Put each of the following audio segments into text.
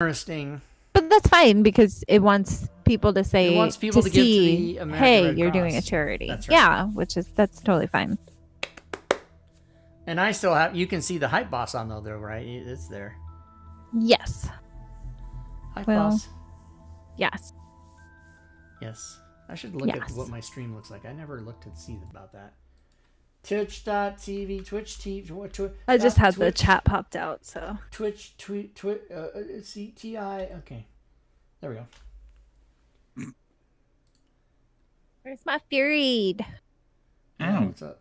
interesting. But that's fine because it wants people to say, It wants people to give to the American hey, Red you're Cross. doing a charity. That's right. Yeah, that's totally fine. And I still have, you can see the hype boss on though, right? It's there. Yes. Hype boss. Yes. Yes. I should look at what my stream looks like. I never looked to see about that. Twitch.tv, Twitch TV. I just had the chat popped out, so. Twitch, CTI. Okay. There we go. Where's my feed? Oh, what's up?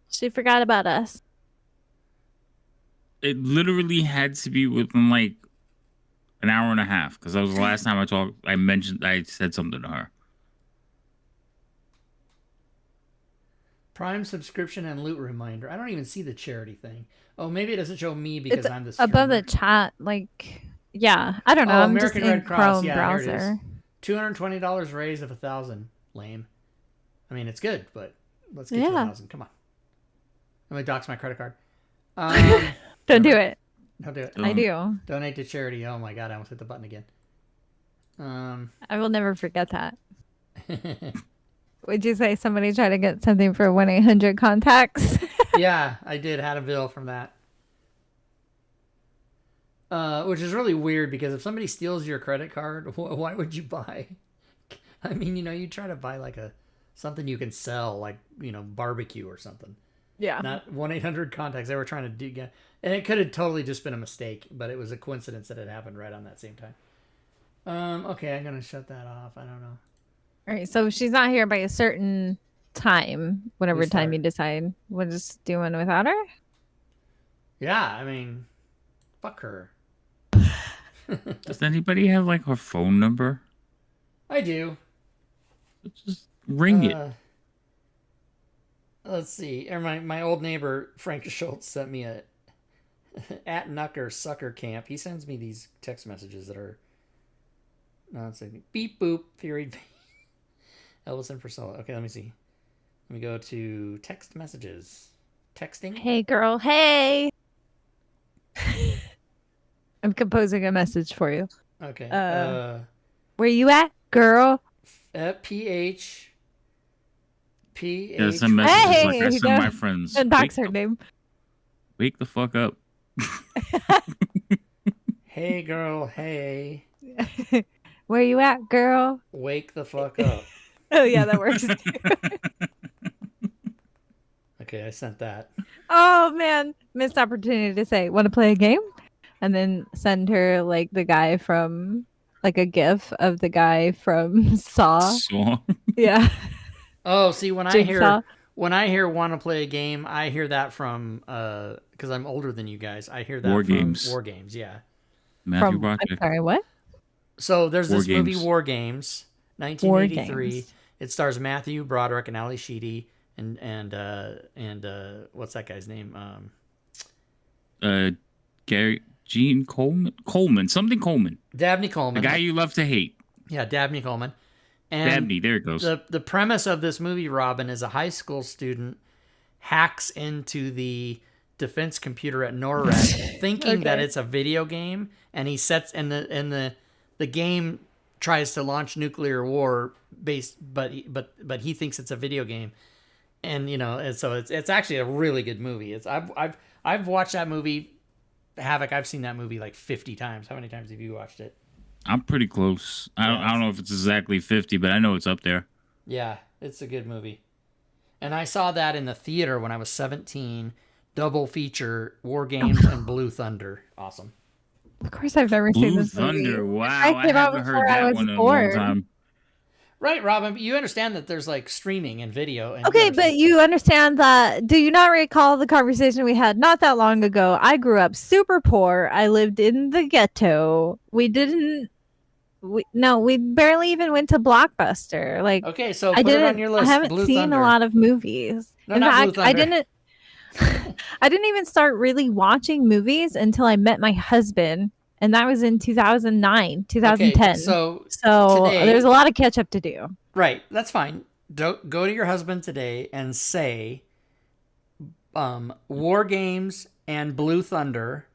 She forgot about us. It literally had to be within like an hour and a half because that was the last time I said something to her. Prime subscription and loot reminder. I don't even see the charity thing. Oh, maybe it doesn't show me because I'm the streamer. Above the chat, like, yeah. I don't know. I'm American just in Red Cross. Chrome browser. $220 raise of 1,000. Lame. I mean, it's good, but let's get to 1,000. Come on. I'm gonna dox my credit card. Don't do it. Don't do it. I do. Donate to charity. Oh my god, I almost hit the button again. I will never forget that. Would you say somebody tried to get something for 1-800 contacts? Yeah, I did. Had a bill from that. Which is really weird because if somebody steals your credit card, why would you buy? I mean, you try to buy like something you can sell, like, barbecue or something. Yeah. Not 1-800 contacts. They were trying to do, and it could have totally just been a mistake, but it was a coincidence that it happened right on that same time. Okay, I'm gonna shut that off. I don't know. All right, so if she's not here by a certain time, whatever time you decide, we'll just do one without her? Yeah, I mean, fuck her. Does anybody have like her phone number? I do. Just ring it. Let's see. My old neighbor Frank Schultz sent me a at Nucker Sucker Camp. He sends me these text messages that are it's like beep boop theory. Elvis and Priscilla. Okay, let me see. Let me go to text messages. Texting. Hey girl, hey. I'm composing a message for you. Okay. Where you at, girl? PH. Yeah, some messages like I send my friends. And that's her name. Wake the fuck up. Hey girl, hey. Where you at, girl? Wake the fuck up. Oh yeah, that works. Okay, I sent that. Oh man, missed opportunity to say, want to play a game? And then send her like the guy from, like a GIF of the guy from Saw. Yeah. Oh, see, when I hear want to play a game, I hear that from because I'm older than you guys. I hear that War from Games. War Games, yeah. Matthew I'm sorry, what? So there's War this Games. movie War Games, 1983. It stars Matthew Broderick and Ali Sheedy and what's that guy's name? Gene Coleman, something Coleman. Dabney Coleman. The guy you love to hate. Yeah, Dabney Coleman. And Dabney, there it goes. The premise of this movie, Robin, is a high school student hacks into the defense computer at NORAD, thinking that it's a video game, and he sets the game tries to launch nuclear war but he thinks it's a video game, and so it's actually a really good movie. I've watched that movie, Havoc. I've seen that movie like 50 times. How many times have you watched it? I'm pretty close. I don't know if it's exactly 50, but I know it's up there. Yeah, it's a good movie. And I saw that in the theater when I was 17. Double feature, War Games and Blue Thunder. Awesome. Of course, I've never seen this movie. Blue Thunder. Wow, I haven't heard that one in a long time. Right, Robin, but you understand that there's like streaming and video. And okay, but you understand that. Do you not recall the conversation we had not that long ago? I grew up super poor. I lived in the ghetto. We barely even went to Blockbuster. Like, okay, so put it on your list. I haven't Blue seen Thunder. a lot of movies. No, in not fact, Blue Thunder. I didn't even start really watching movies until I met my husband. And that was in 2009, 2010. Okay, so today, there's a lot of catch up to do. Right. That's fine. Go to your husband today and say War Games and Blue Thunder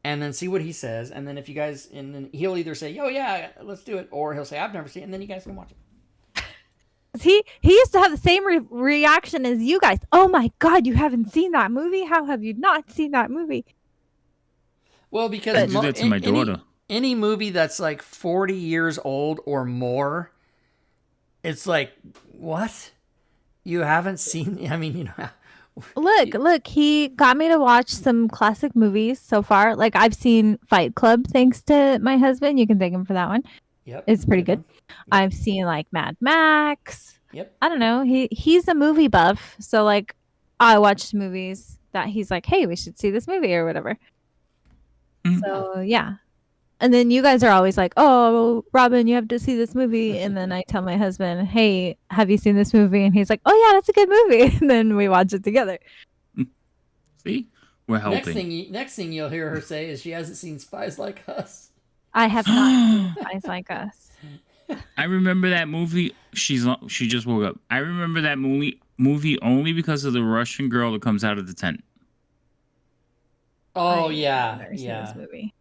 and then see what he says. And then if you guys, and then he'll either say, "Oh yeah, let's do it," or he'll say, "I've never seen it," and then you guys can watch it. He used to have the same reaction as you guys. Oh my God, you haven't seen that movie? How have you not seen that movie? Well, because I do that to my daughter. Any movie that's like 40 years old or more, it's like, what? You haven't seen? I mean, Look, he got me to watch some classic movies so far. Like I've seen Fight Club thanks to my husband. You can thank him for that one. Yep, it's pretty good. Yep. I've seen like Mad Max. Yep. I don't know. He's a movie buff, so like I watched movies that he's like, hey, we should see this movie or whatever. So yeah. And then you guys are always like, oh, Robin, you have to see this movie. And then I tell my husband, hey, have you seen this movie? And he's like, oh, yeah, that's a good movie. And then we watch it together. See? We're helping. Next thing you'll hear her say is she hasn't seen Spies Like Us. I have not seen Spies Like Us. I remember that movie. She just woke up. I remember that movie only because of the Russian girl that comes out of the tent. Oh, I've yeah. never seen this movie.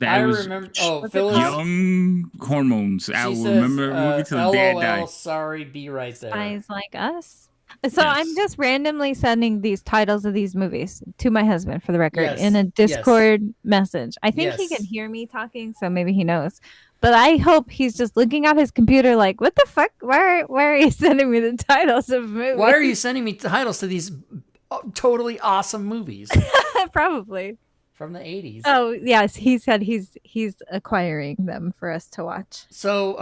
I remember. Oh, Phyllis. Young hormones. I will remember the movie till the day I die. Sorry, be right there. Spies Like Us. So I'm just randomly sending these titles of these movies to my husband for the record in a Discord message. I think he can hear me talking, so maybe he knows. But I hope he's just looking at his computer like, what the fuck? Why are you sending me the titles of movies? Why are you sending me titles to these totally awesome movies? Probably. From the 80s. Oh, yes. He said he's acquiring them for us to watch. So,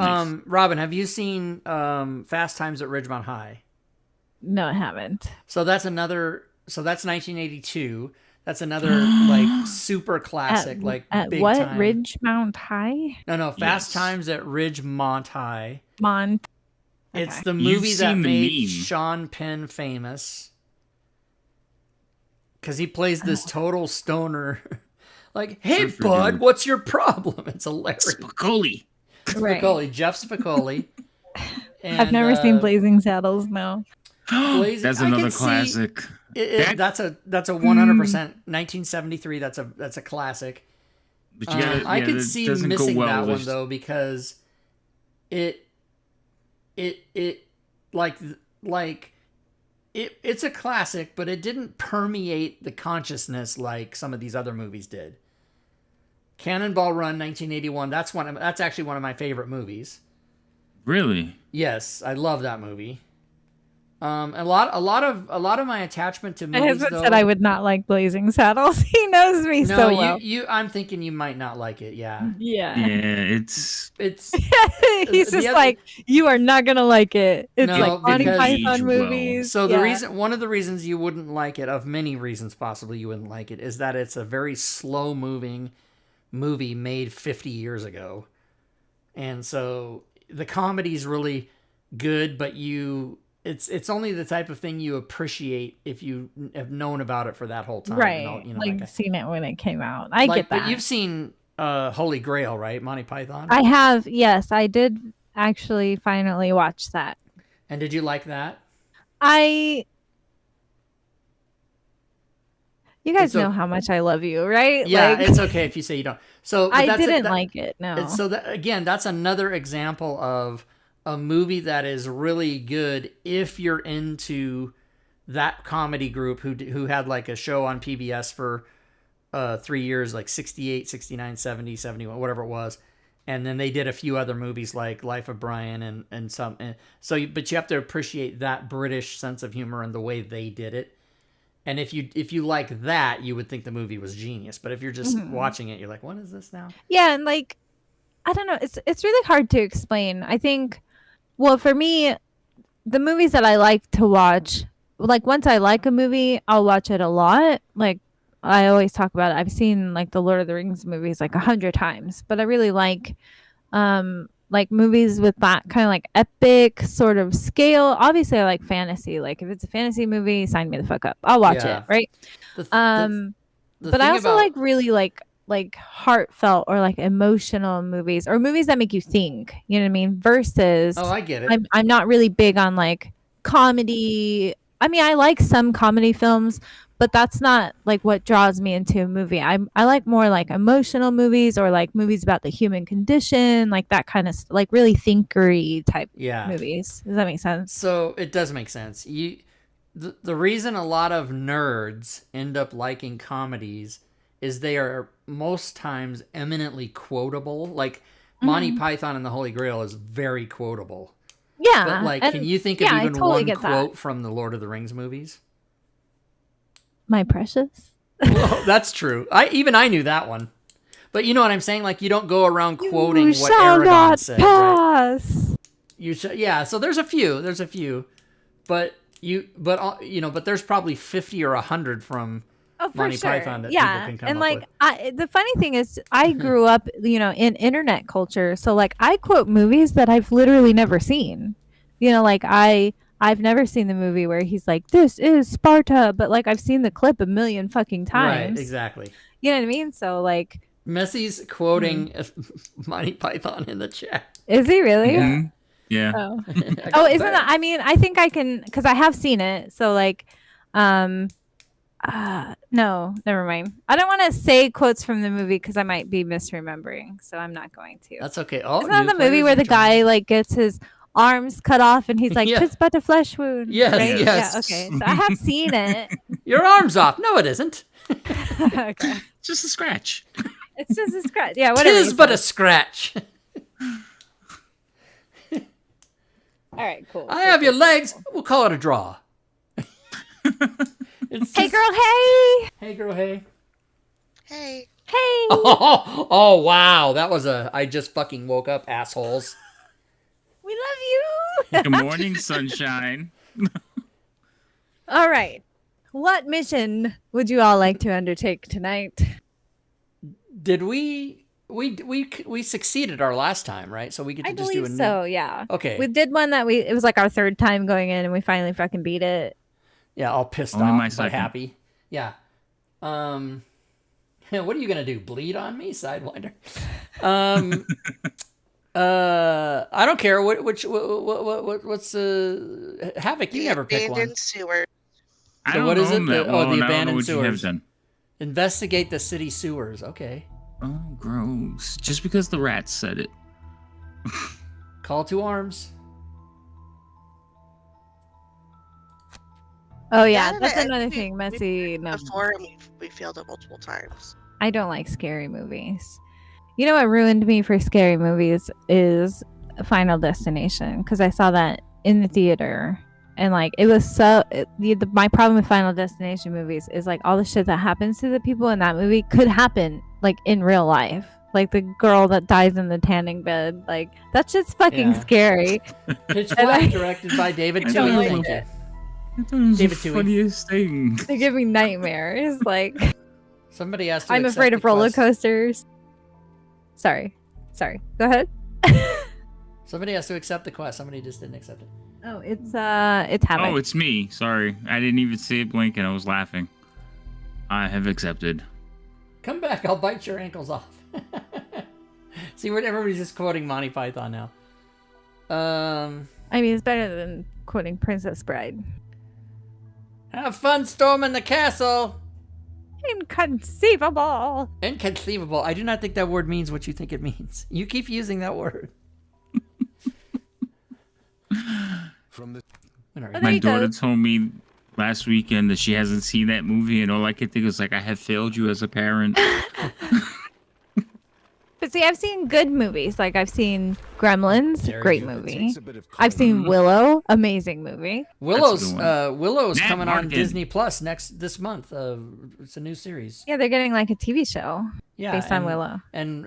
Robin, have you seen Fast Times at Ridgemont High? No, I haven't. So that's 1982. That's another like super classic, at big what time. Ridgemont High? No, Fast Times at Ridgemont High. Okay. It's the movie that made Sean Penn famous. Because he plays this total stoner. Like, hey, bud, what's your problem? It's hilarious. Spicoli. Right. Jeff Spicoli. And, I've never seen Blazing Saddles, no. That's another classic. That's a 100% 1973. That's a classic. But you gotta, I could see missing that one though because it's a classic, but it didn't permeate the consciousness like some of these other movies did. Cannonball Run, 1981. That's actually one of my favorite movies. Really? Yes, I love that movie. A lot of my attachment to movies. My husband said I would not like Blazing Saddles. He knows me so well. I'm thinking you might not like it. Yeah. Yeah. Yeah, it's. He's just like, you are not gonna like it. It's like Monty Python movies. So one of the reasons you wouldn't like it, of many reasons possibly you wouldn't like it, is that it's a very slow moving movie made 50 years ago, and so the comedy's really good, but it's only the type of thing you appreciate if you have known about it for that whole time. Right. Seen it when it came out. I get that. But you've seen Holy Grail, right? Monty Python? I have, yes. I did actually finally watch that. And did you like that? You guys know how much I love you, right? Yeah, it's okay if you say you don't. So I didn't like it, no. So again, that's another example of a movie that is really good if you're into that comedy group who had like a show on PBS for 3 years, like 68, 69, 70, 71, whatever it was. And then they did a few other movies like Life of Brian and some. But you have to appreciate that British sense of humor and the way they did it. And if you like that, you would think the movie was genius. But if you're just watching it, you're like, what is this now? Yeah, and like, I don't know. It's really hard to explain. I think, well, for me, the movies that I like to watch, like once I like a movie, I'll watch it a lot. Like I always talk about it. I've seen like the Lord of the Rings movies like 100 times, but I really like movies with that kind of like epic sort of scale. Obviously, I like fantasy. Like if it's a fantasy movie, sign me the fuck up. I'll watch it, right? But I also like really like heartfelt or like emotional movies or movies that make you think. You know what I mean? Versus, I get it. I'm not really big on like comedy. I mean, I like some comedy films, but that's not like what draws me into a movie. I like more like emotional movies or like movies about the human condition, like that kind of like really thinkery type Yeah. movies. Does that make sense? So it does make sense. The reason a lot of nerds end up liking comedies is they are most times eminently quotable. Like Monty Python and the Holy Grail is very quotable. Yeah. But like, and can you think yeah, of I even totally one get quote that. from the Lord of the Rings movies? My precious. Well, that's true. I knew that one. But you know what I'm saying? Like, you don't go around quoting You what shall Aragon not said, right? pass. Yeah. So there's a few, but but there's probably 50 or 100 from Oh, for Monty sure. Python that Yeah. people can come And up like with. the funny thing is I grew up, in internet culture. So like I quote movies that I've literally never seen. Like I've never seen the movie where he's like, "This is Sparta," but like I've seen the clip a million fucking Right, times. exactly. You know what I mean? So like Messy's quoting Monty Python in the chat. is he really? Yeah. Mhm. Yeah. Oh. I got Oh, isn't that. that I mean, I think I can cuz I have seen it. So like no, never mind. I don't want to say quotes from the movie because I might be misremembering, so I'm not going to. That's okay. Oh, Isn't that new the movie players where the have joined. guy like gets his arms cut off and he's like, Yeah. "'Tis but a flesh wound." Yes, right? yes. Yeah. Okay. So I have seen it. Your arm's off. No, it isn't. Okay. Just a scratch. It's just a scratch. Yeah. Whatever. Tis he but a says. scratch. All right. Cool. I have your legs. We'll call it a draw. It's Hey, just- girl. Hey. Hey, girl. Hey. Hey. Hey. Oh, wow. That was I just fucking woke up, assholes. We love you. Good morning, sunshine. All right. What mission would you all like to undertake tonight? Did we succeeded our last time, right? So we get to I just do a believe new. so. Yeah. Okay. We did one that it was like our third time going in, and we finally fucking beat it. Yeah, all pissed Only my off but second. happy. Yeah. What are you gonna do? Bleed on me, Sidewinder? I don't care. What's Havoc? You The never pick one. abandoned sewer. I So don't what is own it? that The one. I don't know abandoned what you have sewers. done. Investigate the city sewers. Okay. Oh, gross. Just because the rats said it. Call to arms. Oh yeah, That that's and another we- thing. we Messy. No, Before and we failed it multiple times. I don't like scary movies. You know what ruined me for scary movies is Final Destination because I saw that in the theater and like it was my problem with Final Destination movies is like all the shit that happens to the people in that movie could happen like in real life. Like the girl that dies in the tanning bed, like that shit's fucking Yeah. scary. Pitch And Black, I- directed by David I Toohey. don't Thank like you. it. I thought it was David the Toohey. funniest thing. They give me nightmares. Like Somebody has to. I'm accept afraid the of roller quest. coasters. Sorry. Go ahead. Somebody has to accept the quest. Somebody just didn't accept it. Oh, it's Havoc. Oh, it's me. Sorry. I didn't even see it blink and I was laughing. I have accepted. Come back, I'll bite your ankles off. See, everybody's just quoting Monty Python now. I mean, it's better than quoting Princess Bride. Have fun storming the castle. Inconceivable. Inconceivable. I do not think that word means what you think it means. You keep using that word. From the When are Oh, you? there My you go. daughter told me last weekend that she hasn't seen that movie, and all I could think was like, I have failed you as a parent. But see, I've seen good movies. Like I've seen Gremlins, Dare great you. movie. takes a bit of I've seen Mm. Willow, amazing movie. Willow's That's a good Willow's Matt coming on Martin. Disney Plus this month. It's a new series. Yeah, they're getting like a TV show Yeah, based on and- Willow. And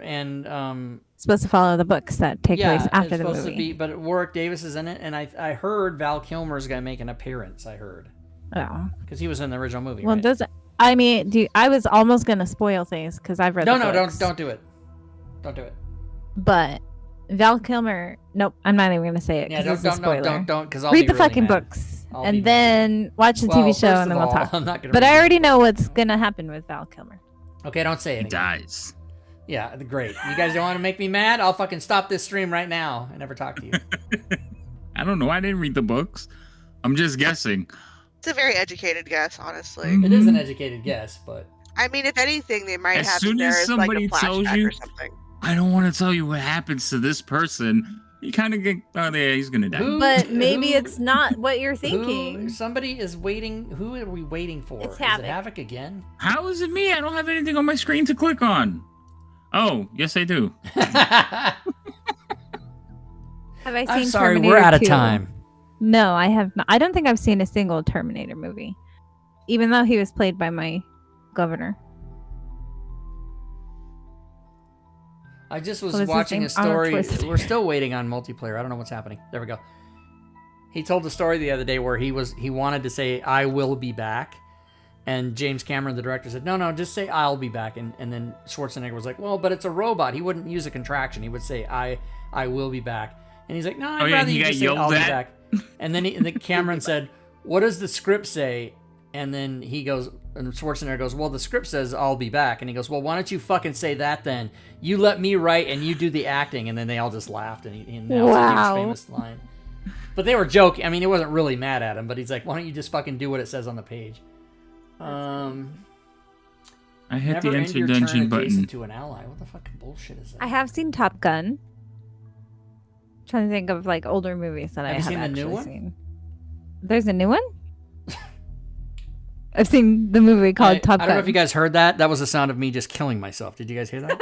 It's supposed to follow the books that take yeah, place after it's the supposed movie. to be. But Warwick Davis is in it, and I heard Val Kilmer's gonna make an appearance. I heard Oh, because he was in the original movie. well, right? I mean, I was almost gonna spoil things because I've read. No, the no, books. don't do it. Don't do it. But Val Kilmer. Nope, I'm not even gonna say it Yeah, because don't, it's a don't, spoiler. don't, because I'll Read be the really fucking mad. books I'll be and mad. then watch the Well, TV show first and then of we'll all, talk. I'm not gonna But read I it. already know what's gonna happen with Val Kilmer. Okay, don't say He anything. dies. Yeah, great. You guys don't want to make me mad? I'll fucking stop this stream right now and never talk to you. I don't know. I didn't read the books. I'm just guessing. It's a very educated guess, honestly. Mhm. It is an educated guess, but I mean, if anything, they might As have soon it there as as like a somebody tells flashback you- or something. I don't want to tell you what happens to this person. You kind of get, oh yeah, he's gonna die. Who- But maybe who- it's not what you're who? thinking. Somebody is waiting. Who are we waiting for? It's Is it Havoc. Havoc again? How is it me? I don't have anything on my screen to click on. Oh, yes, I do. Have I seen I'm sorry, Terminator we're out of 2? time. No, I have not. I don't think I've seen a single Terminator movie, even though he was played by my governor. I just was What was his watching name? a story. Arnold Schwarzenegger. We're still waiting on multiplayer. I don't know what's happening. There we go. He told a story the other day where he wanted to say "I will be back," and James Cameron, the director, said, "No, just say I'll be back." And then Schwarzenegger was like, "Well, but it's a robot. He wouldn't use a contraction. He would say I will be back." And he's like, "No, I'd rather he you got just say yelled I'll be at? back." And then Cameron said, "What does the script say?" And then he goes, and Schwarzenegger goes, "Well, the script says I'll be back." And he goes, "Well, why don't you fucking say that then? You let me write and you do the acting." And then they all just laughed, and that was a Wow. huge famous line. But they were joking. I mean, he wasn't really mad at him, but he's like, "Why don't you just fucking do what it says on the page?" I hit Never the end enter your dungeon turn button. adjacent to an ally. What the fucking bullshit is that? I have seen Top Gun. Trying to think of like older movies that I Have you have seen the new actually one? seen. There's a new one. I've seen the movie called Top Gun. I don't know if you guys heard that. That was the sound of me just killing myself. Did you guys hear that?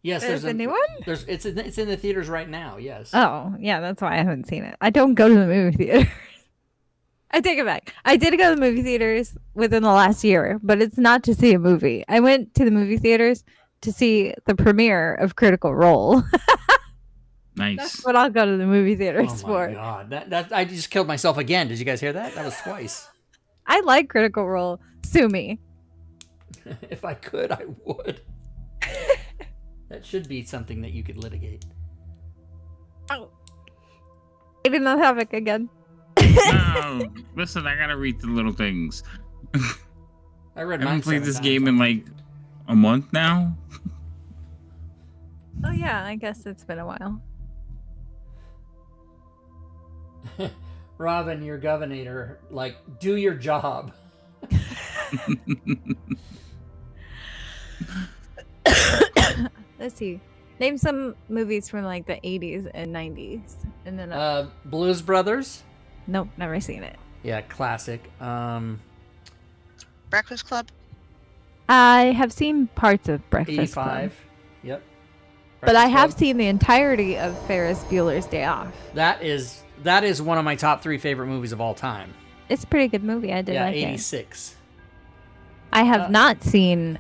Yes, There's a new one? It's in the theaters right now. Yes. Oh, yeah, that's why I haven't seen it. I don't go to the movie theater. I take it back. I did go to the movie theaters within the last year, but it's not to see a movie. I went to the movie theaters to see the premiere of Critical Role. Nice. That's what I'll go to the movie Oh theaters my for. god, that I just killed myself again. Did you guys hear that? That was twice. I like Critical Role. Sue me. If I could, I would. That should be something that you could litigate. Oh. I did not have it again. No, listen, I gotta read the little things. I read I mine haven't played 7 this times. game in like a month now. Oh yeah, I guess it's been a while. Robin, your governor, like, do your job. Let's see. Name some movies from like the 80s and 90s. And then Blues Brothers. nope, never seen it. Yeah, classic. Breakfast Club. I have seen parts of Breakfast 85. Club, Yep. but I Breakfast have Club. seen the entirety of Ferris Bueller's Day Off. That is one of my top 3 favorite movies of all time. It's a pretty good movie. I did Yeah, like it. 86. I have not seen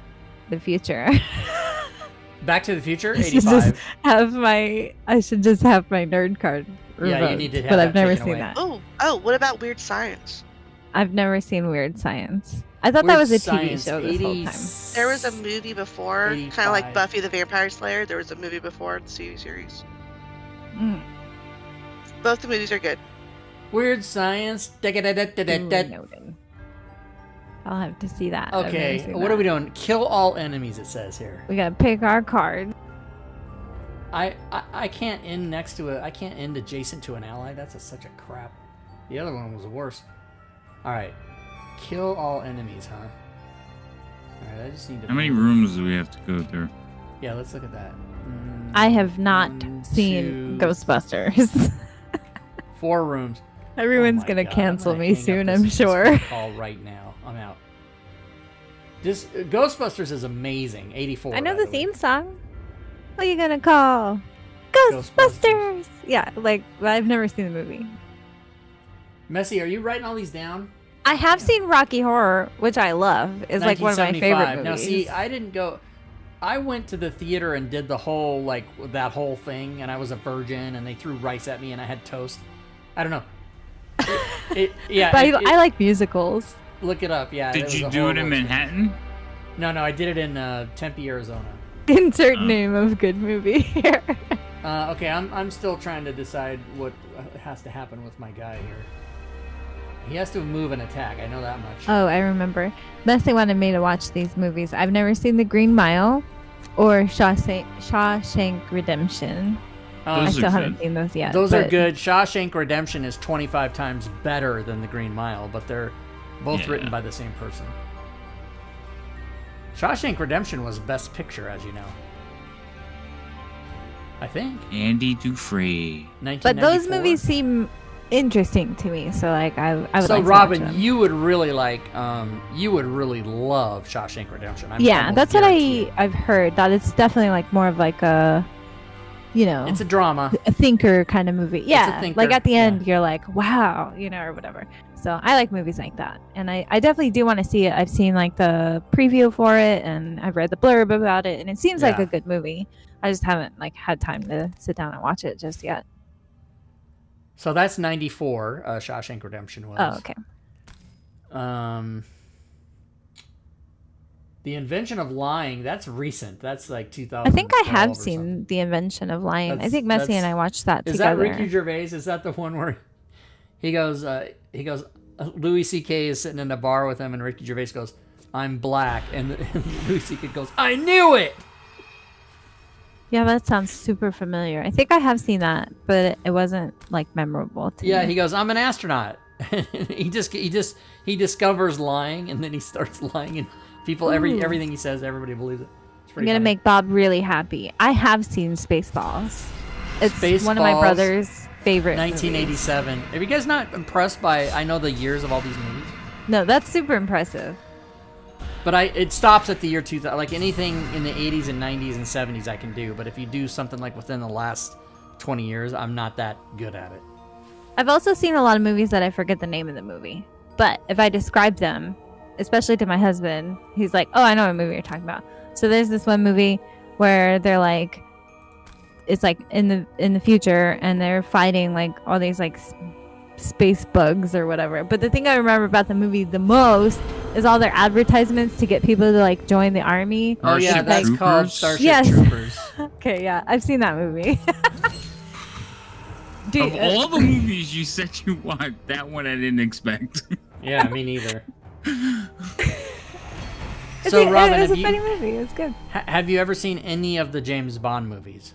The Future. Back to the Future, I should 85. I should just have my nerd card revoked, Yeah, you need to have but that I've never taken seen away. that. Oh, what about Weird Science? I've never seen Weird Science. I thought Weird that was a TV Science, show this whole 80s. time. There was a movie before, kind 85. of like Buffy the Vampire Slayer. There was a movie before the TV series. Mm. Both the movies are good. Weird Science. Duly noted. I'll have to see that. I've never Okay, seen what that. are we doing? Kill all enemies, it says here. We gotta pick our card. I can't end next to I can't end adjacent to an ally. That's such a crap. The other one was worse. Alright. Kill all enemies, huh? Alright, I just need to... How many rooms do we have to go through? Yeah, let's look at that. I have not 1, seen 2, Ghostbusters. 4 rooms. Everyone's Oh my gonna God, cancel I'm gonna me hang up soon, this- I'm this sure. phone call right now. I'm out. This Ghostbusters is amazing. 84. I know by the way. theme song. What are you gonna call? Ghostbusters! Yeah, like, but I've never seen the movie. Messy, are you writing all these down? I have seen Rocky Horror, which I love. It's like one of my favorite 1975. movies. Now, see, I didn't go. I went to the theater and did the whole like that whole thing, and I was a virgin, and they threw rice at me, and I had toast. I don't know. Yeah. But I like musicals. Look it up. Yeah. Did was you a do it horrible in experience. Manhattan? No, I did it in Tempe, Arizona. Insert Oh. name of good movie here. Okay, I'm still trying to decide what has to happen with my guy here. He has to move and attack. I know that much. Oh, I remember. Messi wanted me to watch these movies. I've never seen The Green Mile or Shawshank Redemption. I Those still are haven't good. seen those yet. Those are but- good. Shawshank Redemption is 25 times better than The Green Mile, but they're both Yeah. written by the same person. Shawshank Redemption was Best Picture, as you know. I think. Andy Dufresne. But those 1994. movies seem interesting to me, so like I would So like to watch Robin, them. you would really love Shawshank Redemption. I'm Yeah, almost that's what guarantee it. I've heard. That it's definitely like more of like a, you know, It's a drama. a thinker kind of movie. Yeah, thinker, like at the end yeah. you're like, wow, you know, or whatever. So I like movies like that, and I definitely do want to see it. I've seen like the preview for it, and I've read the blurb about it, and it seems like Yeah. a good movie. I just haven't like had time to sit down and watch it just yet. So that's 94. Shawshank Redemption was. Oh, okay. The Invention of Lying. That's recent. That's like 2000. I think I have seen The Invention of Lying. I That's- think Messi that's- and I watched that Is that together. Ricky Gervais? Is that the one where he goes? Louis C.K. is sitting in a bar with him, and Ricky Gervais goes, "I'm black," and Louis C.K. goes, "I knew it." Yeah, that sounds super familiar. I think I have seen that, but it wasn't like memorable to Yeah, me. he goes, "I'm an astronaut." he discovers lying, and then he starts lying, and people Ooh. everything he says, everybody believes it. It's I'm pretty gonna funny. make Bob really happy. I have seen Spaceballs. It's one of my Spaceballs, brother's favorite. 1987. Are you guys not impressed by? I know the years of all these movies. movies. No, that's super impressive. But it stops at the year 2000. Like anything in the 80s and 90s and 70s I can do. But if you do something like within the last 20 years, I'm not that good at it. I've also seen a lot of movies that I forget the name of the movie. But if I describe them, especially to my husband, he's like, "Oh, I know what movie you're talking about." So there's this one movie where they're like, it's like in the future, and they're fighting like all these like space bugs or whatever. But the thing I remember about the movie the most is all their advertisements to get people to like join the army. Oh yeah, Starship that's called Troopers? Starship Yes. Troopers. Okay, yeah, I've seen that movie. Of Dude, all the movies you said you watched, that one I didn't expect. Yeah, me neither. it's So Robin, it was have a funny movie. It was good. have you ever seen any of the James Bond movies?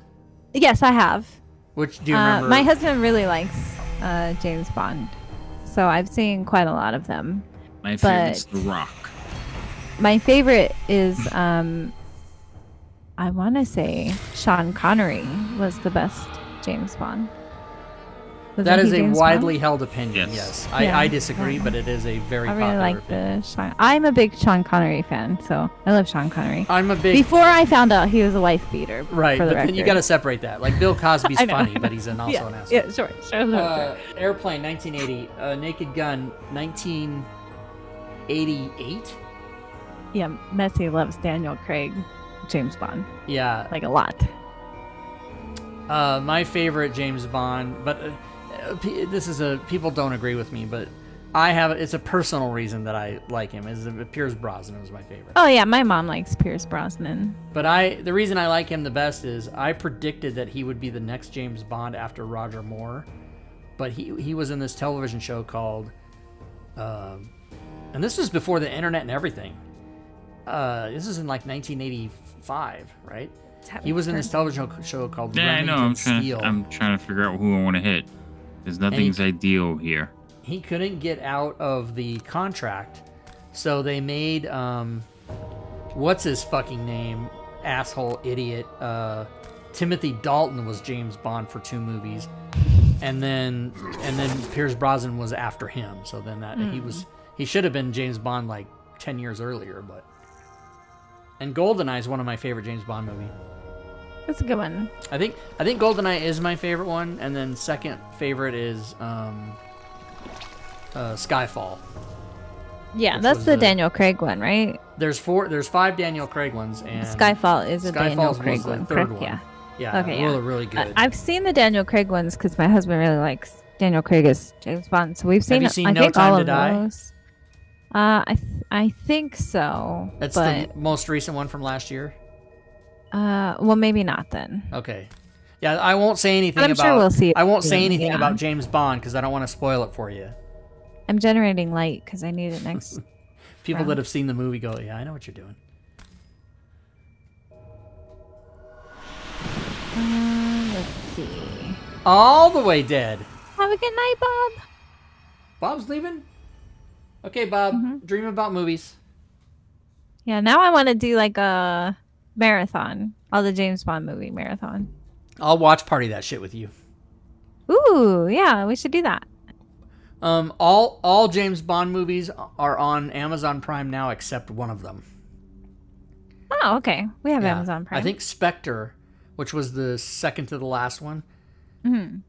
Yes, I have. Which do you remember? My husband really likes James Bond, so I've seen quite a lot of them. My favorite's The Rock. My favorite is I want to say Sean Connery was the best James Bond. That is he a James widely Bond? held opinion. Yes. Yes, Yeah. I disagree, Yeah. but it is a very I popular really like opinion. the Sean. I'm a big Sean Connery fan, so I love Sean Connery. I'm a big Before I found out he was a wife beater, right, For the but then you record. got to separate that. Like Bill Cosby's I know. funny, but he's also an asshole. yeah, sure. Airplane, 1980. Naked Gun, 1988. Yeah, Messi loves Daniel Craig, James Bond, Yeah, like a lot. my favorite James Bond, but people don't agree with me, but it's a personal reason that I like him. Is Pierce Brosnan is my favorite. Oh yeah, my mom likes Pierce Brosnan. But the reason I like him the best is I predicted that he would be the next James Bond after Roger Moore, but he was in this television show called, and this was before the internet and everything. This is in like 1985, right? He was in this television show called Yeah, I know. Remington Steele. I'm trying to figure out who I want to hit. Because nothing's ideal here. He couldn't get out of the contract, so they made what's his fucking name, asshole idiot, Timothy Dalton was James Bond for 2 movies, and then Pierce Brosnan was after him. So then he should have been James Bond like 10 years earlier, but. And GoldenEye is one of my favorite James Bond movies. That's a good one. I think GoldenEye is my favorite one, and then second favorite is Skyfall. Yeah, Which that's was the the- Daniel Craig one, right? There's 5 Daniel Craig ones, and Skyfall is a Daniel Skyfall's Craig was the one, third correct? one. Yeah. Yeah, Okay, really, yeah. really good. I've seen the Daniel Craig ones because my husband really likes Daniel Craig as James Bond, so we've seen. you seen I No think Time all to of Die? those. I think so. That's but the most recent one from last year. well, maybe not then. Okay. Yeah, I won't say anything I'm about. sure we'll see it I won't say soon, anything yeah. about James Bond because I don't want to spoil it for you. I'm generating light because I need it next. People Round. that have seen the movie go, yeah, I know what you're doing. Let's see. All the way dead. Have a good night, Bob. Bob's leaving? Okay, Bob. Mhm. Dream about movies. Yeah, now I want to do like a marathon. All the James Bond movie marathon. I'll watch party that shit with you. Ooh, yeah, we should do that. All James Bond movies are on Amazon Prime now except one of them. Oh, okay. We have Yeah. Amazon Prime. I think Spectre, which was the second to the last one,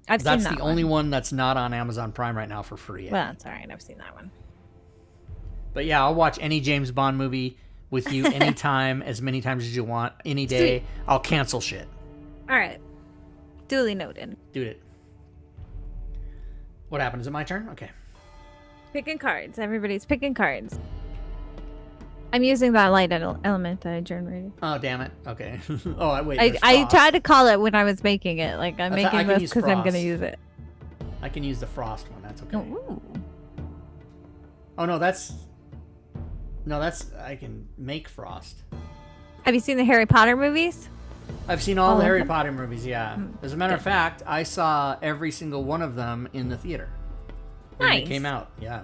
I've that's seen the that only one. one that's not on Amazon Prime right now for free. Well, that's all right. I've seen that one. But yeah, I'll watch any James Bond movie with you anytime, as many times as you want, any day. Sweet. I'll cancel shit. All right. Duly noted. Dude it. What happened? Is it my turn? Okay. Picking cards. Everybody's picking cards. I'm using that light element that I generated. Oh, damn it. Okay. Oh, wait. I there's frost. tried to call it when I was making it. Like, I'm I thought I making could this use because I'm going to frost. use it. I can use the frost one. That's okay. Ooh. Oh, no, that's... No, that's... I can make frost. Have you seen the Harry Potter movies? I've seen all All the of Harry them? Potter movies, yeah. As a matter of fact, I saw every single one of them in the theater when they Nice. came out, yeah.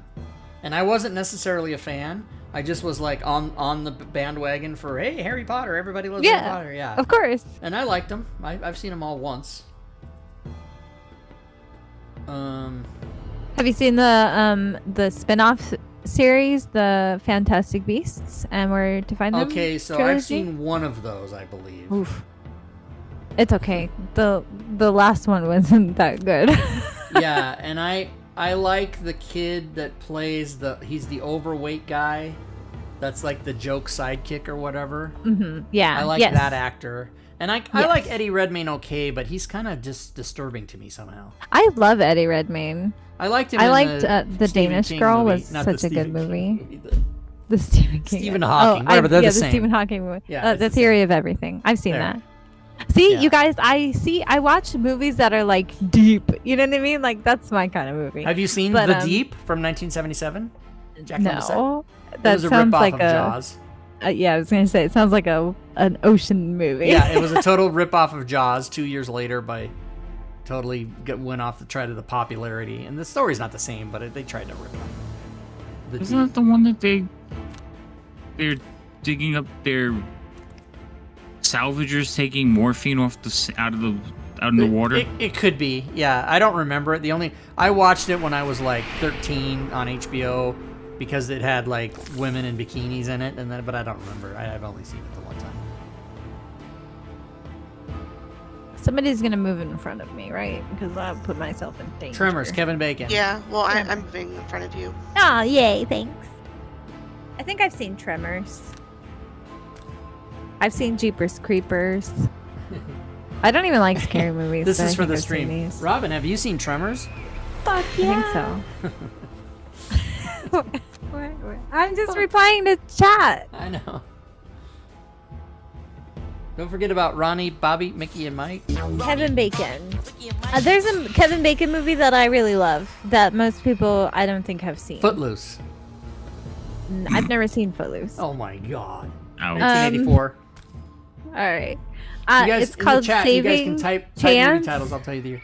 And I wasn't necessarily a fan. I just was like on the bandwagon for, hey, Harry Potter, everybody loves Harry Potter, yeah. Of course. And I liked them. I've seen them all once. Have you seen the spin-off series, The Fantastic Beasts and Where to Find Them? Okay, so trilogy? I've seen one of those, I believe. Oof. It's okay. The last one wasn't that good. Yeah, and I like the kid that plays he's the overweight guy. That's like the joke sidekick or whatever. Yeah. I like yes. that actor. And I Yes. like Eddie Redmayne okay, but he's kind of just disturbing to me somehow. I love Eddie Redmayne. I liked him I in liked the the Stephen Danish King Girl movie. was Not the such a good Stephen King movie. the- The Stephen King. Stephen Hawking, whatever, they're yeah, the same. Stephen Hawking movie. Yeah, it's The the same. Theory of Everything. I've seen There. that. See, Yeah. you guys, I watch movies that are like deep. You know what I mean? Like that's my kind of movie. Have you seen But, The Deep from 1977? Jack Nicholson? No, It that was a sounds ripoff like of a. Jaws. Yeah, I was gonna say it sounds like an ocean movie. Yeah, it was a total ripoff of Jaws 2 years later by went off to try to the popularity. And the story's not the same, but they tried to rip it off. The Isn't Deep. that the one that they're digging up their salvagers taking morphine off out in the water? It could be. Yeah, I don't remember it. I watched it when I was like 13 on HBO because it had like women in bikinis in it, but I don't remember. I've only seen it the one time. Somebody's gonna move in front of me, right? Because I'll put myself in danger. Tremors, Kevin Bacon. Yeah, well, I'm moving in front of you. Oh, yay! Thanks. I think I've seen Tremors. I've seen Jeepers Creepers. I don't even like scary movies. This but I is for think the I've seen stream. these. Robin, have you seen Tremors? Fuck yeah. I think so. I'm just replying to chat. I know. Don't forget about Ronnie, Bobby, Mickey, and Mike. Kevin Bacon. There's a Kevin Bacon movie that I really love that most people I don't think have seen. Footloose. I've never seen Footloose. Oh my god. Ouch. 1984. All right. You guys, It's in the called chat, you guys can Saving type movie Chance. titles. I'll tell you the year.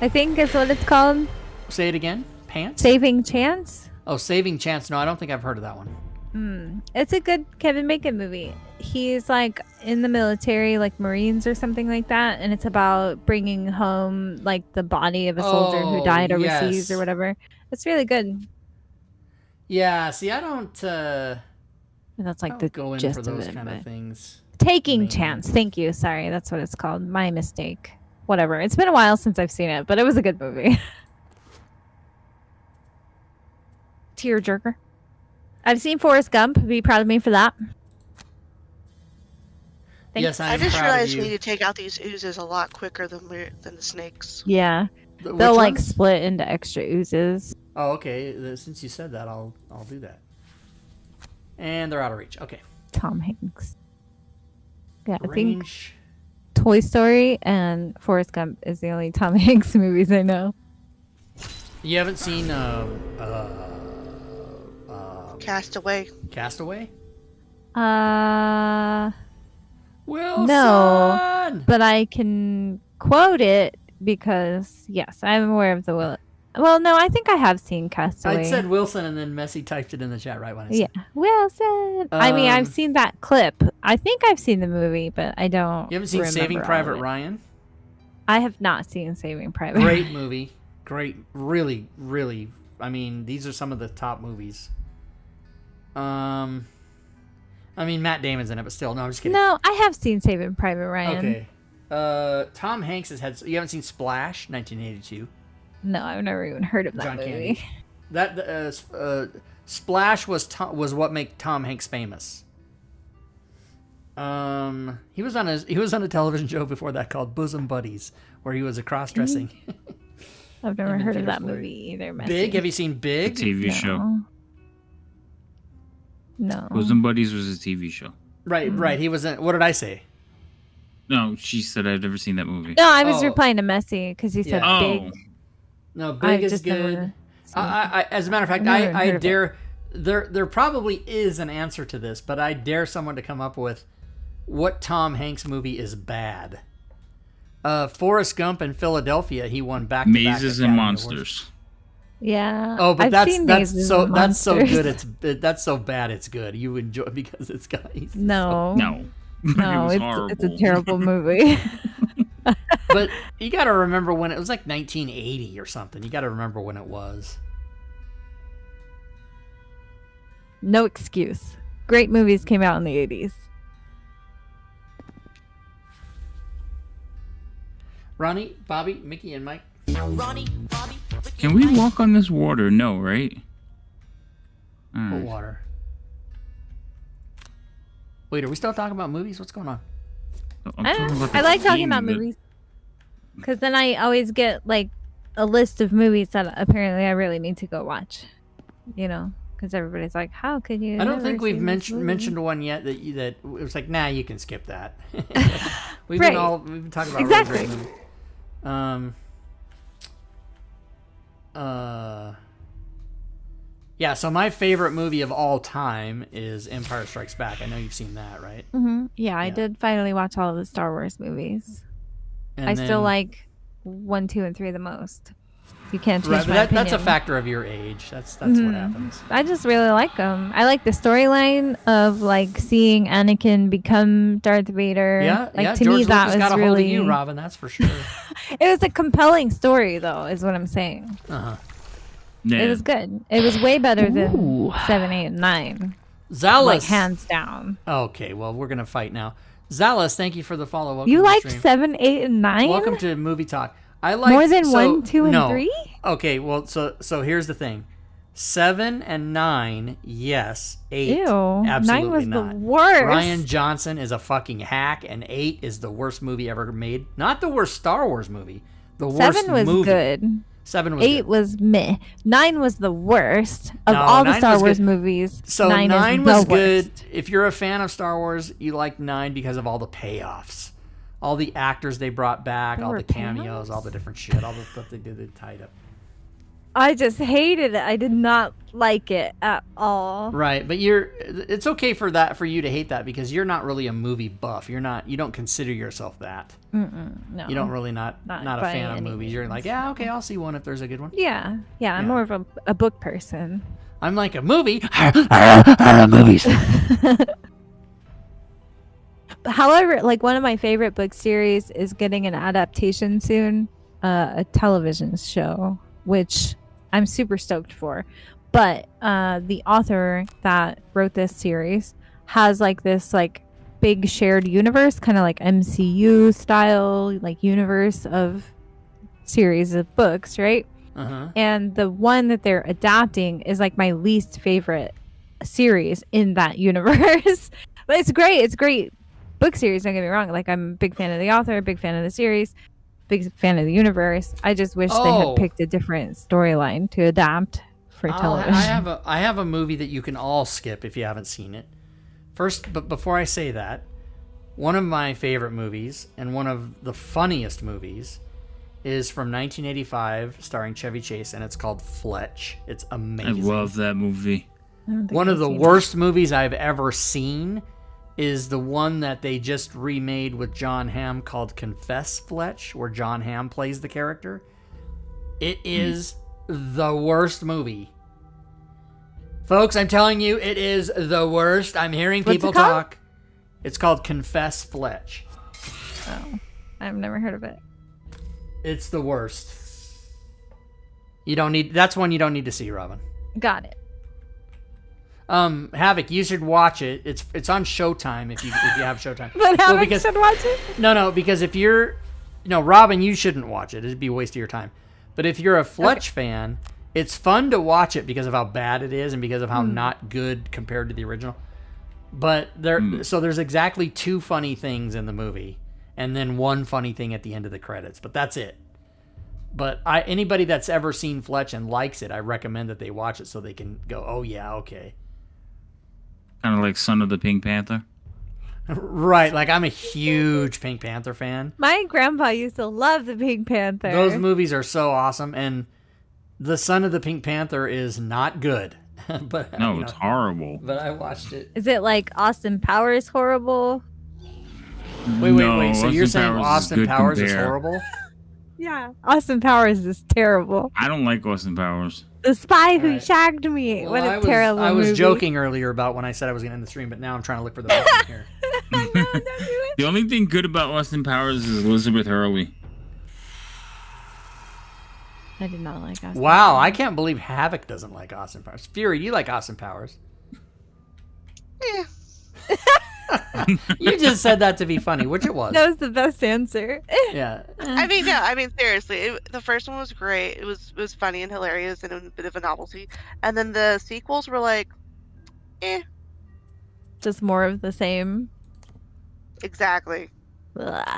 I think is what it's called. Say it again. Pants? Saving Chance. Oh, Saving Chance. No, I don't think I've heard of that one. It's a good Kevin Bacon movie. He's like in the military, like Marines or something like that, and it's about bringing home like the body of a soldier who Oh, died overseas yes. or whatever. It's really good. Yeah, see, I don't And that's like the go in gist for of those it. kind of but- things. Taking Man. Chance. Thank you. Sorry, that's what it's called. My mistake. Whatever. It's been a while since I've seen it, but it was a good movie. Tearjerker. I've seen Forrest Gump. Be proud of me for that. Thanks. Yes, I I'm just proud realized of we you. need to take out these oozes a lot quicker than the snakes. Yeah. Which They'll like ones? split into extra oozes. Oh, okay. Since you said that, I'll do that. And they're out of reach. Okay. Tom Hanks. Yeah, I think Range. Toy Story and Forrest Gump is the only Tom Hanks movies I know. You haven't seen Castaway. Castaway? Uh, Wilson. No. but I can quote it because yes, I'm aware of the Will. Well, no, I think I have seen Castaway. I said Wilson, and then Messi typed it in the chat right when I Yeah, said. Wilson. I mean, I've Um, seen that clip. I think I've seen the movie, but I don't. You haven't seen Saving remember all Private of it. Ryan? I have not seen Saving Private. Great movie. Great. Really, really. I mean, these are some of the top movies. I mean, Matt Damon's in it, but still, no, I'm just kidding. No, I have seen Saving Private Ryan. Okay. Tom Hanks has had. You haven't seen Splash, 1982. No, I've never even heard of that John movie. Candy. Splash was what made Tom Hanks famous. He was on a television show before that called Bosom Buddies, where he was a cross-dressing. I've never Him and heard of Peter that Floyd. movie either. Big? Have you seen A Big? TV show. No. Bosom Buddies was a TV show. Right. He was in. What did I say? No, she said I've never seen that movie. No, I was Oh. replying to Messi because he said Yeah. big. No, I've Big is just good. never seen it. I, as a matter of fact, I've never I heard of dare. There probably is an answer to this, but I dare someone to come up with what Tom Hanks movie is bad. Forrest Gump in Philadelphia, he won back. Mazes and Monsters. Yeah. Oh, but I've that's seen that's Mazes so and that's so Monsters. good. That's so bad. It's good. You enjoy because it's guys. No. No. No, it was it's horrible. a terrible movie. But you got to remember when it was like 1980 or something. You got to remember when it was. No excuse. Great movies came out in the 80s. Ronnie, Bobby, Mickey, and Mike. Can we walk on this water? No, right? What Alright. water? Wait, are we still talking about movies? What's going on? I'm I, talking don't, about I the like talking theme about that- movies because then I always get like a list of movies that apparently I really need to go watch. You know, because everybody's like, "How could you?" I don't never think we've seen this movie?" mentioned one yet that it was like, nah, you can skip that. we've Right. been talking about Exactly. really great movies. Yeah. So my favorite movie of all time is Empire Strikes Back. I know you've seen that, right? Mhm. Yeah, I Yeah. did finally watch all of the Star Wars movies. And I then- still like 1, 2, and 3 the most. You can't change Right, but my that's a opinion. factor of your age. That's what Mhm. happens. I just really like them. I like the storyline of like seeing Anakin become Darth Vader. Yeah, like yeah. to George me that Lucas was got a hold really. of you, Robin. That's for sure. It was a compelling story, though, is what I'm saying. Uh-huh. It Yeah. was good. It was way better than 7, 8, and 9. Zalus. Like hands down. Okay, well, we're gonna fight now. Zalus, thank you for the follow. Welcome You to the like stream. 7, 8, and 9? Welcome to Movie Talk. I like More than 1, 2, and no. 3? Okay, well, so here's the thing: 7 and 9, yes. 8, Ew. absolutely 9 was not. the worst. Ryan Johnson is a fucking hack, and 8 is the worst movie ever made. Not the worst Star Wars movie. The worst 7 was movie. good. 7 was 8 good. was meh. 9 was the worst of No, all the 9 Star was Wars good. movies. So 9 9 is was the good. worst. If you're a fan of Star Wars, you like 9 because of all the payoffs. All the actors they brought back, There all were the cameos, payoffs? all the different shit, all the stuff they did, they tied up. I just hated it. I did not like it at all. Right, but it's okay for you to hate that because you're not really a movie buff. You don't consider yourself that. No. You don't really not a Not by fan of any movies. You're like, means. yeah, okay, I'll see one if there's a good one. Yeah. Yeah, I'm Yeah. more of a book person. I'm like a movie. Movies. However, like one of my favorite book series is getting an adaptation soon, a television show, which I'm super stoked for. But the author that wrote this series has like this like big shared universe, kind of like MCU style, like universe of series of books, right? Uh-huh. And the one that they're adapting is like my least favorite series in that universe. But it's great. It's a great book series, don't get me wrong. Like I'm a big fan of the author, big fan of the series, big fan of the universe. I just wish they Oh. had picked a different storyline to adapt for television. I have a movie that you can all skip if you haven't seen it. First, but before I say that, one of my favorite movies and one of the funniest movies is from 1985, starring Chevy Chase, and it's called Fletch. It's I amazing. love that movie. I don't think One I've of the seen it. worst movies I've ever seen, is the one that they just remade with John Hamm called Confess Fletch, where John Hamm plays the character. It is the worst movie. Folks, I'm telling you, it is the worst. I'm hearing What's people it called? talk. It's called Confess Fletch. Oh, I've never heard of it. It's the worst. That's one you don't need to see, Robin. Got it. Havoc, you should watch it. It's on Showtime if you have Showtime. But Havoc because, should watch it? No, because if you're... No, Robin, you shouldn't watch it. It'd be a waste of your time. But if you're a Fletch fan, it's fun to watch it because of how bad it is and because of how not good compared to the original. But there's exactly 2 funny things in the movie, and then 1 funny thing at the end of the credits. But that's it. But anybody that's ever seen Fletch and likes it, I recommend that they watch it so they can go, oh yeah, okay. Kind of like Son of the Pink Panther. Right, like I'm a huge Pink Panther fan. My grandpa used to love the Pink Panther. Those movies are so awesome, and The Son of the Pink Panther is not good. But No, it's horrible. But I watched it. Is it like Austin Powers horrible? Wait. So you're Austin saying Powers Austin Powers is compare. horrible? Yeah. Austin Powers is terrible. I don't like Austin Powers. The Spy Who Right. Shagged Me. Well, what a I was, terrible I was movie. joking earlier about when I said I was going to end the stream, but now I'm trying to look for the button here. No, don't do it. The only thing good about Austin Powers is Elizabeth Hurley. I did not like Austin Wow, I can't believe Havoc doesn't like Austin Powers. Fury, you like Austin Powers. Yeah. You just said that to be funny, which it was. That was the best answer. Yeah. I mean, seriously, the first one was great. It was funny and hilarious and a bit of a novelty. And then the sequels were like, Just more of the same. exactly. Blah.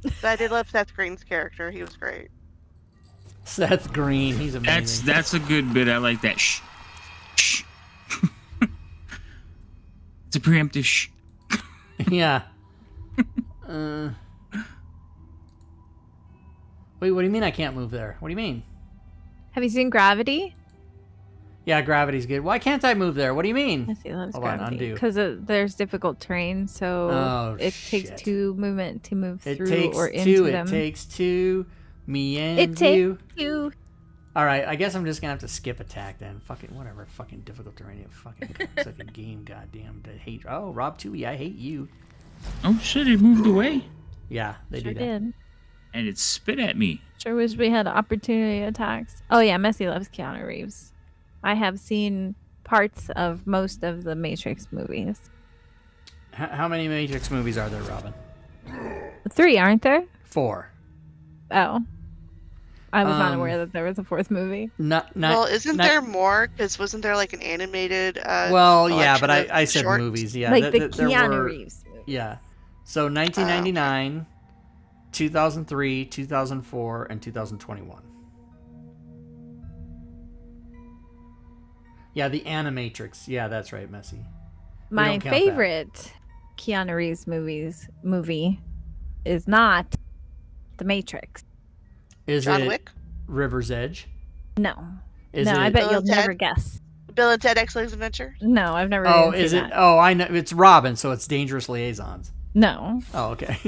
But I did love Seth Green's character. He was great. Seth Green, he's amazing. That's a good bit. I like that. Shh. Shh. It's a preemptive shh. Yeah. Wait, what do you mean I can't move there? What do you mean? Have you seen Gravity? Yeah, gravity's good. Why can't I move there? What do you mean? I see loves Hold on, Gravity. undo. Because there's difficult terrain, so Oh, it takes shit. 2 movement to move It through takes or into 2. them. It takes 2. Me and It takes you. 2. All right, I guess I'm just gonna have to skip attack then. Fucking whatever. Fucking difficult terrain. Fucking second game. Goddamn. I hate. Oh, Rob Tui, I hate you. Oh shit! It moved away, Yeah, they Sure do that. did. and it spit at me. Sure wish we had opportunity attacks. Oh yeah, Messi loves Keanu Reeves. I have seen parts of most of the Matrix movies. How many Matrix movies are there, Robin? 3, aren't there? 4. Oh. I was not Um, aware that there was a 4th movie. Not. Well, isn't not- there more? Because wasn't there like an animated? Well, yeah, but collection I of said shorts? movies. Yeah, like the there Keanu were- Reeves movie. Yeah. So 1999, 2003, 2004, and 2021. Yeah, the Animatrix. Yeah, that's right, Messi. My don't count that. favorite Keanu Reeves movie is not The Matrix. Is John it Wick, River's Edge? No. Is no, it? I bet Bill you'll and Ted? never guess. Bill and Ted Excellent Adventure. No, I've never Oh, even is seen it? that. Oh, I know. It's Robin, so it's Dangerous Liaisons. No. Oh, okay.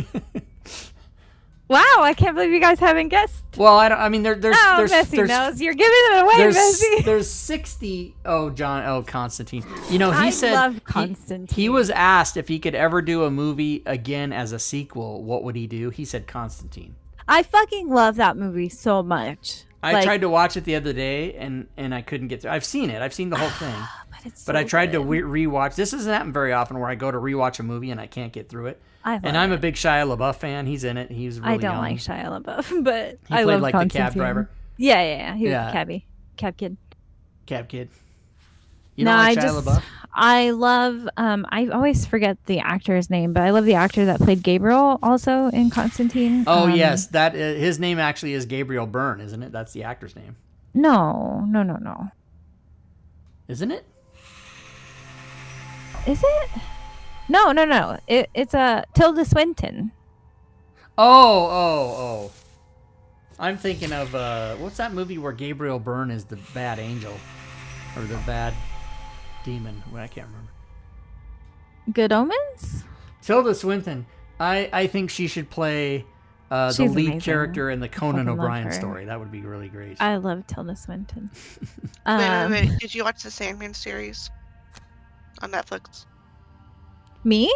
Wow, I can't believe you guys haven't guessed. Well, I don't. I mean, there's Messi knows. You're giving it away, there's Messi. there's 60. Oh, John. Oh, Constantine. You know, he I said love he- Constantine. He was asked if he could ever do a movie again as a sequel. What would he do? He said Constantine. I fucking love that movie so much. I tried to watch it the other day and I couldn't get through. I've seen it. I've seen the whole thing. But I tried to rewatch. This doesn't happen very often where I go to rewatch a movie and I can't get through it. And I'm a big Shia LaBeouf fan. He's in it. He's really I don't young. like Shia LaBeouf, but He I played love like the cab Constantine. driver. Yeah. He was Yeah. the cabbie. Cab kid. Cab kid. You No, don't like I Shia just LaBeouf? I love I always forget the actor's name, but I love the actor that played Gabriel also in Constantine. Oh yes, that his name actually is Gabriel Byrne, isn't it? That's the actor's name, No. isn't it? Is it? No. It's Tilda Swinton. Oh. I'm thinking of what's that movie where Gabriel Byrne is the bad angel or the bad demon? Well, I can't remember. Good Omens? Tilda Swinton. I think she should play the She's lead amazing. character in the Conan fucking love O'Brien her. story. That would be really great. I love Tilda Swinton. Wait. Did you watch the Sandman series on Netflix? Me?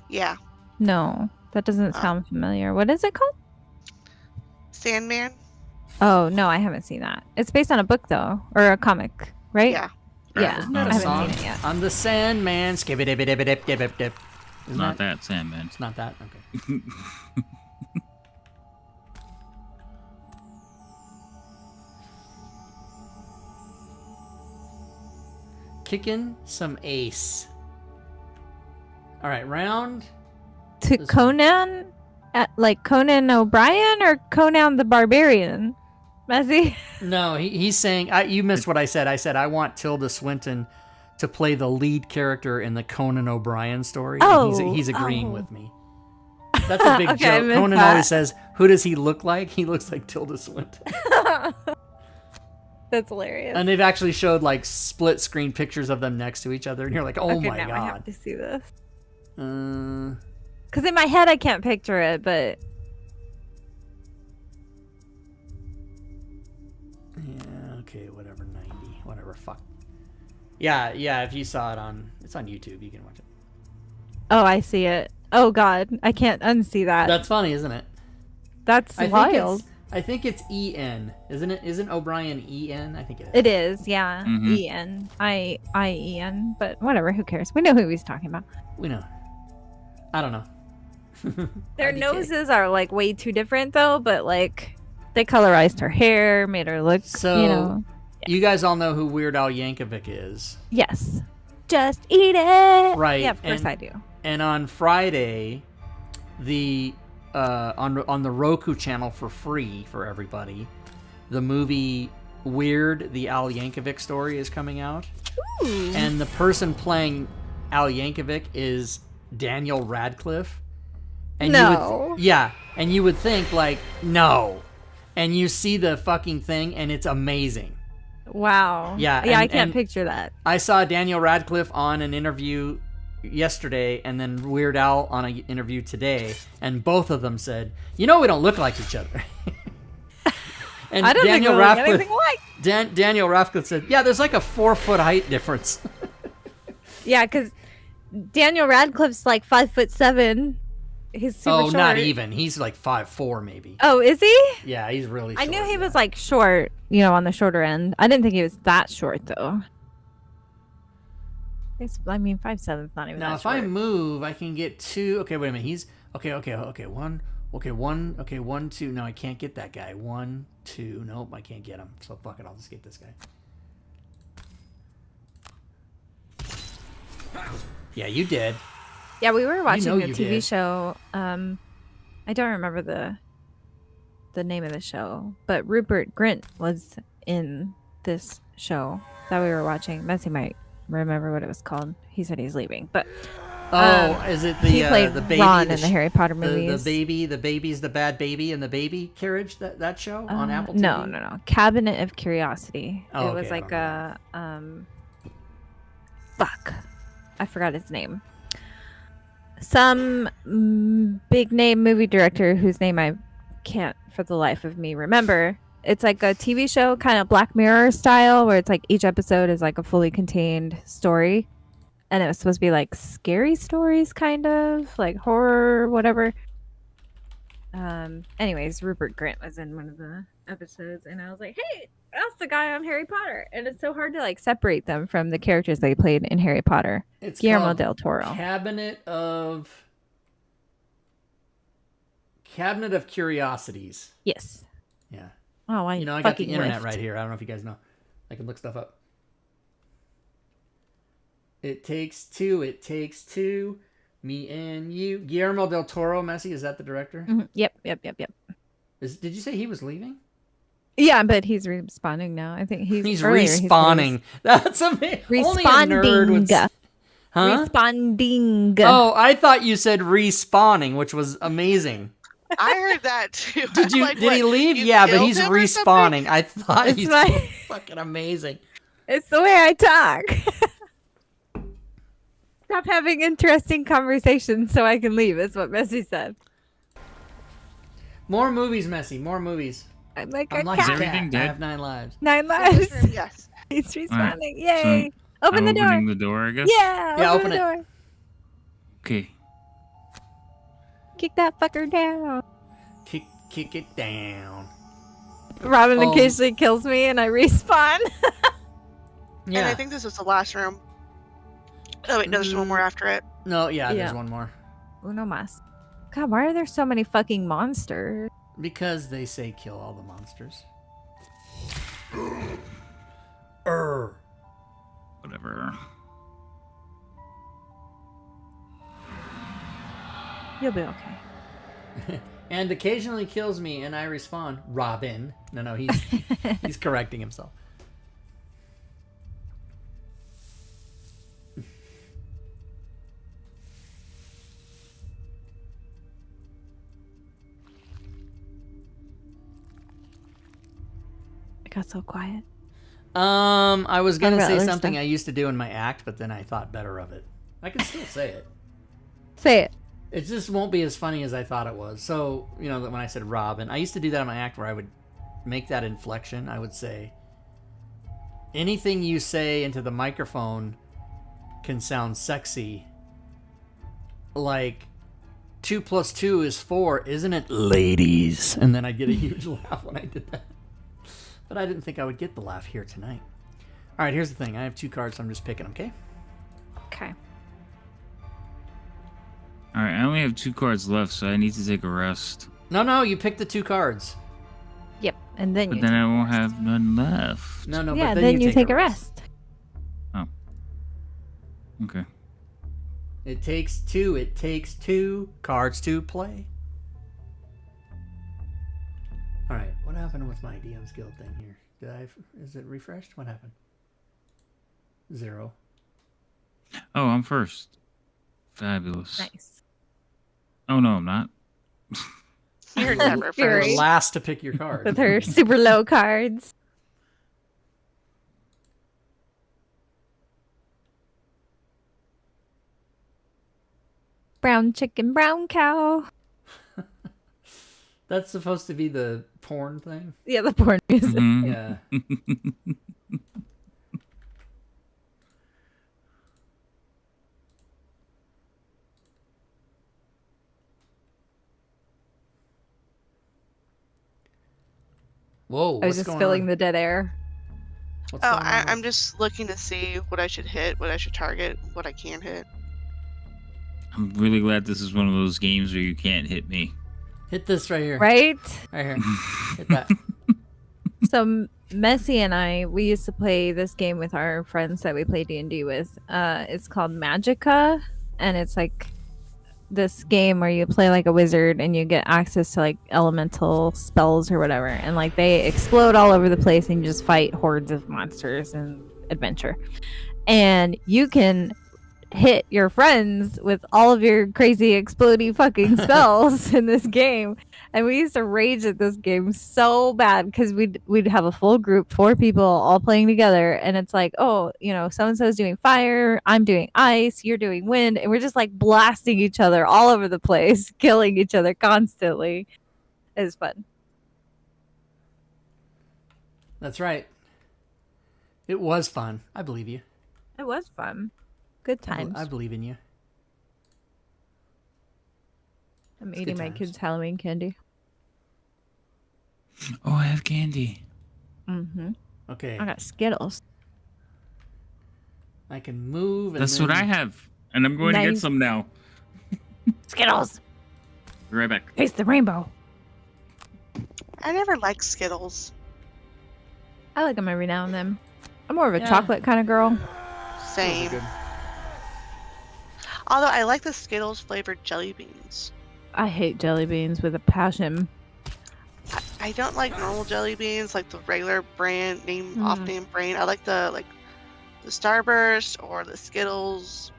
Yeah, No, that doesn't sound familiar. What is it called? Sandman. Oh, no, I haven't seen that. It's based on a book, though, or a comic, right? Yeah. Yeah, Isn't that I a haven't song? seen it yet. I'm the Sandman. Skibidi-bidi-bidi-bidi-bidi. Isn't Not that Sandman. It's not that? Okay. Kicking some ace. All right, round. To This Conan? Like Conan O'Brien or Conan the Barbarian? Messi? No, he's saying you missed what I said. I said I want Tilda Swinton to play the lead character in the Conan O'Brien story. And Oh, he's agreeing oh. with me. That's a big Okay, I joke. missed Conan that. always says, "Who does he look like?" He looks like Tilda Swinton. That's hilarious. And they've actually showed like split screen pictures of them next to each other, and you're like, "Oh okay, my now I have god!" to see this. Uh, Because in my head, I can't picture it, but yeah, okay, whatever. 90, whatever. Fuck. Yeah. If you saw it it's on YouTube. You can watch it. oh, I see it. Oh God, I can't unsee that. That's funny, isn't it? That's wild. I think it's En, isn't it? Isn't O'Brien En? I think it is. It is, yeah. Mhm. E-N. I-E-N. But whatever, who cares? We know who he's talking about. We know. I don't know. Their IDK. noses are like way too different though, but like they colorized her hair, made her look, So, you know. you guys all know who Weird Al Yankovic is. Yes. Just eat it. Right, Yeah, of course and- I do. And on Friday, the on the Roku channel for free for everybody, the movie Weird, the Al Yankovic story is coming out. Ooh. And the person playing Al Yankovic is Daniel Radcliffe. And No. and you would think like, no. And you see the fucking thing and it's amazing. Wow. Yeah, Yeah, I and- can't and- picture that. I saw Daniel Radcliffe on an interview yesterday and then Weird Al on an interview today, and both of them said, we don't look like each other. And I don't Daniel think we look Radcliffe, anything like. Daniel Radcliffe said, yeah, there's like a 4-foot height difference. Yeah, because Daniel Radcliffe's like 5'7". He's super short. Not even. He's like 5'4" maybe. Oh, is he? Yeah, he's really short. I knew he yeah. was like short, on the shorter end. I didn't think he was that short though. I mean, 5'7" is not even Now, that if short. I move, I can get 2. Okay, wait a minute. He's okay. 1. Okay, 1. Okay, 1, 2. No, I can't get that guy. 1, 2. Nope, I can't get him. So fuck it. I'll just get this guy. Yeah, you did. Yeah, we were watching know a you TV did. show. I don't remember the name of the show, but Rupert Grint was in this show that we were watching. Messi might remember what it was called. He said he's leaving, but Is it the he played the baby Ron in the Harry Potter movies. the baby's the bad baby and the baby carriage that show on Apple TV? No. Cabinet of Curiosity. Oh, it was okay, I like don't a fuck. I forgot his name. Some big name movie director whose name I can't for the life of me remember. It's like a TV show, kind of Black Mirror style, where it's like each episode is like a fully contained story. And it was supposed to be like scary stories, kind of like horror, whatever. Anyways, Rupert Grint was in one of the episodes, and I was like, hey, that's the guy on Harry Potter. And it's so hard to like separate them from the characters they played in Harry Potter. It's Guillermo called del Toro. Cabinet of Curiosities. Yes. Yeah. Oh, I I got the fucking internet whiffed. right here. I don't know if you guys know. I can look stuff up. It takes two. It takes two. Me and you. Guillermo del Toro, Messi, is that the director? Mhm. Yep. Did you say he was leaving? Yeah, but he's responding now. I think He's earlier he said he was respawning. That's amazing. Only a nerd would. Responding. Huh? Responding. Oh, I thought you said respawning, which was amazing. I heard that too. Did you? Like, did what, he leave? you Yeah, but killed he's him or respawning. I thought It's he's my- fucking amazing. It's the way I talk. Stop having interesting conversations so I can leave, is what Missy said. More movies, Messy. More movies. I'm like I'm a like Is a cat. everything cat. dead? I have 9 lives. 9 In lives. this room, yes. It's Alright, responding. Yay. So Open the I'm door. opening the door, I guess. Yeah, Yeah, open open the it. door. Okay. Kick that fucker down. Kick it down. Robin Oh. occasionally kills me and I respawn. And I Yeah. think this is the last room. Oh wait, no, there's one more after it. No, yeah, Yeah. there's one more. Uno mas. God, why are there so many fucking monsters? Because they say kill all the monsters. Whatever. You'll be okay. And occasionally kills me and I respawn. Robin. No, he's correcting himself. It got so quiet. I was gonna about say other something stuff? I used to do in my act, but then I thought better of it. I can still say it. Say it. It just won't be as funny as I thought it was. So, you know, when I said Robin, I used to do that in my act where I would make that inflection. I would say, anything you say into the microphone can sound sexy. Like, 2 + 2 is 4, isn't it, ladies? And then I'd get a huge laugh when I did that. But I didn't think I would get the laugh here tonight. All right, here's the thing. I have 2 cards, so I'm just picking them, okay? Okay. Alright, I only have 2 cards left, so I need to take a rest. No, you pick the 2 cards. Yep. And then But you then take I a won't rest. have none left. No, Yeah, but then you take a rest. Oh. Okay. It takes 2. It takes 2 cards to play. All right, what happened with my DM's Guild thing here? Is it refreshed? What happened? 0. Oh, I'm first. Fabulous. Nice. Oh, no, I'm not. You're never Fury. You're first. last to pick your card. With her super low cards. Brown chicken, brown cow. That's supposed to be the porn thing. Yeah, the porn music. Mhm. Yeah. Whoa! I was just filling the dead air. What's Oh, going on I'm with- just looking to see what I should hit, what I should target, what I can hit. I'm really glad this is one of those games where you can't hit me. Hit this right here. Right? Right here. Hit that. So Messi and I, we used to play this game with our friends that we play D&D with. It's called Magica, and it's like this game where you play like a wizard and you get access to like elemental spells or whatever, and like they explode all over the place and you just fight hordes of monsters and adventure. And you can hit your friends with all of your crazy explodey fucking spells in this game. And we used to rage at this game so bad because we'd have a full group, 4 people all playing together, and it's like, oh, you know, so and so's doing fire, I'm doing ice, you're doing wind, and we're just like blasting each other all over the place, killing each other constantly. It was fun. That's right. It was fun. I believe you. It was fun. Good times. I believe in you. I'm it's eating good my times. kids' Halloween candy. Oh, I have candy. Mm-hmm. Okay. I got Skittles. I can move. And That's what I then- have. And I'm going to get Nice. some now. Skittles! Be right back. Taste the rainbow. I never liked Skittles. I like them every now and then. I'm more of a Yeah. chocolate kind of girl. Those are Same. good. Although I like the Skittles flavored jelly beans. I hate jelly beans with a passion. I don't like normal jelly beans, like the regular brand name, Mm. off-name brand. I like the Starburst or the Skittles.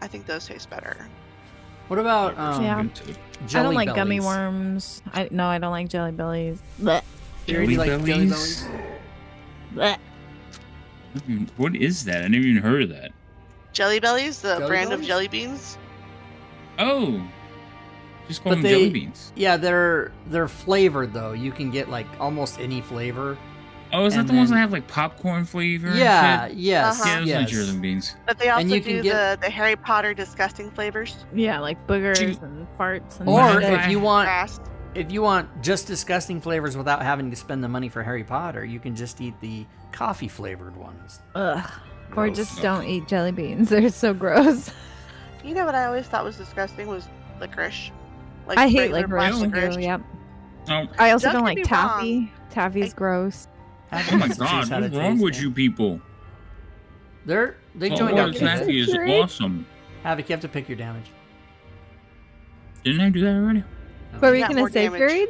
I think those taste better. What about Yeah. Good too. Jelly I don't like gummy bellies? worms. I don't like jelly bellies. Blech. You really like jelly bellies? bellies? Blech. What is that? I never even heard of that. Jelly Bellies, the Jelly brand Bellies? of jelly beans. Oh, just call But them jelly beans. Yeah, they're flavored though. You can get like almost any flavor. Oh, is that and the ones that then- have like popcorn flavor? Yeah, And shit? yes, Uh-huh. Yeah, those yes. are jelly beans. But they And also you can do get- the Harry Potter disgusting flavors. Yeah, like boogers Gee. and farts and Or Whenever shit. if you want, Grass. just disgusting flavors without having to spend the money for Harry Potter, you can just eat the coffee flavored ones. Ugh. Or Gross. just don't eat jelly beans. They're so gross. You know what I always thought was disgusting was licorice. Like I hate regular black licorice. Yep. Oh, I also Don't don't get like me taffy. wrong. Taffy's gross. oh my god, what's wrong with you people? They Well, joined what up. is taffy is Right? awesome. Havoc, you have to pick your damage. Didn't I do that already? What were you got gonna more say, damage. Fury?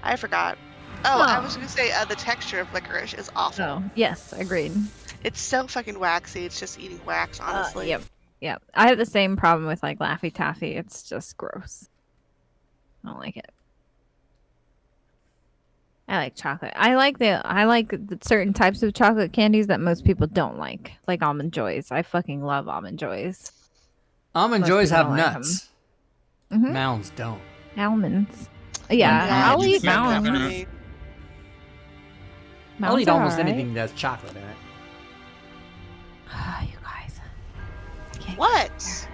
I forgot. Oh, I Oh. was gonna say the texture of licorice is awful. Oh, yes, agreed. It's so fucking waxy. It's just eating wax, honestly. Yep. Yep. I have the same problem with like Laffy Taffy. It's just gross. I don't like it. I like chocolate. I like the certain types of chocolate candies that most people don't like Almond Joys. I fucking love Almond Joys. Almond Most Joys people have don't like nuts. Mhm. Mounds don't. Almonds. Yeah, Yeah, I'll you eat can't have mounds. enough. I'll eat Mounds are almost alright. anything that's chocolate in it. You guys. I can't What?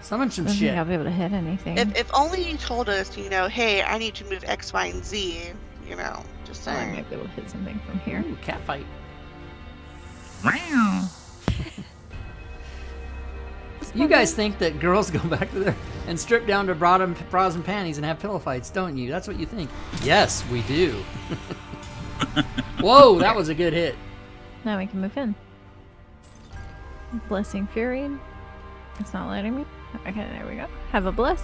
Summon some I don't shit. think I'll be able to hit anything. If only you told us, hey, I need to move X, Y, and Z. Just I saying. might be able to hit something from here. Ooh, cat fight. Wow. You guys think that girls go back to there and strip down to bras and panties and have pillow fights, don't you? That's what you think. Yes, we do. Whoa, that was a good hit. Now we can move in. Blessing Fury. It's not letting me. Okay, there we go. Have a bless.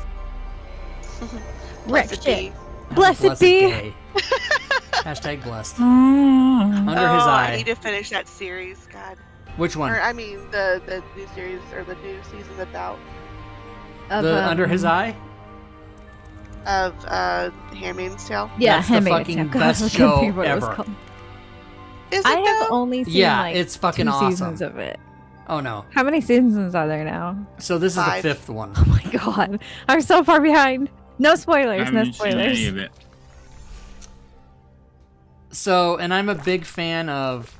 Wreck Blessed shit. be. Blessed be. day. Hashtag blessed. Oh. Under his Oh, eye. I need to finish that series. God. Which one? Or I mean the new series or the new season that's out Of, The Under His Eye? of Handmaid's Tale. Yeah, That's the Handmaid's fucking Tale. God, best I couldn't show think what it was ever. called. Is it I have though? only seen Yeah, like it's fucking 2 awesome. seasons of it. Oh no. How many seasons are there now? So this is 5. the 5th one. Oh my god. I'm so far behind. No I spoilers, no haven't seen any spoilers. of it. So, and I'm a big fan of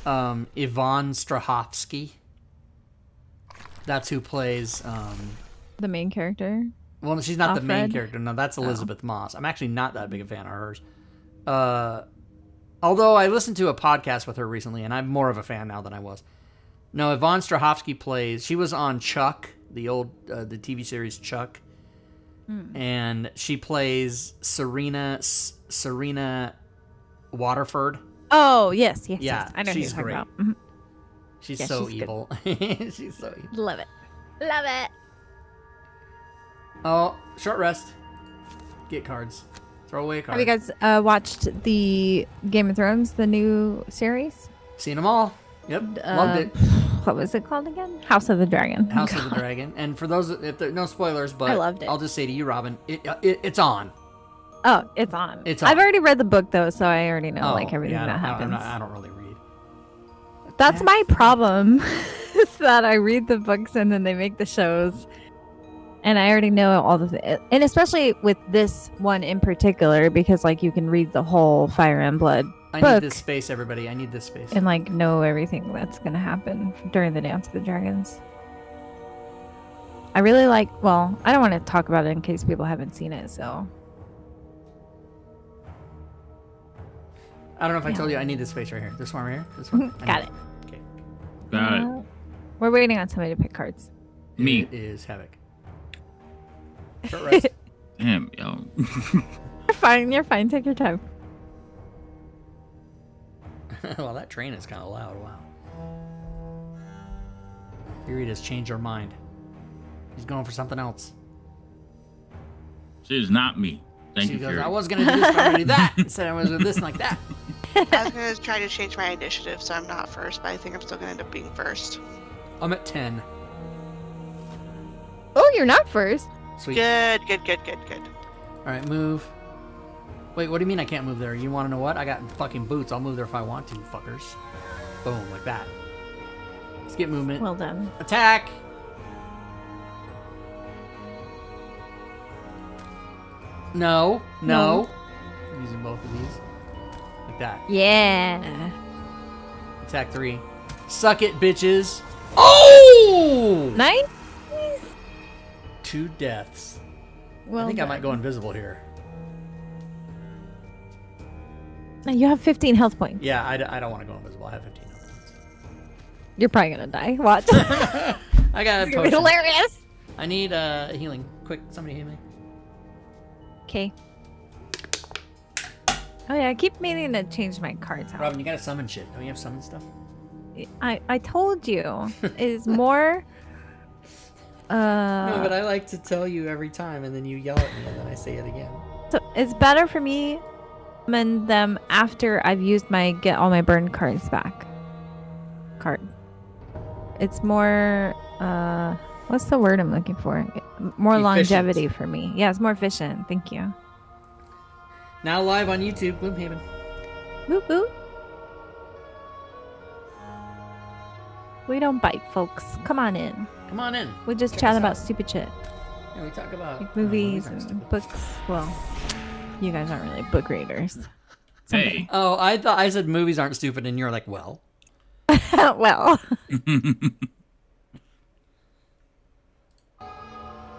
Yvonne Strahovski. That's who plays The main character. well, she's not the main Alfred? character. No, that's Elizabeth Moss. I'm actually not that big a fan of hers. Although I listened to a podcast with her recently, and I'm more of a fan now than I was. No, Yvonne Strahovski plays. She was on Chuck, the old the TV series Chuck, and she plays Serena Waterford. Oh, yes, yes, Yeah, yes. I know who she's you're talking great. about. Mhm. She's Yeah, so she's good. evil. She's so evil. Love it. Love it. Oh, short rest. Get cards. Throw away a card. Have you guys watched the Game of Thrones, the new series? Seen them all? Yep. Loved it. What was it called again? House of the Dragon. House of the Dragon. And for those, if there no spoilers, but I loved it. I'll just say to you, Robin, it's on. Oh, it's on. It's on. I've already read the book though, so I already know like Oh, everything yeah, that happens. I don't really read. That's my problem. Is that I read the books and then they make the shows. And I already know all the and especially with this one in particular, because like you can read the whole Fire and Blood I book need this space, everybody. I need this space. and like know everything that's gonna happen during the Dance of the Dragons. I really like well, I don't want to talk about it in case people haven't seen it, so I don't know if I told you I need this space right here. This one right here. This one. I got need it. Okay. Got it. We're waiting on somebody to pick cards. Me. It is Havoc. Short rest. Damn, yo. You're fine, you're fine, take your time. Well, that train is kind of loud. Wow. Here he does change our mind. He's going for something else. This is not me. Thank She you, goes, Fury. I was going to do this, but I'm going to do that. Instead, I was going to do this and like that. I was gonna try to change my initiative so I'm not first, but I think I'm still gonna end up being first. I'm at 10. Oh, you're not first. Sweet. Good. All right, move. Wait, what do you mean I can't move there? You want to know what? I got fucking boots. I'll move there if I want to, fuckers. Boom, like that. Let's get movement. Well done. Attack! No. No. I'm using both of these. Like that. Yeah. Attack 3. Suck it, bitches. Oh! Nice. 2 deaths. Well I think I done. might go invisible here. You have 15 health points. Yeah, I don't want to go invisible. I have 15 health points. You're probably gonna die. Watch. I got a It's gonna be potion. hilarious. I need healing. Quick, somebody heal me. Okay. Oh yeah, I keep meaning to change my cards out. Robin, you gotta summon shit. Don't you have summon stuff? I told you is more. No, but I like to tell you every time, and then you yell at me, and then I say it again. So it's better for me summon them after I've used my get all my burn cards back card. It's more what's the word I'm looking for? More Efficient. longevity for me. Yeah, it's more efficient. Thank you. Now live on YouTube, Gloomhaven. Woo woo. We don't bite, folks. Come on in. Come on in. We just Check chat us about out. stupid shit. Yeah, we talk about Like no, movies aren't and stupid. books. Well, you guys aren't really book readers. Hey. Oh, I thought I said movies aren't stupid, and you're like, well. Well,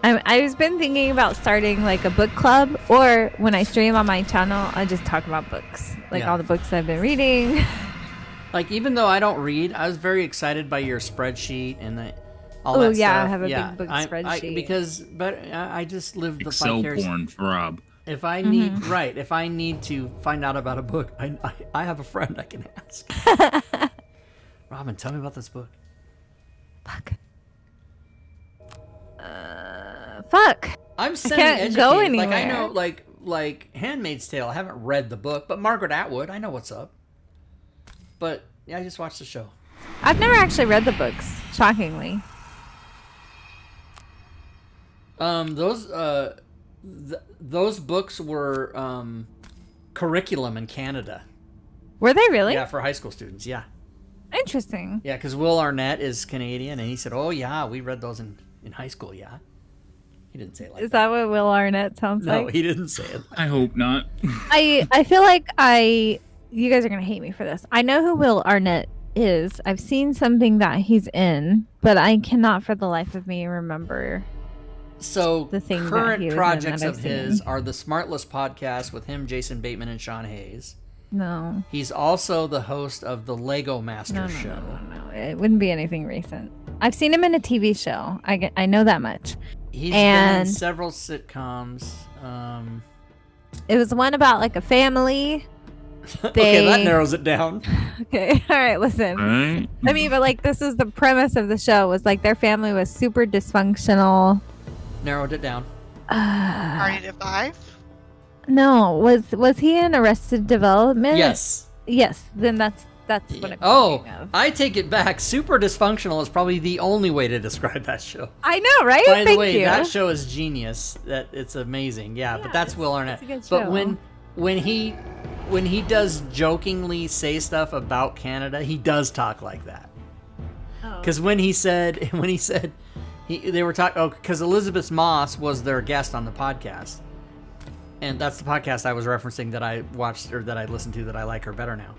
I've been thinking about starting like a book club, or when I stream on my channel, I just talk about books, like Yeah. all the books I've been reading. Like, even though I don't read, I was very excited by your spreadsheet and all Oh, that yeah, I stuff. have a big book spreadsheet. Because, but I just live the Excel vicarious. porn for Rob. If I need, if I need to find out about a book, I have a friend I can ask. Robin, tell me about this book. Fuck. Fuck. I'm can't semi-educated. go Like, I anywhere. know, like Handmaid's Tale. I haven't read the book, but Margaret Atwood, I know what's up. But yeah, I just watched the show. I've never actually read the books, shockingly. Those books were curriculum in Canada. Were they really? Yeah, for high school students. Yeah, Interesting. yeah, because Will Arnett is Canadian, and he said, "Oh yeah, we read those in high school." Yeah, he didn't say it like Is that what Will Arnett sounds No, like? he didn't say it. I hope not. I feel like you guys are gonna hate me for this. I know who Will Arnett is. I've seen something that he's in, but I cannot for the life of me remember. So The thing that current he was in projects that of I've his seen. are the Smartless podcast with him, Jason Bateman, and Sean Hayes. No. He's also the host of the Lego Master No, Show. no. It wouldn't be anything recent. I've seen him in a TV show. I know that much. He's been in And- several sitcoms. It was one about like a family. Okay, that They- narrows it down. Okay. All right. Listen. Right? I mean, but like this is the premise of the show was like their family was super dysfunctional. Narrowed it down. Party to 5. No, was he in Arrested Development? Yes. Yes. Then that's what Yeah. I'm Oh, thinking of. I take it back. Super dysfunctional is probably the only way to describe that show. I know, right? By the Thank way, you. that show is genius. That it's amazing. Yeah, but that's Will Arnett. it's a good But show. when he does jokingly say stuff about Canada, he does talk like that. Oh. Because when he said they were talking because Elizabeth Moss was their guest on the podcast, and that's the podcast I was referencing that I watched or that I listened to that I like her better now.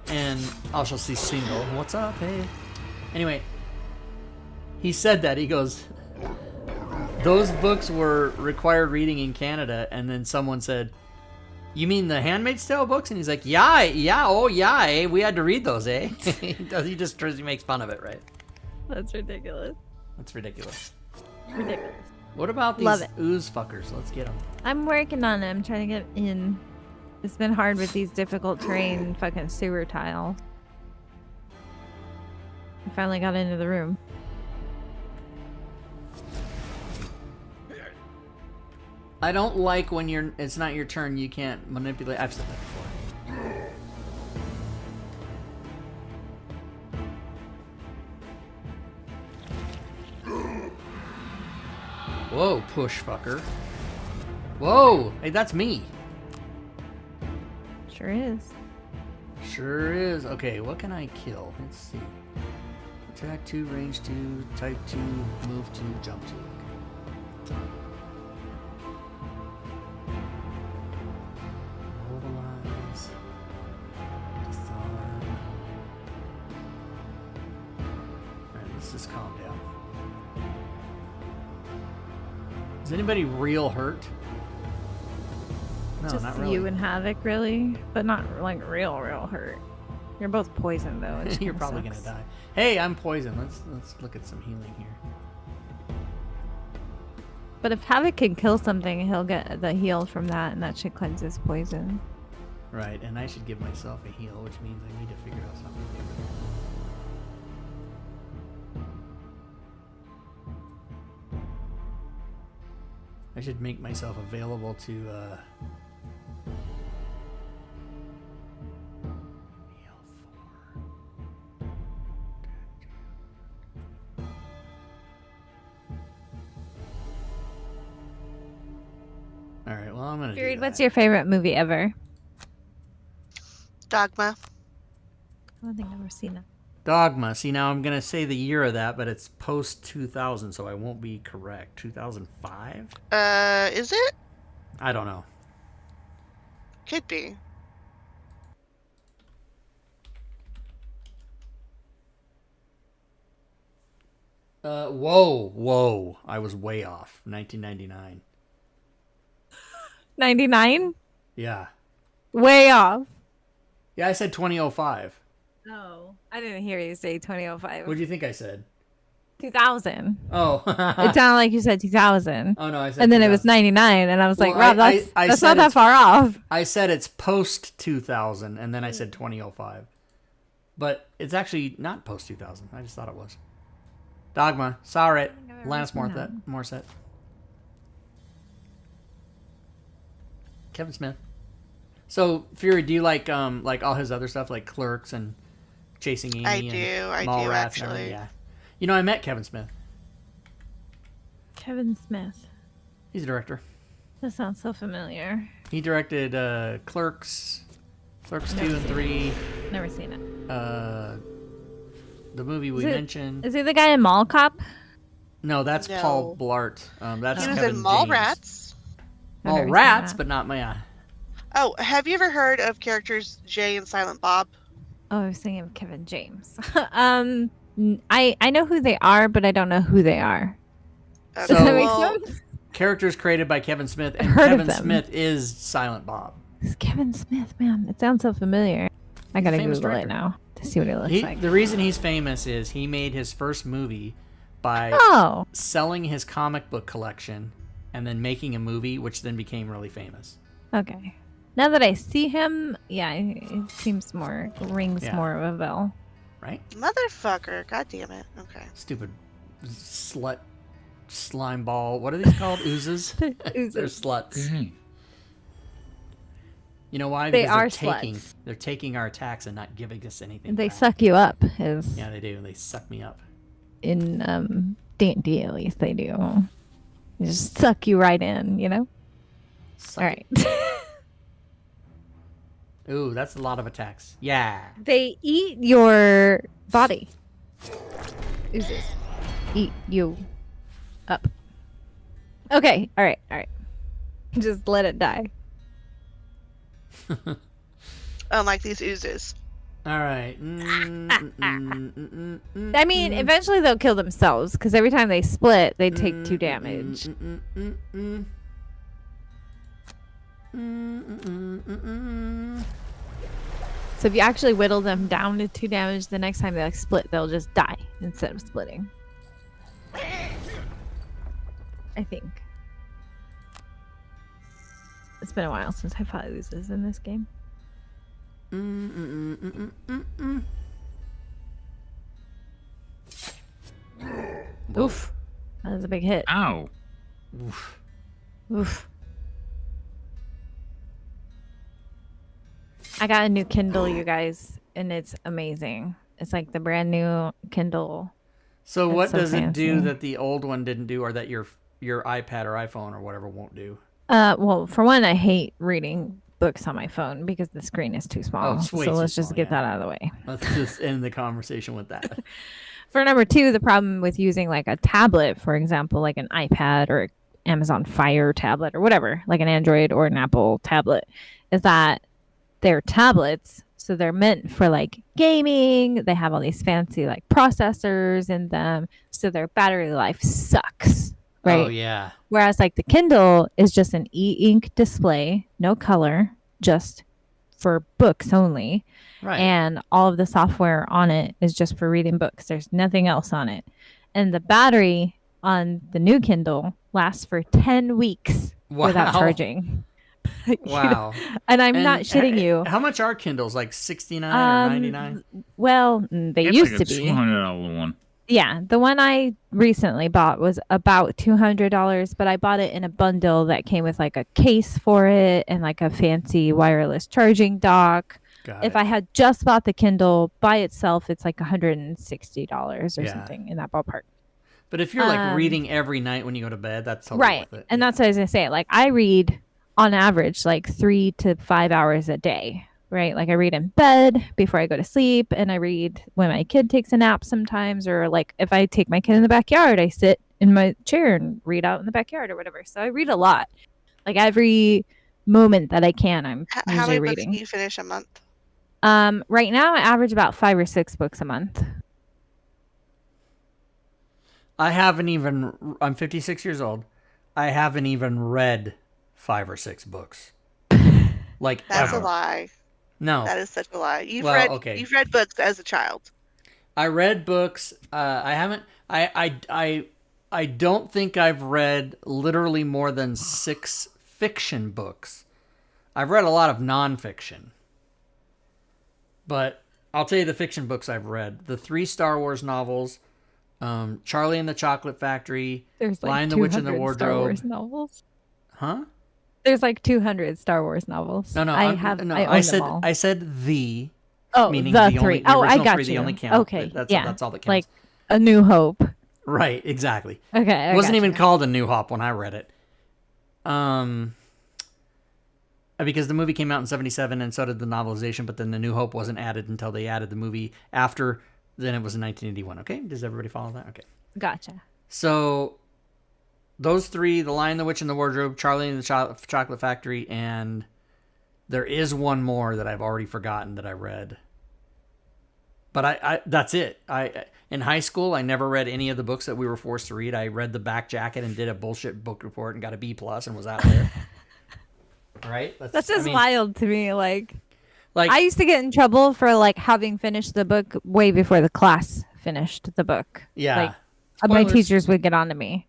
And also see single. What's up? Hey. Anyway, he said that he goes, those books were required reading in Canada, and then someone said, "You mean the Handmaid's Tale books?" And he's like, "Yeah, oh yeah, eh? We had to read those, eh?" he makes fun of it, right? That's ridiculous. That's ridiculous. Ridiculous. What about these Love it. ooze fuckers? Let's get them. I'm working on it. I'm trying to get in. It's been hard with these difficult terrain fucking sewer tiles. I finally got into the room. I don't like when it's not your turn. You can't manipulate. I've said that before. Whoa, push fucker. Whoa, hey, that's me. Sure is. Sure is. Okay, what can I kill? Let's see. Attack 2, range 2, type 2, move 2, jump 2. Okay. Mobilize. Disarm. Alright, let's just calm down. Is anybody real hurt? No, Just not really. you and Havoc, really, but not like real hurt. You're both poisoned though. which You're kinda probably sucks. gonna die. Hey, I'm poisoned. Let's look at some healing here. But if Havoc can kill something, he'll get the heal from that, and that should cleanse his poison. Right, and I should give myself a heal, which means I need to figure out something different. I should make myself available to heal 4. All right, well, I'm gonna Fury, do what's that. your favorite movie ever? Dogma. I don't think I've ever seen it. Dogma. See, now I'm gonna say the year of that, but it's post 2000, so I won't be correct. 2005? Is it? I don't know. Could be. Whoa. I was way off. 1999. 99? Yeah. Way off. Yeah, I said 2005. Oh, I didn't hear you say 2005. What do you think I said? 2000. Oh. It sounded like you said 2000. Oh, no, I said And then it was 2000. 99, and I was like, Well, wow, I that's said not that it's- far off. I said it's post 2000, and then I said 2005. But it's actually not post 2000. I just thought it was. Dogma. Saw it. I've never Lance seen that. Morissette. Kevin Smith. So, Fury, do you like all his other stuff, like Clerks and Chasing Amy? I and do, I do, Mallrats and actually. everything? Yeah. You know, I met Kevin Smith. Kevin Smith. He's a director. That sounds so familiar. He directed Clerks, Clerks 2 Never and seen 3, Never seen it. the movie we Is it- mentioned. Is he the guy in Mall Cop? No, that's No. Paul Blart. That's He was Kevin in James. Mallrats. I've never seen Mallrats, that. but not my. Oh, have you ever heard of characters Jay and Silent Bob? Oh, I was thinking of Kevin James. I know who they are, but I don't know who they are. Okay, Does that make well, sense? Characters created by Kevin Smith, and heard of Kevin them. Smith is Silent Bob. It's Kevin Smith, man. It sounds so familiar. I gotta famous Google director. it now to see what it looks like. The reason he's famous is he made his first movie by Oh, selling his comic book collection and then making a movie, which then became really famous. okay. Now that I see him, yeah, it seems rings Yeah. more of a bell. Right? motherfucker. God damn it. Okay. Stupid slut slime ball. What are these called? Oozes? They're sluts. Okay. You know why? They Because are taking, sluts. They're taking our attacks and not giving us anything They back. suck you up, is Yeah, they do. They suck me up. in D&D at least they do. They just suck you right in, you know? Suck All it. right. Ooh, that's a lot of attacks. Yeah. They eat your body. Oozes. Eat you up. Okay. All right. Just let it die. Unlike these oozes. All right. I mean, eventually they'll kill themselves because every time they split, they take 2 damage. So if you actually whittle them down to 2 damage, the next time they like split, they'll just die instead of splitting. I think. It's been a while since I fought oozes in this game. Oof. That was a big hit. Ow. Oof. I got a new Kindle, you guys, and it's amazing. It's like the brand new Kindle. So That's what so does it do fancy. that the old one didn't do, or that your iPad or iPhone or whatever won't do? Well, for one, I hate reading books on my phone because the screen is too small. Oh, it's way so too let's just small, get yeah. that out of the way. Let's just end the conversation with that. For number two, the problem with using like a tablet, for example, like an iPad or Amazon Fire tablet or whatever, like an Android or an Apple tablet, is that they're tablets. So they're meant for like gaming. They have all these fancy like processors in them. So their battery life sucks. Right. Oh yeah. Whereas like the Kindle is just an e-ink display, no color, just for books only. Right. And all of the software on it is just for reading books. There's nothing else on it. And the battery on the new Kindle lasts for 10 weeks without charging. Wow. And I'm not shitting you. How much are Kindles? Like 69 or 99? Well, they It's used like a to be. $200 one. Yeah, the one I recently bought was about $200, but I bought it in a bundle that came with like a case for it and like a fancy wireless charging dock. If I had just bought the Kindle by itself, it's like $160 or something in that ballpark. But if you're like reading every night when you go to bed, that's totally right. worth it. And that's what I was gonna say. Like I read on average like 3 to 5 hours a day. Right. Like I read in bed before I go to sleep, and I read when my kid takes a nap sometimes, or like if I take my kid in the backyard, I sit in my chair and read out in the backyard or whatever. So I read a lot. Like every moment that I can, I'm How usually many reading. books do you finish a month? Right now I average about 5 or 6 books a month. I'm 56 years old. I haven't even read 5 or 6 books. Like That's ever. a lie. No. That is such a lie. You've okay. read books as a child. I read books. I haven't. I don't think I've read literally more than 6 fiction books. I've read a lot of nonfiction. But I'll tell you the fiction books I've read. The 3 Star Wars novels, Charlie and the Chocolate Factory, There's like Lion, the Witch, and the 200 Wardrobe. Star Wars novels. Huh? There's like 200 Star Wars novels. No, I own them all. I said the. Oh, meaning the the 3. only, the Oh, I original got 3, you. the only count. Okay, That's all that counts. Like A New Hope. Right, exactly. Okay, it wasn't even called A New Hope when I read it. Because the movie came out in 1977 and so did the novelization, but then The New Hope wasn't added until they added the movie after. Then it was in 1981. Okay, does everybody follow that? Okay. Gotcha. So those 3, The Lion, the Witch, and the Wardrobe, Charlie and the Chocolate Factory, and there is one more that I've already forgotten that I read. But I that's it. In high school, I never read any of the books that we were forced to read. I read the back jacket and did a bullshit book report and got a B+ and was out there. Right? That's just wild to me. Like Like, I used to get in trouble for like having finished the book way before the class finished the book. yeah. Like my teachers would get on to me.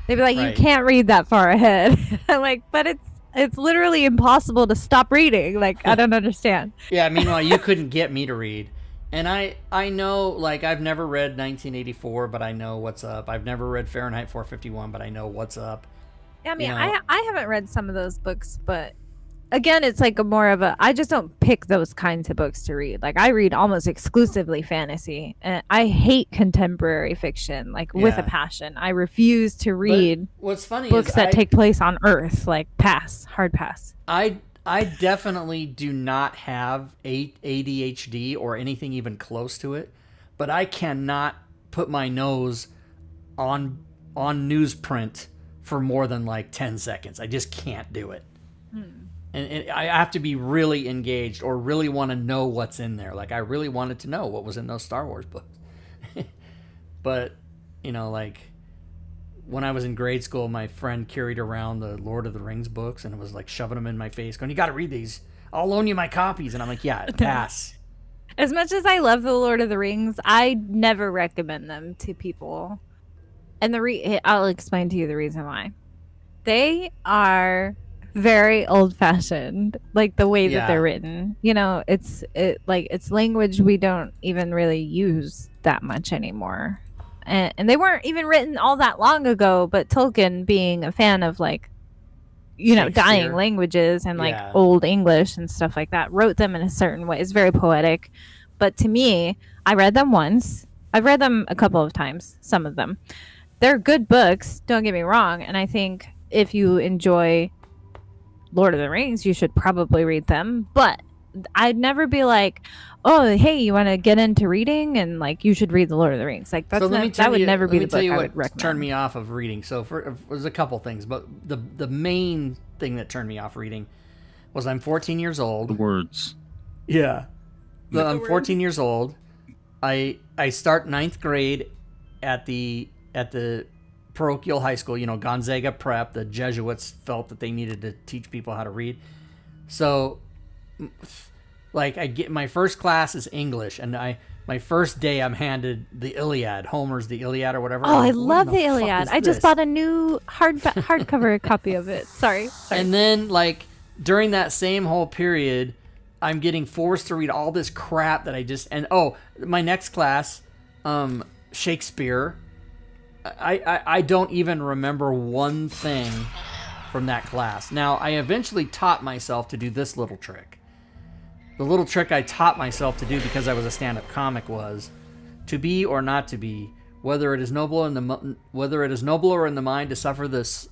They'd be like, Right. "You can't read that far ahead." I'm like, "But it's literally impossible to stop reading." Like I don't understand. Yeah, meanwhile, you couldn't get me to read. And I know, like, I've never read 1984, but I know what's up. I've never read Fahrenheit 451, but I know what's up. I mean, You know- I haven't read some of those books, but again, it's like I just don't pick those kinds of books to read. Like I read almost exclusively fantasy, and I hate contemporary fiction, like with a Yeah. passion. I refuse to read What's funny books is that take place on Earth. Like hard pass. I definitely do not have ADHD or anything even close to it, but I cannot put my nose on newsprint for more than like 10 seconds. I just can't do it. And I have to be really engaged or really want to know what's in there. Like I really wanted to know what was in those Star Wars books. But, like when I was in grade school, my friend carried around the Lord of the Rings books and was like shoving them in my face going, "You got to read these. I'll loan you my copies." And I'm like, "Yeah, pass." As much as I love the Lord of the Rings, I never recommend them to people. And I'll explain to you the reason why. They are very old-fashioned, like the way that Yeah. they're written. It's language we don't even really use that much anymore. And they weren't even written all that long ago, but Tolkien, being a fan of like dying Shakespeare. languages and like Yeah. old English and stuff like that, wrote them in a certain way. It's very poetic. But to me, I read them once. I've read them a couple of times, some of them. They're good books, don't get me wrong. And I think if you enjoy Lord of the Rings, you should probably read them. But I'd never be like, oh, hey, you want to get into reading and like you should read the Lord of the Rings. Like So that would never be the book I would recommend. Turned me off of reading. So there's a couple things, but the main thing that turned me off reading was I'm 14 years old. The words. Yeah. I'm 14 years old. I start 9th grade at the parochial high school, Gonzaga Prep. The Jesuits felt that they needed to teach people how to read. So like I get my first class is English, and my first day I'm handed the Iliad, Homer's The Iliad or whatever. Oh, I love the Iliad. I just bought a new hardcover copy of it. Sorry. And then like during that same whole period, I'm getting forced to read all this crap that my next class, Shakespeare. I don't even remember one thing from that class. Now, I eventually taught myself to do this little trick. The little trick I taught myself to do because I was a stand-up comic was to be or not to be, whether it is nobler in the mind to suffer this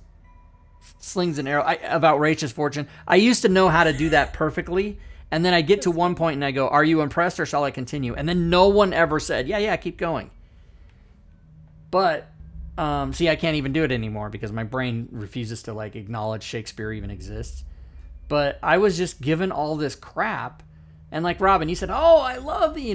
slings and arrows of outrageous fortune. I used to know how to do that perfectly, and then I get to one point and I go, "Are you impressed, or shall I continue?" And then no one ever said, "Yeah, keep going." But see, I can't even do it anymore because my brain refuses to like acknowledge Shakespeare even exists. But I was just given all this crap, and like Robin, you said, "Oh, I love the,"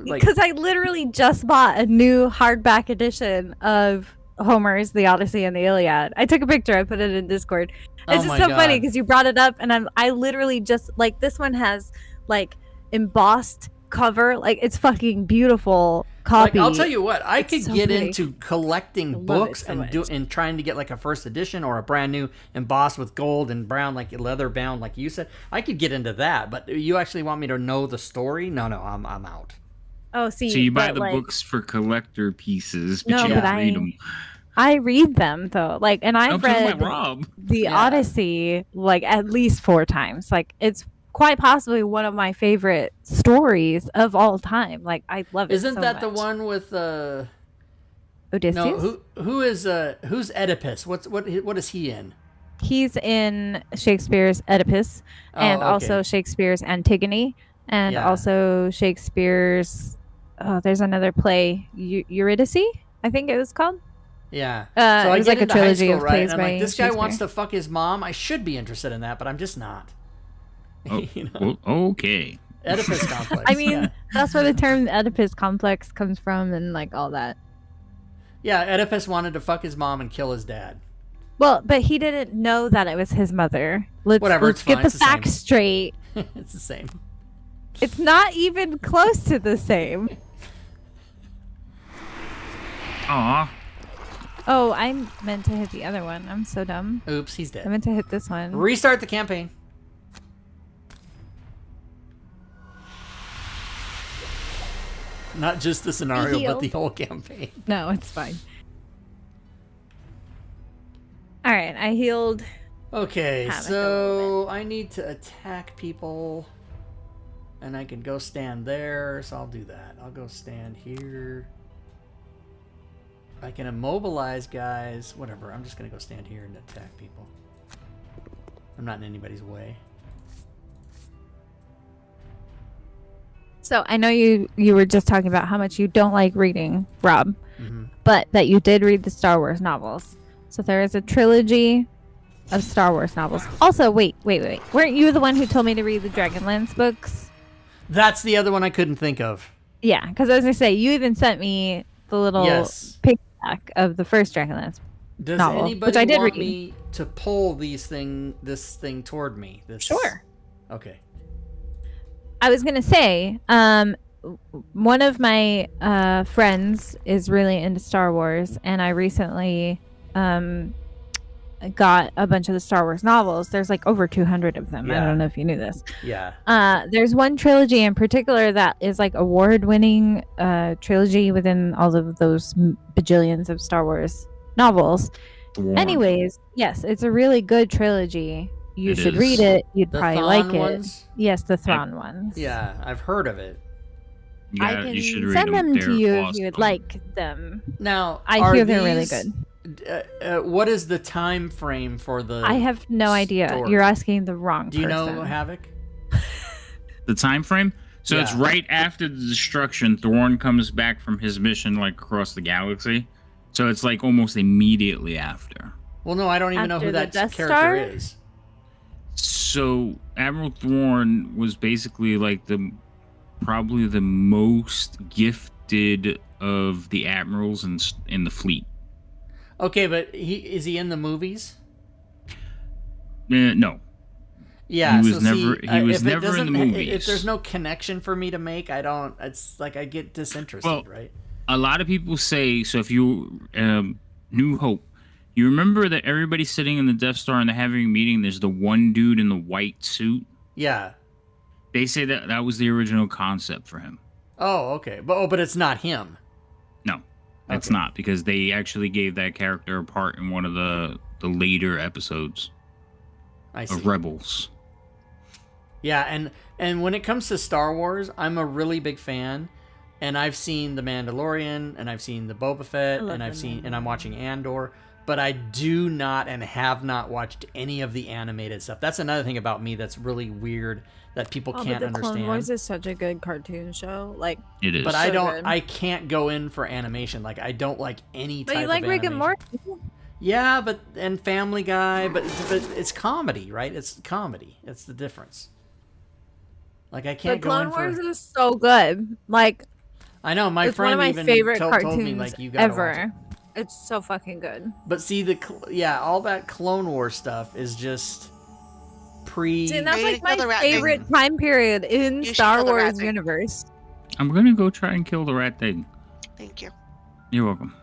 because I literally just bought a new hardback edition of Homer's The Odyssey and the Iliad. I took a picture, I put it in Discord. It's just so funny because you brought it up, and I literally just like this one has like embossed cover, like it's fucking beautiful copy. Like, I'll tell you what, I could get into collecting books and trying to get like a first edition or a brand new embossed with gold and brown, like leather bound, like you said. I could get into that, but you actually want me to know the story? No, I'm out. Oh, see, so you buy the books for collector pieces, but no, you don't read them. I read them though, like, and I've read the Odyssey like at least 4 times. Like, it's quite possibly one of my favorite stories of all time. Like, I love it. Isn't so that much. the one with Odysseus? No, who's Oedipus? What is he in? He's in Shakespeare's Oedipus, and also Shakespeare's Antigone, and also Shakespeare's. Oh, there's another play, Eurydice, I think it was called. Yeah. So it was like a trilogy of plays. And I'm like, this guy wants to fuck his mom. I should be interested in that, but I'm just not. Oh, well, okay. Oedipus complex. I mean, that's where the term Oedipus complex comes from, and like all that. Yeah, Oedipus wanted to fuck his mom and kill his dad. Well, but he didn't know that it was his mother. Let's get the facts straight. It's the same. It's not even close to the same. Aw. Oh, I meant to hit the other one. I'm so dumb. Oops, he's dead. I meant to hit this one. Restart the campaign. Not just the scenario, but the whole campaign. No, it's fine. All right, I healed. Okay, so I need to attack people. And I can go stand there, so I'll do that. I'll go stand here. I can immobilize guys. Whatever, I'm just going to go stand here and attack people. I'm not in anybody's way. So I know you were just talking about how much you don't like reading, Rob, but that you did read the Star Wars novels. So there is a trilogy of Star Wars novels. Also, wait. Weren't you the one who told me to read the Dragonlance books? That's the other one I couldn't think of. Yeah, because as I say, you even sent me the little piggyback of the first Dragonlance novel, which I did want read. Me to pull this thing toward me? Sure. Okay. I was gonna say, one of my friends is really into Star Wars, and I recently got a bunch of the Star Wars novels. There's like over 200 of them. Yeah. I don't know if you knew this. Yeah. There's one trilogy in particular that is like award-winning trilogy within all of those bajillions of Star Wars novels. Anyways, yes, it's a really good trilogy. You should read it. You'd probably like it. Yes, the Thrawn ones. Yeah, I've heard of it. Yeah, I can you should read send them to you awesome. if you would like them. Now, I hear they're really good. What is the time frame for the? I have no idea. story? You're asking the wrong person. Do you know Havoc? The time frame. So it's Yeah. right after the destruction. Thorn comes back from his mission, like across the galaxy. So it's like almost immediately after. Well, no, I don't even know After who the that Death character Star? is. So Admiral Thorn was basically like probably the most gifted of the admirals in the fleet. Okay, but is he in the movies? No. Yeah, He was so never- see, he was if it never in the doesn't- movies. If there's no connection for me to make, I don't. It's like I get disinterested, Well, right? A lot of people say, so if you New Hope, you remember that everybody's sitting in the Death Star and they're having a meeting. There's the one dude in the white suit. Yeah. They say that was the original concept for him. Oh, okay, but it's not him. No, it's Okay. not, because they actually gave that character a part in one of the later episodes I see. of Rebels. Yeah, and when it comes to Star Wars, I'm a really big fan, and I've seen The Mandalorian, and I've seen the Boba Fett, and I'm watching Andor, but I do not and have not watched any of the animated stuff. That's another thing about me that's really weird that people can't but the understand. Clone Wars is such a good cartoon show. Like, It is. But So good. I can't go in for animation. Like, I don't like any type but you of like Rick and animation. Morty? Yeah, and Family Guy, but it's comedy, right? It's comedy. It's the difference. Like, I The can't go Clone in Wars for. is so good. Like, I know my it's one friend of my even favorite told cartoons me like you gotta watch it. ever. It's so fucking good. But see all that Clone Wars stuff is just pre. See, and that's You like should kill the my rat favorite time period in You should Star kill the rat Wars thing. universe. I'm gonna go try and kill the rat thing. Thank you. You're welcome.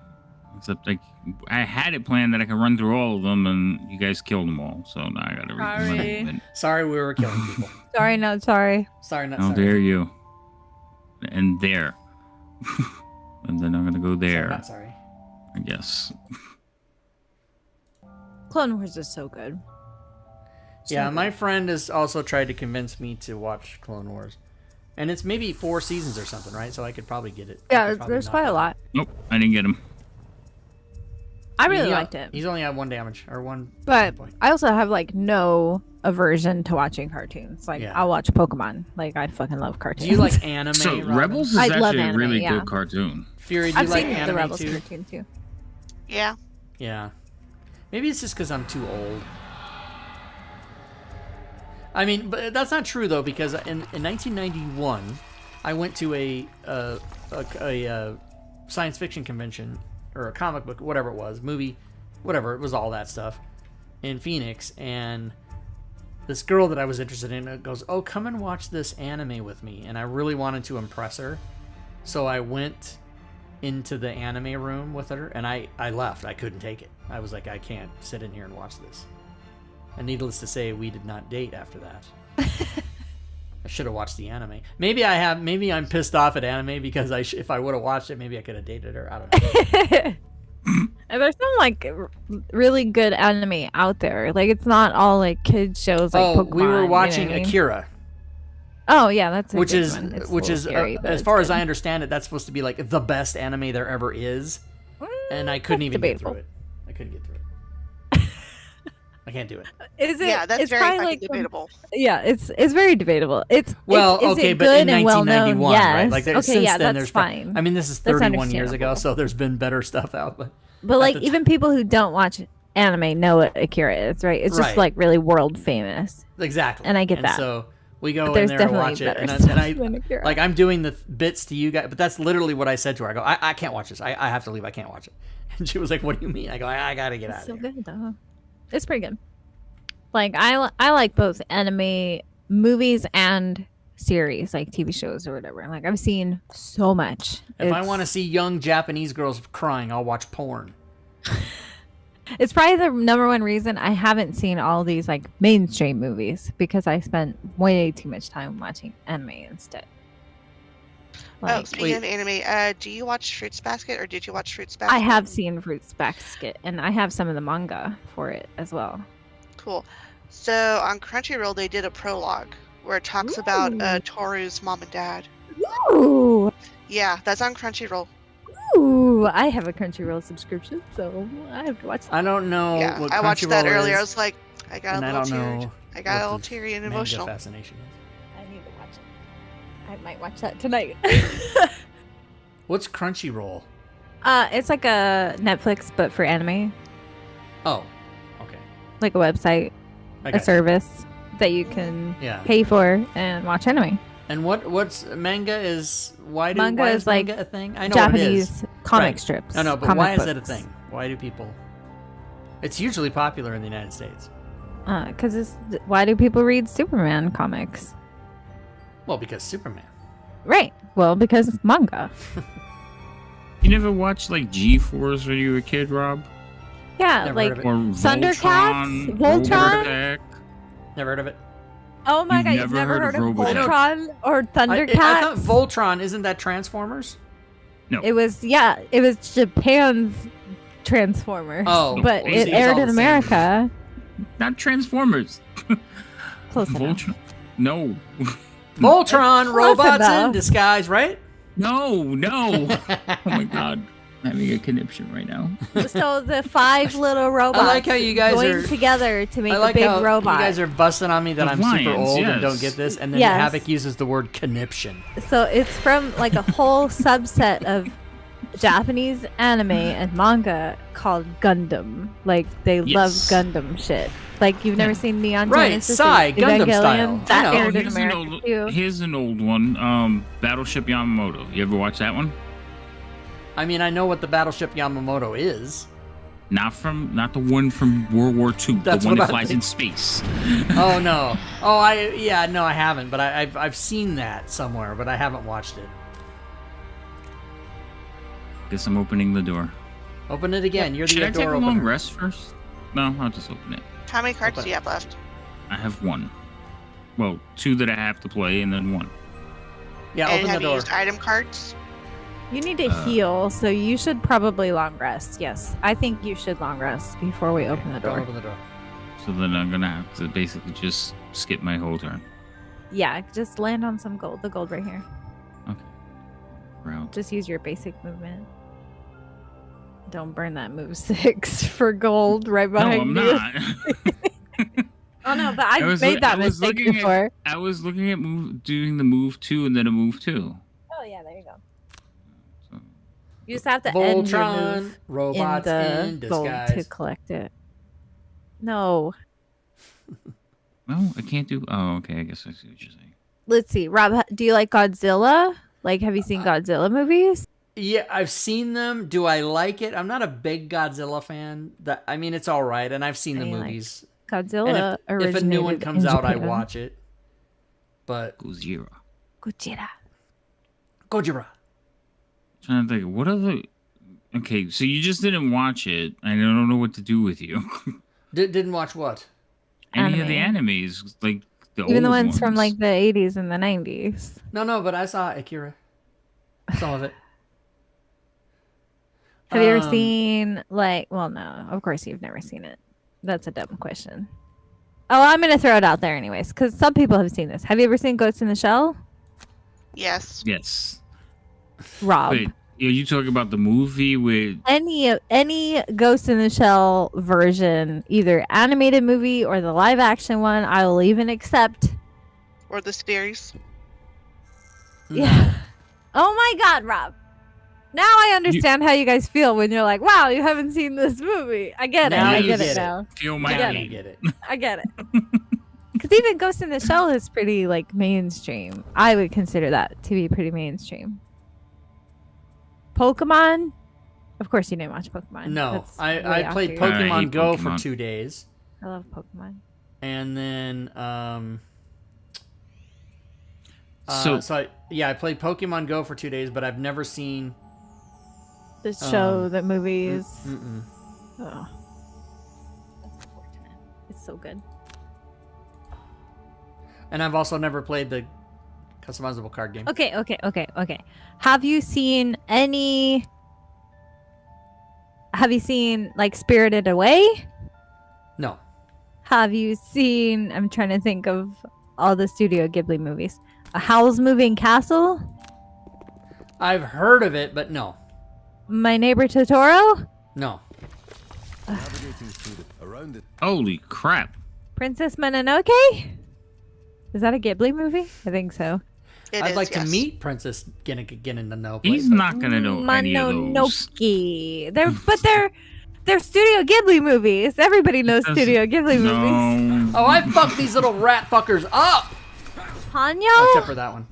Except like I had it planned that I could run through all of them, and you guys killed them all. So now I gotta Sorry. Sorry, we were killing people. Sorry, not sorry. Sorry, not How sorry. dare you? And there. And then I'm gonna go there. Not sorry. I guess. Clone Wars is so good. So Yeah, good. my friend has also tried to convince me to watch Clone Wars, and it's maybe 4 seasons or something, right? So I could probably get it. I Yeah, could probably there's knock quite it a out. lot. Nope, I didn't get him. I really He- liked it. He's only had 1 damage or 1. But point. I also have like no aversion to watching cartoons. Like, Yeah. I'll watch Pokemon. Like, I fucking love cartoons. Do you like anime? So Robin? Rebels is I love actually a anime, really yeah. good cartoon. Fury, do you I've like seen anime the Rebels too? cartoon too. Yeah. Yeah. Maybe it's just because I'm too old. I mean, but that's not true though, because in 1991, I went to a science fiction convention or a comic book, whatever it was, movie, whatever it was, all that stuff in Phoenix, and this girl that I was interested in goes, "Oh, come and watch this anime with me," and I really wanted to impress her, so I went into the anime room with her, and I left. I couldn't take it. I was like, I can't sit in here and watch this. And needless to say, we did not date after that. I should have watched the anime. Maybe I have. Maybe I'm pissed off at anime because if I would have watched it, maybe I could have dated her. I don't know. And there's some like really good anime out there. Like, it's not all like kids shows like Pokemon. We you were know watching what I mean? Akira, Oh yeah, that's a which good is one. It's a which little is scary, but as it's far as good. I understand it, that's supposed to be like the best anime there ever is, and I couldn't That's even get debatable. through it. I couldn't get through it. I can't do it. Is it? Yeah, that's it's very probably fucking like debatable. Yeah, it's very debatable. It's Well, it's, is okay, it but good in and well known? 1991, Yes. right? Like okay, since yeah, then, that's there's fine. I mean, this is That's 31 years ago, understandable. so there's been better stuff out. But like, the t- even people who don't watch anime know what Akira is, right? It's just Right. like really world famous. Exactly. And I get that. So we go But in there's there and definitely watch it, better and stuff I than Akira. like I'm doing the bits to you guys, but that's literally what I said to her. I go, I can't watch this. I have to leave. I can't watch it. And she was like, "What do you mean?" I go, I gotta get out It's of so here. good though. It's pretty good. Like, I like both anime movies and series, like TV shows or whatever. Like, I've seen so much. If I want to see young Japanese girls crying, I'll watch porn. It's probably the number one reason I haven't seen all these like mainstream movies, because I spent way too much time watching anime instead. Oh, speaking wait. of anime, do you watch Fruits Basket or did you watch Fruits Basket? I have seen Fruits Basket, and I have some of the manga for it as well. Cool. So on Crunchyroll, they did a prologue where it talks about Ooh. Toru's mom and dad. Ooh, Yeah, that's on Crunchyroll. ooh! I have a Crunchyroll subscription, so I have to watch that. I don't know Yeah, what I watched that Crunchyroll earlier. I is, was like, I got and a I little don't teary. know. I got a what little the teary and manga emotional. fascination is. I need to watch it. I might watch that tonight. What's Crunchyroll? It's like a Netflix, but for anime. Oh, okay. Like a website, I a got you. service that you can Yeah. pay for and watch anime. And what's manga is? Why Manga why is manga like a thing? I know what it is. Japanese comic Right. strips. No, but comic why is that a books. thing? Why do people? It's hugely popular in the United States. Because why do people read Superman comics? Well, because Superman. Right. Well, because it's manga. You never watched like G-Force when you were a kid, Rob? Yeah, Never like heard of it. Or Thundercats? Voltron? Voltron? Robotech? Never heard of it. oh my You've god, you've never never heard heard of of Robotech? Voltron or Thundercats? I thought Voltron isn't that Transformers? It was Japan's Transformers. Oh, but well, it see, it's aired all in the same. America. Not Transformers. Close enough. Voltron. No. Voltron, Close robots enough. in disguise, right? No. Oh my god. I'm having a conniption right now. So the 5 little robots like how you guys join are- together to make I like a big how robot. you guys are busting on me that The I'm super lions, old and yes. don't get this, and then Yes. Havoc uses the word conniption. So it's from like a whole subset of Japanese anime and manga called Gundam. Like they love Yes. Gundam shit. Like you've never seen Neon Right, Genesis Psy, or Gundam Evangelion? style. That I know. aired in America too. Here's an old one. Battleship Yamamoto. You ever watch that one? I mean, I know what the Battleship Yamamoto is. Not the one from World War II. That's the one what that I flies think. in space. Oh no. Oh, I haven't, but I've seen that somewhere, but I haven't watched it. Guess I'm opening the door. Open it again. You're Should the I take door a long opener. rest first? No, I'll just open it. How many cards Open do you have left? I have one. Well, 2 that I have to play, and then 1. Yeah, And open the have you door. used item cards? You need to heal, so you should probably long rest. Yes, I think you should long rest before we open the Don't door. open the door. So then I'm gonna have to basically just skip my whole turn. Yeah, just land on some gold. The gold right here. Okay. Route. Just use your basic movement. Don't burn that move 6 for gold right No, behind I'm you. not. Oh no, but I've was made that I was mistake looking before. I was looking at doing the move 2 and then a move 2. Oh yeah, there you go. So, You just have to end your Voltron, move robots in in the gold to disguise. collect it. No. no, I can't do. Oh, okay. I guess I see what you're saying. Let's see. Rob, do you like Godzilla? Like, have you seen Godzilla movies? Yeah, I've seen them. Do I like it? I'm not a big Godzilla fan. I mean, it's all right, and I've seen the I like movies. Godzilla And if a new one originated comes in out, I Japan. watch it. But Gojira. Gojira. Gojira. Trying to think. What other? Okay, so you just didn't watch it. I don't know what to do with you. Didn't watch what? Any of the animes, like the Even the old ones from like the 80s and the 90s. No, but I saw Akira. Some of it. Have you ever Um, seen like? Well, no. Of course, you've never seen it. That's a dumb question. Oh, I'm gonna throw it out there anyways, because some people have seen this. Have you ever seen Ghost in the Shell? Yes. Yes. Rob, Wait, are you talking about the movie with? any Ghost in the Shell version, either animated movie or the live action one, I will even accept. Or the series. Yeah. Oh my God, Rob. Now I understand how you guys feel when you're like, "Wow, you haven't seen this movie." I get it. Now I you get get it it. now. Feel my I get Now it. you get it. I get it. Because even Ghost in the Shell is pretty like mainstream. I would consider that to be pretty mainstream. Pokemon, of course you didn't watch Pokemon. No, That's I way off played your- I Pokemon hate Go for Pokemon. 2 days, I love Pokemon. and then So- I played Pokemon Go for 2 days, but I've never seen. The show, the movies. Mm-mm. Oh, that's unfortunate. It's so good. And I've also never played the customizable card game. Okay. Have you seen any? Have you seen like Spirited Away? No. Have you seen? I'm trying to think of all the Studio Ghibli movies. A Howl's Moving Castle? I've heard of it, but no. My Neighbor Totoro? No. Navigating through around it. Holy crap! Princess Mononoke? Is that a Ghibli movie? I think so. I'd like to yes. meet Princess Ginninanope. He's not gonna know any of those. Mononoke. They're Studio Ghibli movies. Everybody knows Studio Ghibli movies. No. Oh, I fucked these little rat fuckers up! Ponyo? Except for that one.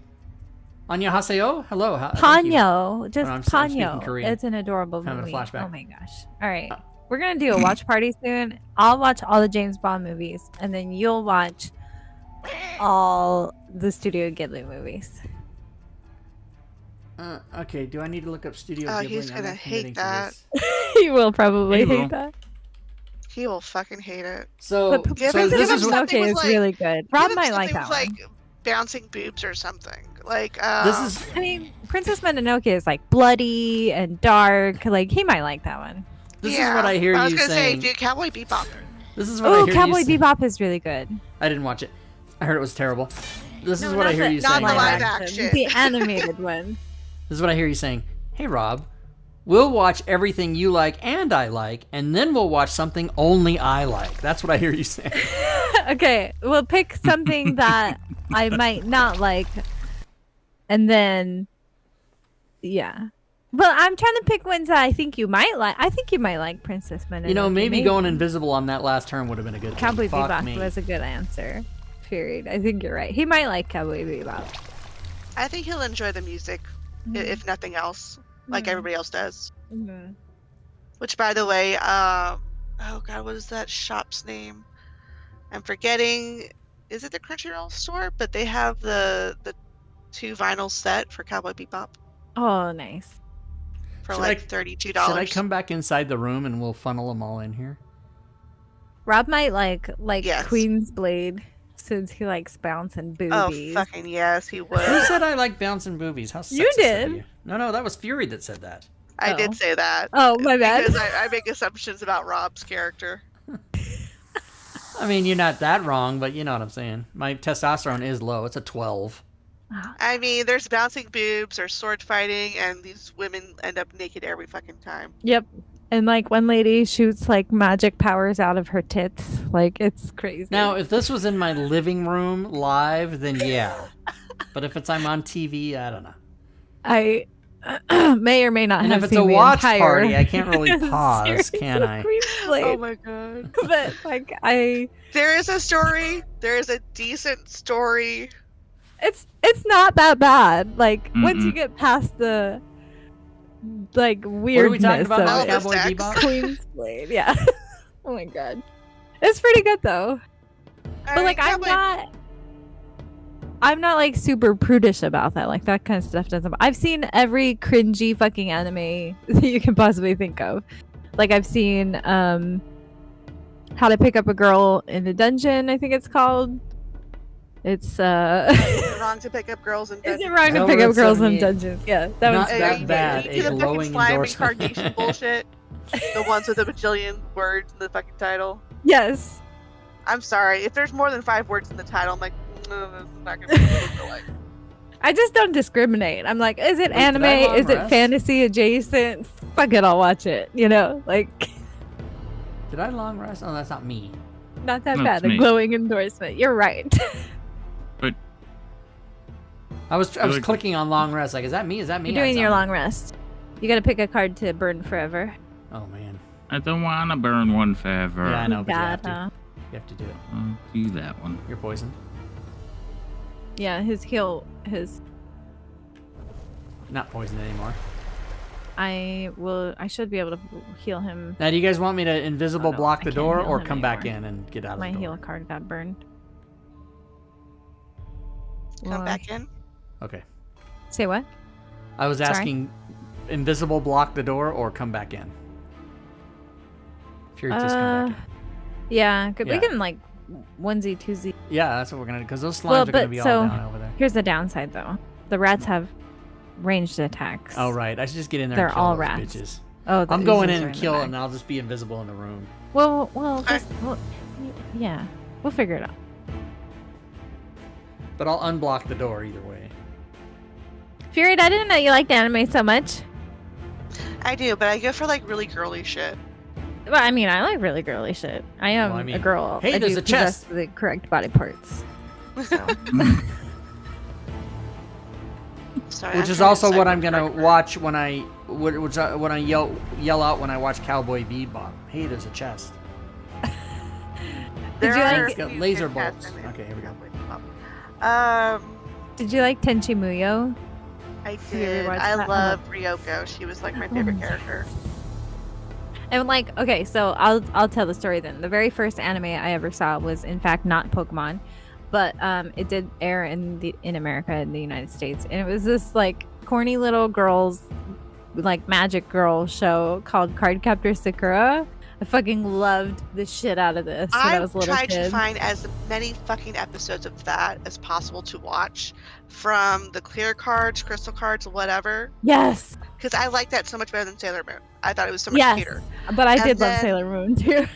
Annyeonghaseyo? Hello. Thank you. Ponyo. Just I'm speaking Ponyo. Korean. It's an adorable Kind of a movie. flashback. Oh my gosh. All right. We're going to do a watch party soon. I'll watch all the James Bond movies, and then you'll watch all the Studio Ghibli movies. Okay, do I need to look up Studio Ghibli? He's I'm gonna not hate committing to that. this. He will probably He will. hate that. He will fucking hate it. So, But Give so him- this give him is some- what, something with, is like- really good. Rob Give him might like something that with, one. bouncing boobs or something. Like this is I mean, Princess Mononoke is like bloody and dark. Like, he might like that one. this is what I hear I was you gonna saying. say, dude, Cowboy Bebop. This is what I Oh, hear Cowboy you say. Bebop is really good. I didn't watch it. I heard it was terrible. This is No, what I not hear the- you not saying. the live Ryan. action. The animated one. This is what I hear you saying. Hey, Rob, we'll watch everything you like and I like, and then we'll watch something only I like. That's what I hear you saying. Okay, we'll pick something that I might not like, and then, yeah. But I'm trying to pick ones that I think you might like. I think you might like Princess Mononoke. You know, maybe going invisible on that last turn would have been a good thing. Cowboy Fuck Bebop me. was a good answer. Period. I think you're right. He might like Cowboy Bebop. I think he'll enjoy the music, if nothing else, like Mhm. everybody else does. Mhm. Which, by the way, oh god, what is that shop's name? I'm forgetting. Is it the Crunchyroll store? But they have the 2 vinyl set for Cowboy Bebop Oh, nice. for Should like I- $32. Should I come back inside the room and we'll funnel them all in here? Rob might like Yes. Queen's Blade since he likes bouncing Oh boobies. fucking yes, he Who would. said I like bouncing boobies? How sexist You of did. you. No, that was Fury that said that. I Oh. did say that. Oh, my bad. Because I make assumptions about Rob's character. I mean, you're not that wrong, but you know what I'm saying. My testosterone is low. It's a 12. I mean, there's bouncing boobs, there's sword fighting, and these women end up naked every fucking time. Yep. And like one lady shoots like magic powers out of her tits. Like it's crazy. Now, if this was in my living room live, then yeah. But if I'm on TV, I don't know. I may or may not And have if it's seen a the watch entire party, I can't really pause, series can of I? Queen's Blade. Oh my god. But like There is a story. There is a decent story. it's not that bad. Like once you Mm-mm. get past the like What are weirdness we talking about of now? it. Elvis Cowboy Dex. Bebop? Queen's Blade, yeah. Oh my god. It's pretty good though. But like I'm not like super prudish about that. Like that kind of stuff doesn't. I've seen every cringy fucking anime that you can possibly think of. Like I've seen How to Pick Up a Girl in a Dungeon, I think it's called. It's Is it wrong to pick up girls in Is it dungeons? wrong to Over pick at up girls in 78. dungeons? Yeah, that Not one's that very bad. You A do the fucking glowing slime endorsement. incarnation bullshit. The ones with a bajillion words in the fucking title. Yes. I'm sorry. If there's more than 5 words in the title, I'm like, no, this is not gonna be what I like. I just don't discriminate. I'm like, is it Wait, did I anime? long Is it rest? fantasy adjacent? Fuck it, I'll watch it. You know, like Did I long rest? Oh, that's not me. not that No, bad. it's A me. glowing endorsement. You're right. I was Like- clicking on long rest. Like, is that me? Is that me? You're doing That's your not long rest. You gotta pick a card to burn forever. me. Oh man. I don't want to burn one forever. Yeah, I know, but you have to. Gotta. You have to do it. I'll do that one. You're poisoned. Yeah, his Not poisoned anymore. I should be able to heal him. Now, do you guys want me to invisible Oh, no, block I the can't door heal or him come back anymore. in and get out of My the door? heal card got burned. Come Well, back in. Okay. Say what? I was Sorry? asking, invisible block the door or come back in. Fury just come back in. Yeah, we Yeah. can like onesie, twosie. Yeah, that's what we're gonna do because those slimes Well, are gonna but be all so- down over there. Here's the downside though. The rats have ranged attacks. Oh right, I should just get in there. They're and kill all those rats. Bitches. Oh, the I'm going oozes in are and the kill it, back. and I'll just be invisible in the room. Well, Okay. yeah, we'll figure it out. But I'll unblock the door either way. Fury, I didn't know you liked anime so much. I do, but I go for like really girly shit. Well, I mean, I like really girly shit. I am Well, I mean, a girl. hey, I there's do a chest. possess the correct body parts. So. Sorry, Which I'm is trying to also what decide I'm gonna part. watch when I yell out when I watch Cowboy Bebop. Hey, there's a chest. There Did you are like- It's got few laser good bolts. cast in Okay, here we go. Did you like Tenchi Muyo? I you did. rewatched I that? love Ryoko. She was like my favorite Oh, character. And like, okay, so I'll tell the story then. The very first anime I ever saw was in fact not Pokemon, but it did air in America, in the United States, and it was this like corny little girls like magic girl show called Cardcaptor Sakura. I fucking loved the shit out of this when I I was a little tried to kid. find as many fucking episodes of that as possible to watch, from the clear cards, crystal cards, whatever, Yes, because I like that so much better than Sailor Moon. I thought it was so much yes, cuter. but I And did love then- Sailor Moon too.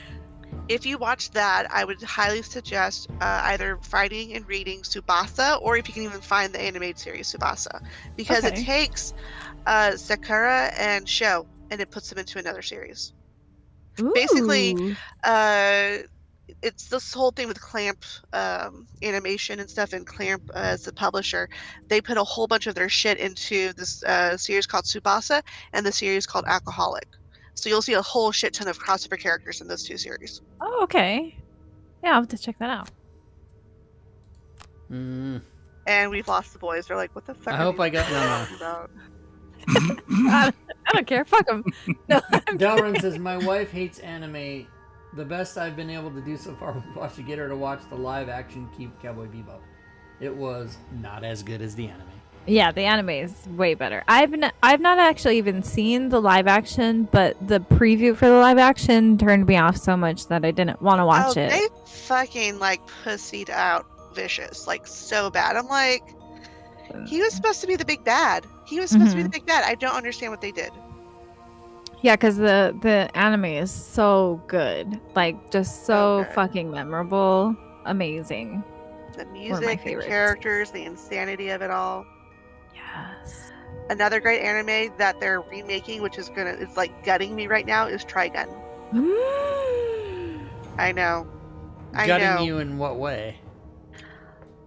If you watch that, I would highly suggest either fighting and reading Tsubasa, or if you can even find the animated series Tsubasa, because it Okay. takes Sakura and Sho and it puts them into another series. Basically, Ooh. It's this whole thing with Clamp animation and stuff, and Clamp as the publisher, they put a whole bunch of their shit into this series called Tsubasa and the series called Alcoholic. So you'll see a whole shit ton of crossover characters in those two series. Oh, okay. Yeah, I'll have to check that out. Mm, And we've lost the boys. They're like, what the fuck? I are hope these I got people no. talking about? I don't care. Fuck them. No, I'm Delrin says my wife hates anime. The best I've been able to do so far was to get her to watch the live-action Cowboy Bebop. It was not as good as the anime. Yeah, the anime is way better. I've not actually even seen the live action, but the preview for the live action turned me off so much that I didn't want to watch it. They fucking like pussied out Vicious, like so bad. I'm like, he was supposed to be the big bad. He was supposed to be the big bad. I don't understand what they did. Yeah, because the anime is so good, like just so good. fucking memorable, amazing. The my music, the favorites. characters, the insanity of it all. Yes. Another great anime that they're remaking, which is like gutting me right now, is Trigun. I know. I Gutting know. you in what way?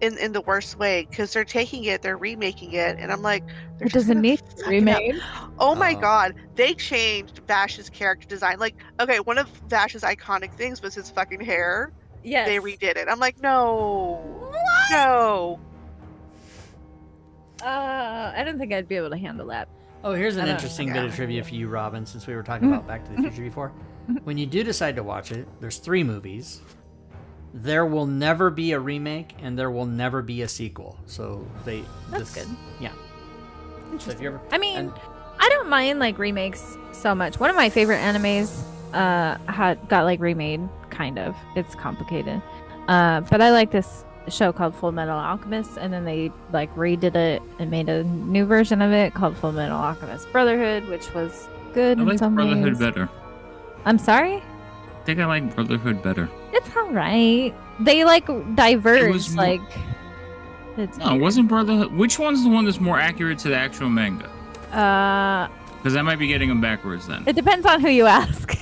In the worst way, because they're taking it, they're remaking it, and I'm like, they're It just doesn't gonna need to fuck be it up. remade. Oh my Oh. god, they changed Vash's character design. Like, okay, one of Vash's iconic things was his fucking hair. Yes. They redid it. I'm like, no, no. I don't think I'd be able to handle that. Oh, here's an I don't interesting think bit I of trivia for you, Robin, since we were talking about Back to the Future before. When you do decide to watch it, there's 3 movies. There will never be a remake, and there will never be a sequel. So That's good. Yeah. So if Interesting. you ever, I mean, and- I don't mind like remakes so much. One of my favorite animes got like remade, kind of. It's complicated. But I like this show called Full Metal Alchemist, and then they like redid it and made a new version of it called Full Metal Alchemist Brotherhood, which was good I in like some Brotherhood ways. better. I'm sorry? I think I like Brotherhood better. It's alright. They like diverge, was more- like it's No, it wasn't Brotherhood. Which one's the one that's more accurate to the actual manga? Because I might be getting them backwards then. it depends on who you ask.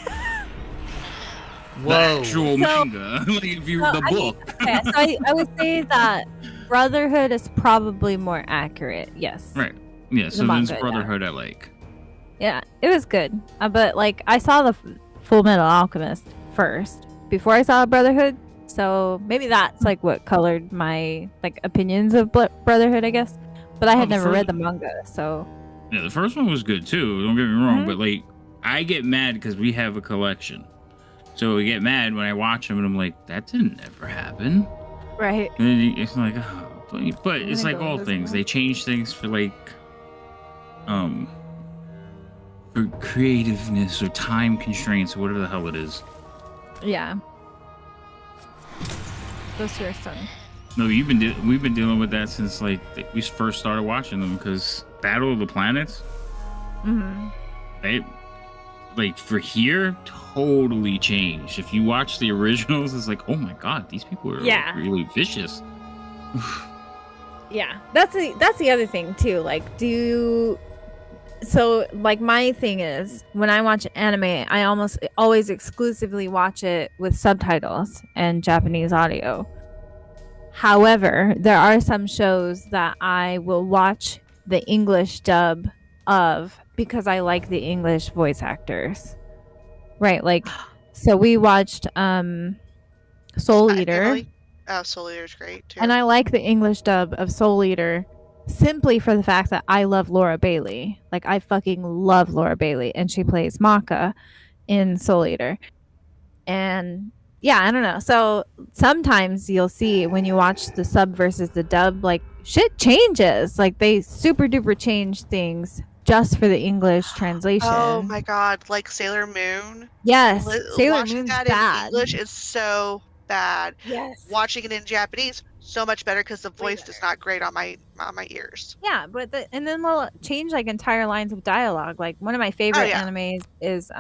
The Whoa. actual manga, like if you Well, the I mean, book. okay, so I would say that Brotherhood is probably more accurate. Yes. Right. Yeah. So The then it's manga, yeah. Brotherhood I like. Yeah, it was good. But like, I saw the Full Metal Alchemist first before I saw Brotherhood, so maybe that's like what colored my like opinions of Brotherhood, I guess. But I had the never read first- the manga, so Yeah, the first one was good too. Don't get me wrong, Mhm. but like I get mad because we have a collection. So I get mad when I watch them and I'm like, that didn't ever happen. right. And then it's like, oh, but it's like all Those things. ones. They change things for like, for creativeness or time constraints or whatever the hell it is. Yeah. Those two are stunning. No, we've been dealing with that since like we first started watching them because Battle of the Planets, Mm-hmm. they like for here totally changed. If you watch the originals, it's like, oh my god, these people are like, Yeah. really vicious. Yeah, that's the other thing too. Like, so like my thing is when I watch anime, I almost always exclusively watch it with subtitles and Japanese audio. However, there are some shows that I will watch the English dub of, because I like the English voice actors. Right, like, so we watched Soul Spy Eater, Family. Oh, Soul Eater's great too. and I like the English dub of Soul Eater simply for the fact that I love Laura Bailey. Like, I fucking love Laura Bailey, and she plays Maka in Soul Eater. And yeah, I don't know. So sometimes you'll see when you watch the sub versus the dub, like, shit changes. Like, they super duper change things just for the English translation. Oh my god, like Sailor Moon. Yes, Sailor Watching Moon's that bad. in English is so bad. Yes. Watching it in Japanese, so much better because the Way voice is not great on my ears. Yeah, but and then they'll change like entire lines of dialogue. Like, one of my favorite yeah. animes is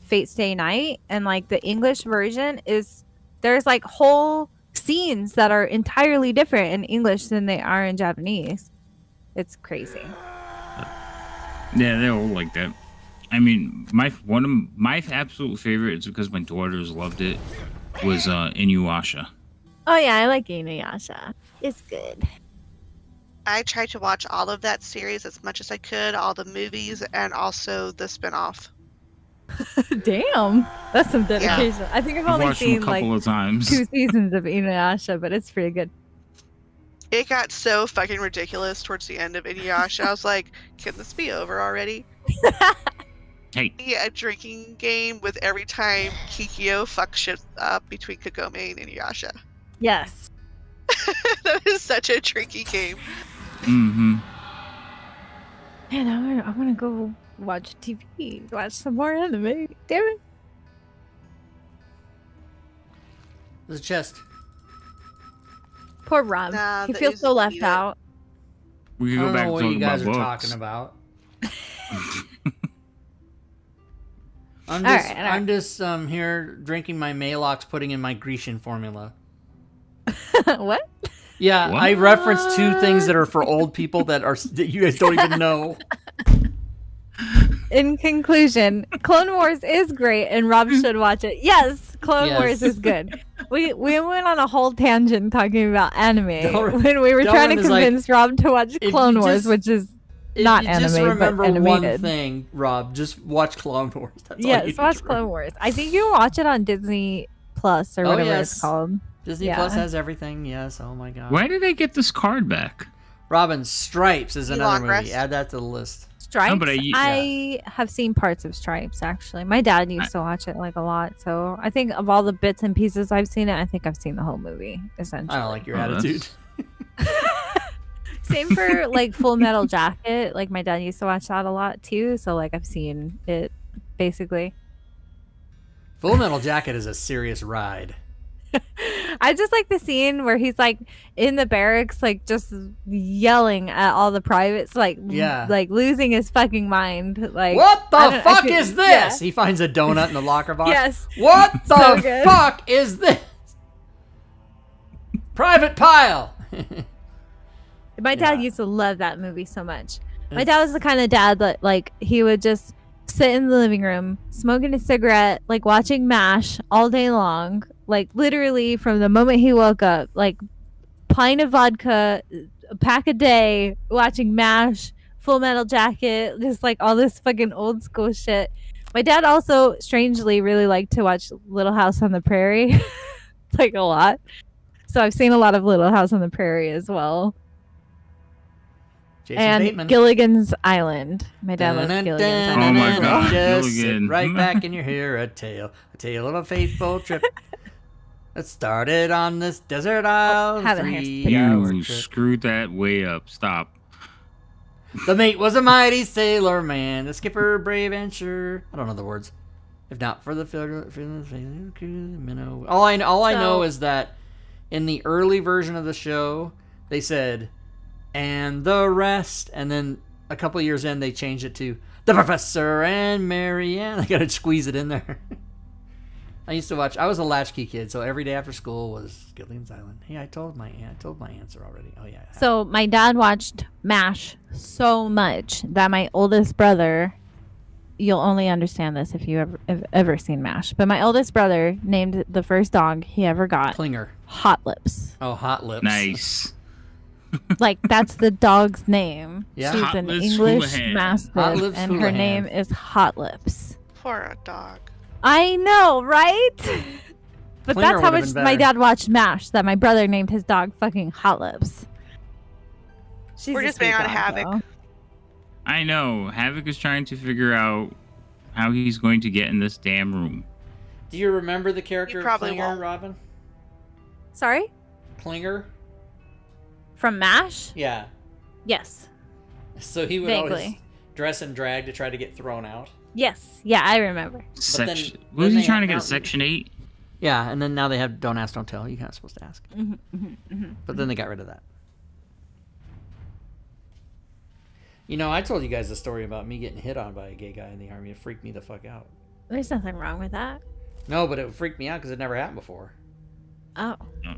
Fate Stay Night, and like the English version is, there's like whole scenes that are entirely different in English than they are in Japanese. It's crazy. Yeah, they're all like that. I mean, one of my absolute favorites, because my daughters loved it, was Inuyasha. Oh yeah, I like Inuyasha. It's good. I tried to watch all of that series as much as I could, all the movies, and also the spin-off. Damn, that's some dedication. I think I've only watched them seen a couple like of times. 2 seasons of Inuyasha, but it's pretty good. It got so fucking ridiculous towards the end of Inuyasha. I was like, can this be over already? Hey, A drinking game with every time Kikyo fucks shit up between Kagome and Inuyasha. Yes. That is such a tricky game. mm-hmm. Man, I want to go watch TV, watch some more anime. Damn it. There's a chest. Poor Rob. Nah, He that feels so isn't left either. out. We I can go don't back know and what talk you guys about are books. talking about. I'm All just, right, all I'm just here drinking my Malox pudding in my Grecian formula. What? Yeah, What? I referenced 2 things that are for old people that you guys don't even know. In conclusion, Clone Wars is great, and Rob should watch it. Yes, Clone Yes. Wars is good. We went on a whole tangent talking about anime Delrin- when we were trying to Delrin is like, convince Rob to watch if Clone you Wars, just- which is If not you anime, just remember but one animated. thing, Rob, just watch Clone Wars. That's all you Yes, need watch to Clone remember. Wars. I think you can watch it on Disney Plus or Oh, whatever yes. it's called. Disney Yeah. Plus has everything. Yes. Oh my God. Why did I get this card back? Robin, Stripes is another Elon movie. Rest. Add that to the list. Stripes. but I have seen parts of Stripes actually. My dad used to watch it like a lot, so I think of all the bits and pieces I've seen it, I think I've seen the whole movie essentially. I don't like your Oh, attitude. Same for like Full Metal Jacket. Like my dad used to watch that a lot too, so like I've seen it basically. Full Metal Jacket is a serious ride. I just like the scene where he's like in the barracks, like just yelling at all the privates, like Yeah. like losing his fucking mind. Like, What I the don't- I fuck could- is this? yeah. He finds a donut in the locker box. Yes. What the So good. fuck is this? Private Pile. My dad Yeah. used to love that movie so much. My dad was the kind of dad that like he would just sit in the living room smoking a cigarette, like watching MASH all day long, like literally from the moment he woke up, like pint of vodka, a pack a day, watching MASH, Full Metal Jacket, just like all this fucking old school shit. My dad also strangely really liked to watch Little House on the Prairie, like a lot. So I've seen a lot of Little House on the Prairie as well. Jason And Bateman. Gilligan's Island. My dad loves Dun, Gilligan's dun, Island. Oh my as well. God, Just Gilligan. sit right back and you hear a tale of a faithful trip that started on this desert isle. haven't heard 3-hour You trip. screwed that way up. Stop. The mate was a mighty sailor man, the skipper brave and sure. I don't know the words. If not for the minnow. All I know is that in the early version of the show, they said, and the rest, and then a couple years in, they changed it to the Professor and Marianne. I gotta squeeze it in there. I used to watch. I was a latchkey kid, so every day after school was Gilligan's Island. Hey, I told my answer already. Oh yeah. So my dad watched MASH so much that my oldest brother, you'll only understand this if you have ever seen MASH, but my oldest brother named the first dog he ever got Klinger. Hot Lips. Oh, Hot Lips. Nice. Like, that's the dog's name. Yeah. She's Hot an Lips English Houlihan. Mastiff, Hot Lips and her Houlihan. name is Hot Lips. Poor dog. I know, right? But Klinger that's how would've much been my better. dad watched MASH, that my brother named his dog fucking Hot Lips. She's We're a just sweet being on dog, Havoc. though. I know. Havoc is trying to figure out how he's going to get in this damn room. Do you remember the character of probably Klinger, won't. Robin? Sorry? Klinger? From MASH? Yeah. Yes. So he would always Vaguely. dress in drag to try to get thrown out. Yes. Yeah, I remember. Section. then Was they he trying had to get a Mountain- Section 8? Yeah, and then now they have Don't Ask, Don't Tell. You're not supposed to ask. But then they got rid of that. You know, I told you guys the story about me getting hit on by a gay guy in the army. It freaked me the fuck out. There's nothing wrong with that. No, but it freaked me out because it never happened before. Oh. Oh.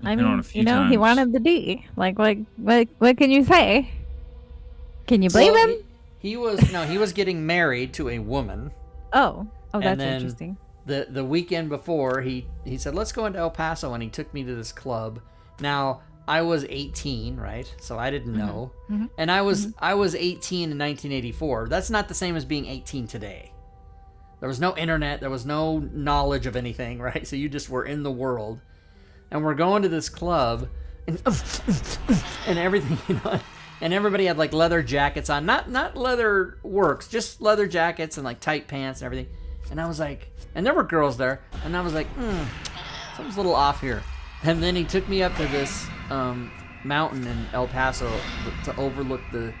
I Been on mean, a few you know, he times. wanted the D. Like, what can you say? Can you blame Well, him? He was getting married to a woman. Oh, And that's then interesting. The weekend before, he said, let's go into El Paso, and he took me to this club. Now, I was 18, right? So I didn't know. And I was 18 in 1984. That's not the same as being 18 today. There was no internet. There was no knowledge of anything, right? So you just were in the world. And we're going to this club, and, and everything, you know, and everybody had like leather jackets on. Not leather works, just leather jackets and like tight pants and everything. And I was like, and there were girls there, and I was like, something's a little off here. And then he took me up to this mountain in El Paso to overlook the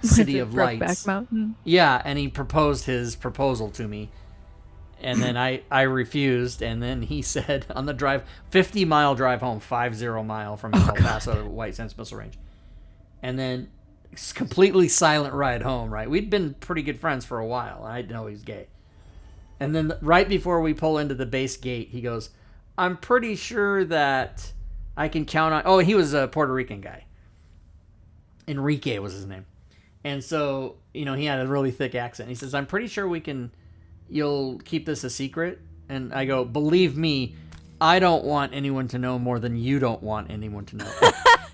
City of Lights. Brokeback Mountain. Yeah, and he proposed his proposal to me. And then I refused, and then he said on the drive, 50-mile drive home, 50 mile from El Paso to White Sands Missile Range. And then it's completely silent ride home, right? We'd been pretty good friends for a while. I didn't know he was gay. And then right before we pull into the base gate, he goes, I'm pretty sure that I can count on... Oh, he was a Puerto Rican guy. Enrique was his name. And so, you know, he had a really thick accent. He says, I'm pretty sure you'll keep this a secret. And I go, believe me, I don't want anyone to know more than you don't want anyone to know.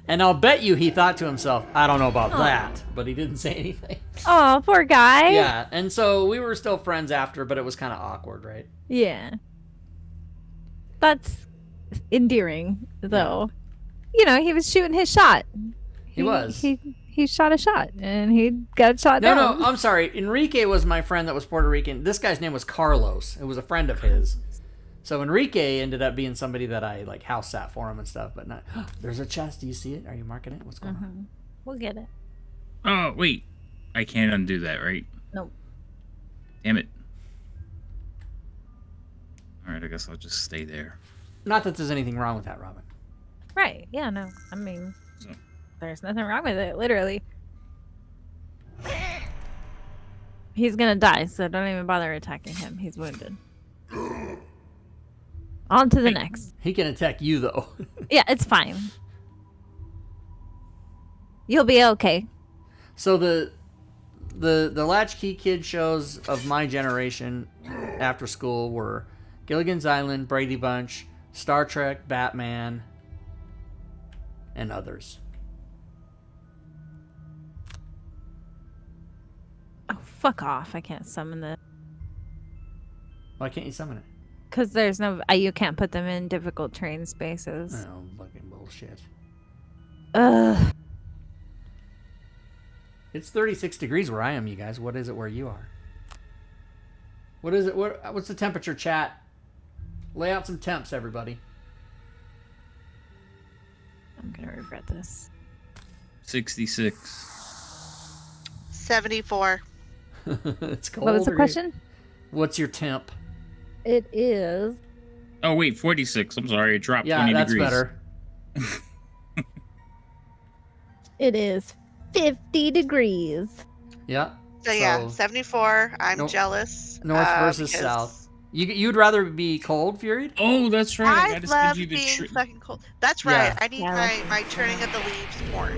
And I'll bet you he thought to himself, I don't know about that. But he didn't say anything. Oh, poor guy. Yeah, and so we were still friends after, but it was kind of awkward, right? Yeah. That's endearing, though. You know, he was shooting his shot. He was. He shot a shot, and he got shot No, down. no, I'm sorry. Enrique was my friend that was Puerto Rican. This guy's name was Carlos. It was a friend of his. So Enrique ended up being somebody that I like house sat for him and stuff, but not. There's a chest. Do you see it? Are you marking it? What's going on? We'll get it. Oh, wait. I can't undo that, right? Nope. Damn it. Alright, I guess I'll just stay there. Not that there's anything wrong with that, Robin. Right. Yeah, no. I mean, So, there's nothing wrong with it, literally. He's gonna die, so don't even bother attacking him. He's wounded. On to the next. He can attack you though. Yeah, it's fine. You'll be okay. So the latchkey kid shows of my generation after school were Gilligan's Island, Brady Bunch, Star Trek, Batman, and others. Oh, fuck off. I can't summon the... Why can't you summon it? Because there's no... you can't put them in difficult terrain spaces. Oh, fucking bullshit. Ugh. It's 36 degrees where I am, you guys. What is it where you are? What is it? What's the temperature, chat? Lay out some temps, everybody. I'm gonna regret this. 66. 74. It's cold. What was the or- question? What's your temp? It is... Oh, wait, 46. I'm sorry, it dropped Yeah, 20 that's degrees. better. It is 50 degrees. Yeah. So yeah, So- 74. I'm Nor- jealous. North versus because south. You'd rather be cold, Furied? Oh, that's right. I I gotta love send you the being tree. fucking cold. That's right. Yeah. I need Yeah. my turning of the leaves more.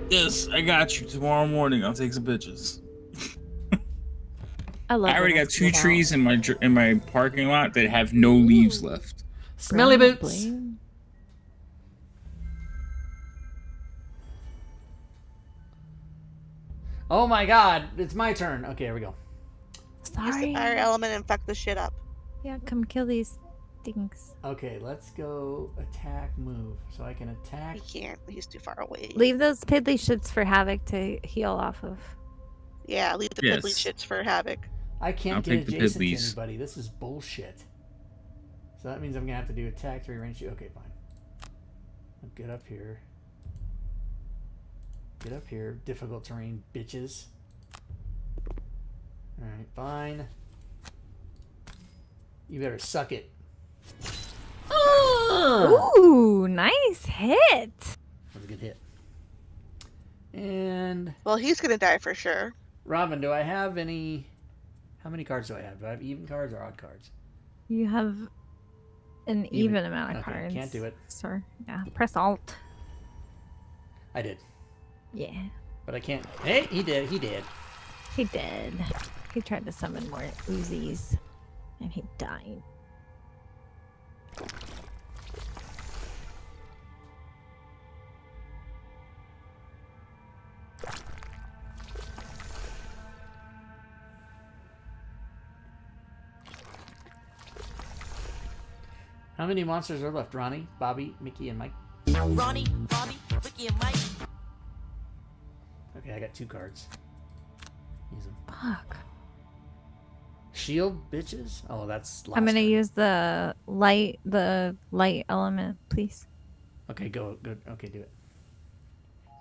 Yes, I got you. Tomorrow morning, I'll take some pictures. I love I already when got it's 2 cold out. trees in my parking lot that have no leaves left. Smelly boots. Probably. Oh my god, it's my turn. Okay, here we go. Use Sorry. the fire element and fuck the shit up. Yeah, come kill these things. Okay, let's go attack move. So I can attack. He can't. He's too far away. Leave those piddly shits for Havoc to heal off of. Yeah, leave the Yes. piddly shits for Havoc. I can't I'll get take the adjacent to piddlies. anybody. This is bullshit. So that means I'm gonna have to do attack to rearrange you. Okay, fine. I'll get up here. Get up here. Difficult terrain, bitches. Alright, fine. You better suck it. Ah! Ooh, nice hit. That was a good hit. And Well, he's gonna die for sure. Robin, do I have any... How many cards do I have? Do I have even cards or odd cards? You have an even amount of Okay, cards. can't do it. Sir. Yeah. Press Alt. I did. Yeah. But I can't... Hey, he did. He did. He did. He tried to summon more Uzis. And he died. How many monsters are left? Ronnie, Bobby, Mickey, and Mike? Ronnie, Bobby, Ricky, and Mike. Okay, I got 2 cards. Use them. Fuck. Shield, bitches? Oh, that's last I'm gonna turn. use the light element, please. Okay, go. Okay, do it.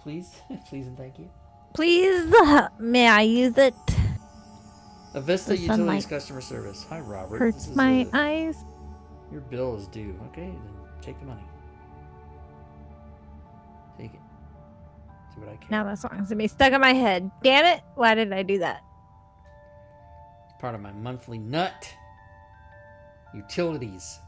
Please? Please and thank you. Please, may I use it? Avista The Utilities sunlight customer service. Hi, Robert. Hurts This is, my eyes. your bill is due. Okay, then take the money. Take it. See what I can. Now that song's gonna be stuck in my head. Damn it! Why did I do that? Part of my monthly nut. Utilities.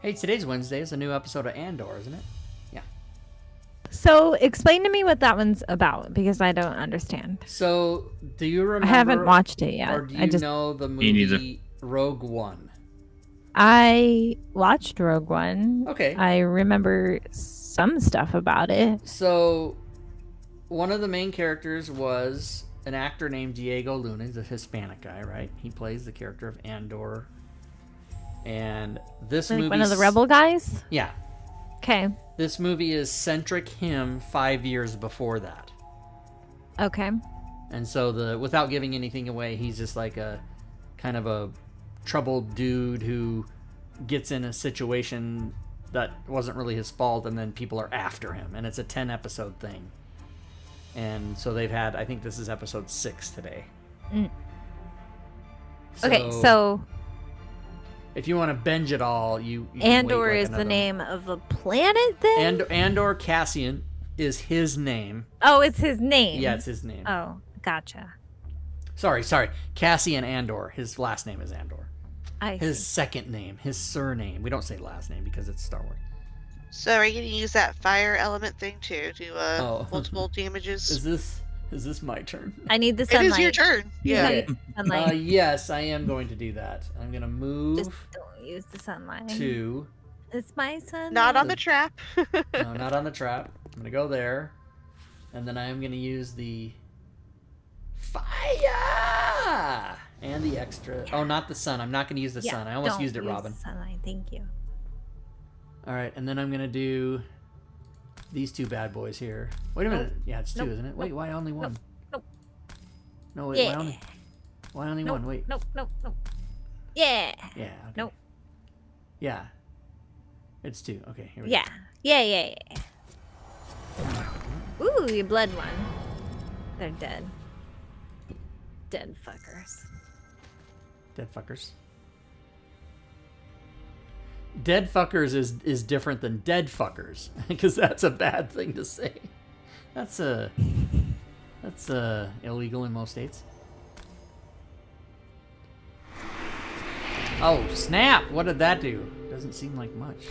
Hey, today's Wednesday. It's a new episode of Andor, isn't it? Yeah. So explain to me what that one's about because I don't understand. So, do you remember? I haven't watched it yet. Or do I you just know the Me neither. movie Rogue One? I watched Rogue One. Okay. I remember some stuff about it. So, one of the main characters was an actor named Diego Luna. He's a Hispanic guy, right? He plays the character of Andor. And this Like movie, one of the rebel guys. yeah, Okay. this movie is centric him 5 years before that. Okay. And so without giving anything away, he's just like a kind of a troubled dude who gets in a situation that wasn't really his fault, and then people are after him, and it's a 10-episode thing. And so they've had, I think this is episode 6 today. Okay. So if you want to binge it all, you can wait Andor like is the another- name of a planet then? Andor Cassian is his name. Oh, it's his name. Yeah, it's his name. Oh, gotcha. Sorry. Cassian Andor. His last name is Andor. I His see. second name, his surname. We don't say last name because it's Star Wars. So are you gonna use that fire element thing to do Oh. multiple damages? Is this my turn? I need the It sunlight. is your turn. Yeah. Okay. Sunlight. Yes, I am going to do that. I'm gonna move Just don't use the sunlight. to It's my sunlight. Not on the trap. no, not on the trap. I'm gonna go there, and then I am gonna use the fire and the extra. Oh, not the sun. I'm not gonna use the sun. I almost don't used it, use Robin. the sunlight. Thank you. All right, and then I'm gonna do these 2 bad boys here. Wait a minute. Yeah, it's 2, Nope. isn't it? Wait, why only 1? Nope. No, wait, Yeah. why only Nope. 1? Wait. Nope. Yeah. Yeah. Okay. Nope. Yeah. It's 2. Okay, here we Yeah. Yeah. Ooh, you bled one. They're dead. Dead fuckers. go. Dead fuckers. Dead fuckers is different than dead fuckers because that's a bad thing to say. That's illegal in most states. Oh, snap! What did that do? Doesn't seem like much.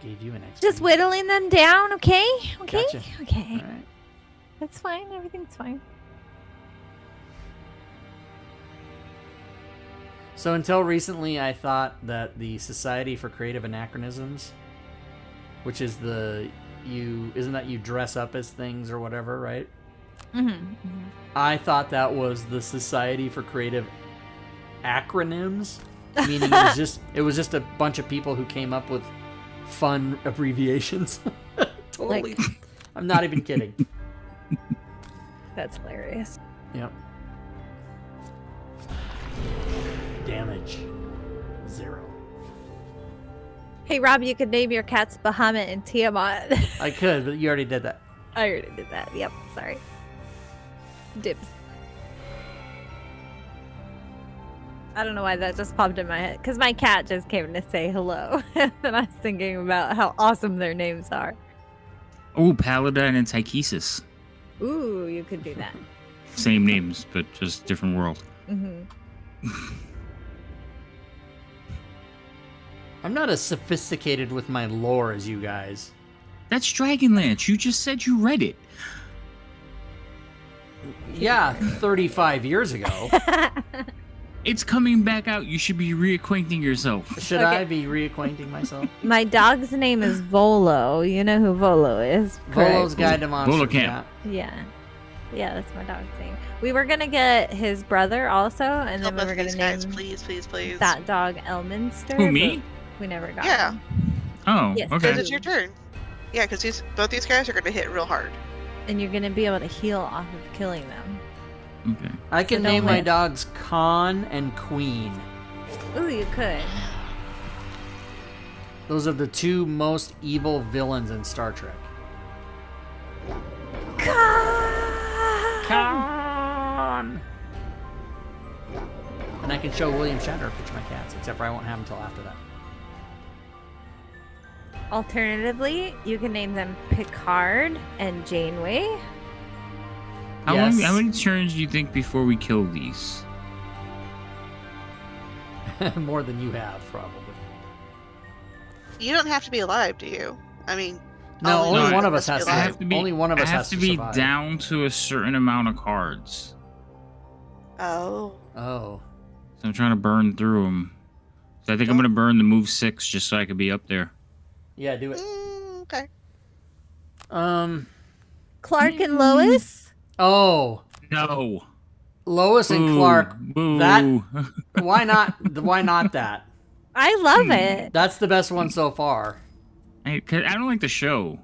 Gave you an XP. Just whittling them down, okay? Okay? Gotcha. Okay. All right. That's fine. Everything's fine. So until recently, I thought that the Society for Creative Anachronisms, which is isn't that you dress up as things or whatever, right? Mm-hmm. I thought that was the Society for Creative Acronyms, meaning it was just a bunch of people who came up with fun abbreviations. Totally. I'm not even kidding. That's hilarious. Yep. Damage 0. Hey, Rob, you could name your cats Bahamut and Tiamat. I could, but you already did that. I already did that. Yep, sorry. Dibs. I don't know why that just popped in my head. Because my cat just came to say hello. And I was thinking about how awesome their names are. Oh, Paladin and Tychesis. Ooh, you could do that. Same names, but just different world. Mm-hmm. I'm not as sophisticated with my lore as you guys. That's Dragonlance. You just said you read it. Yeah, 35 years ago. It's coming back out. You should be reacquainting yourself. Should Okay. I be reacquainting myself? My dog's name is Volo. You know who Volo is? Volo's correct? Guide to Monsters. Volo Camp. Yeah. Yeah, that's my dog's name. We were going to get his brother also, and then Help we us, were going these to guys, name please, please, please. that dog Elminster. Who, me? but we never got Yeah. him. Oh, Yes. okay. Because it's your turn. Yeah, because both these guys are going to hit real hard. And you're going to be able to heal off of killing them. Okay. I can So don't name my let- dogs Khan and Queen. Ooh, you could. Those are the two most evil villains in Star Trek. Khan! And I can show William Shatner a picture of my cats, except for I won't have them until after that. Alternatively, you can name them Picard and Janeway. Yes. How many turns do you think before we kill these? More than you have, probably. You don't have to be alive, do you? I mean, No, only only No, one of I us has to. I have to be. Only one of us I have has to to be survive. down to a certain amount of cards. Oh. Oh. So I'm trying to burn through them. So I think I'm gonna burn the move 6 just so I could be up there. Yeah, do it. Okay. Clark and Lois? Oh. No. Lois and Boo, Clark. Boo. That- Why not? Why not that? I love it. That's the best one so far. I don't like the show.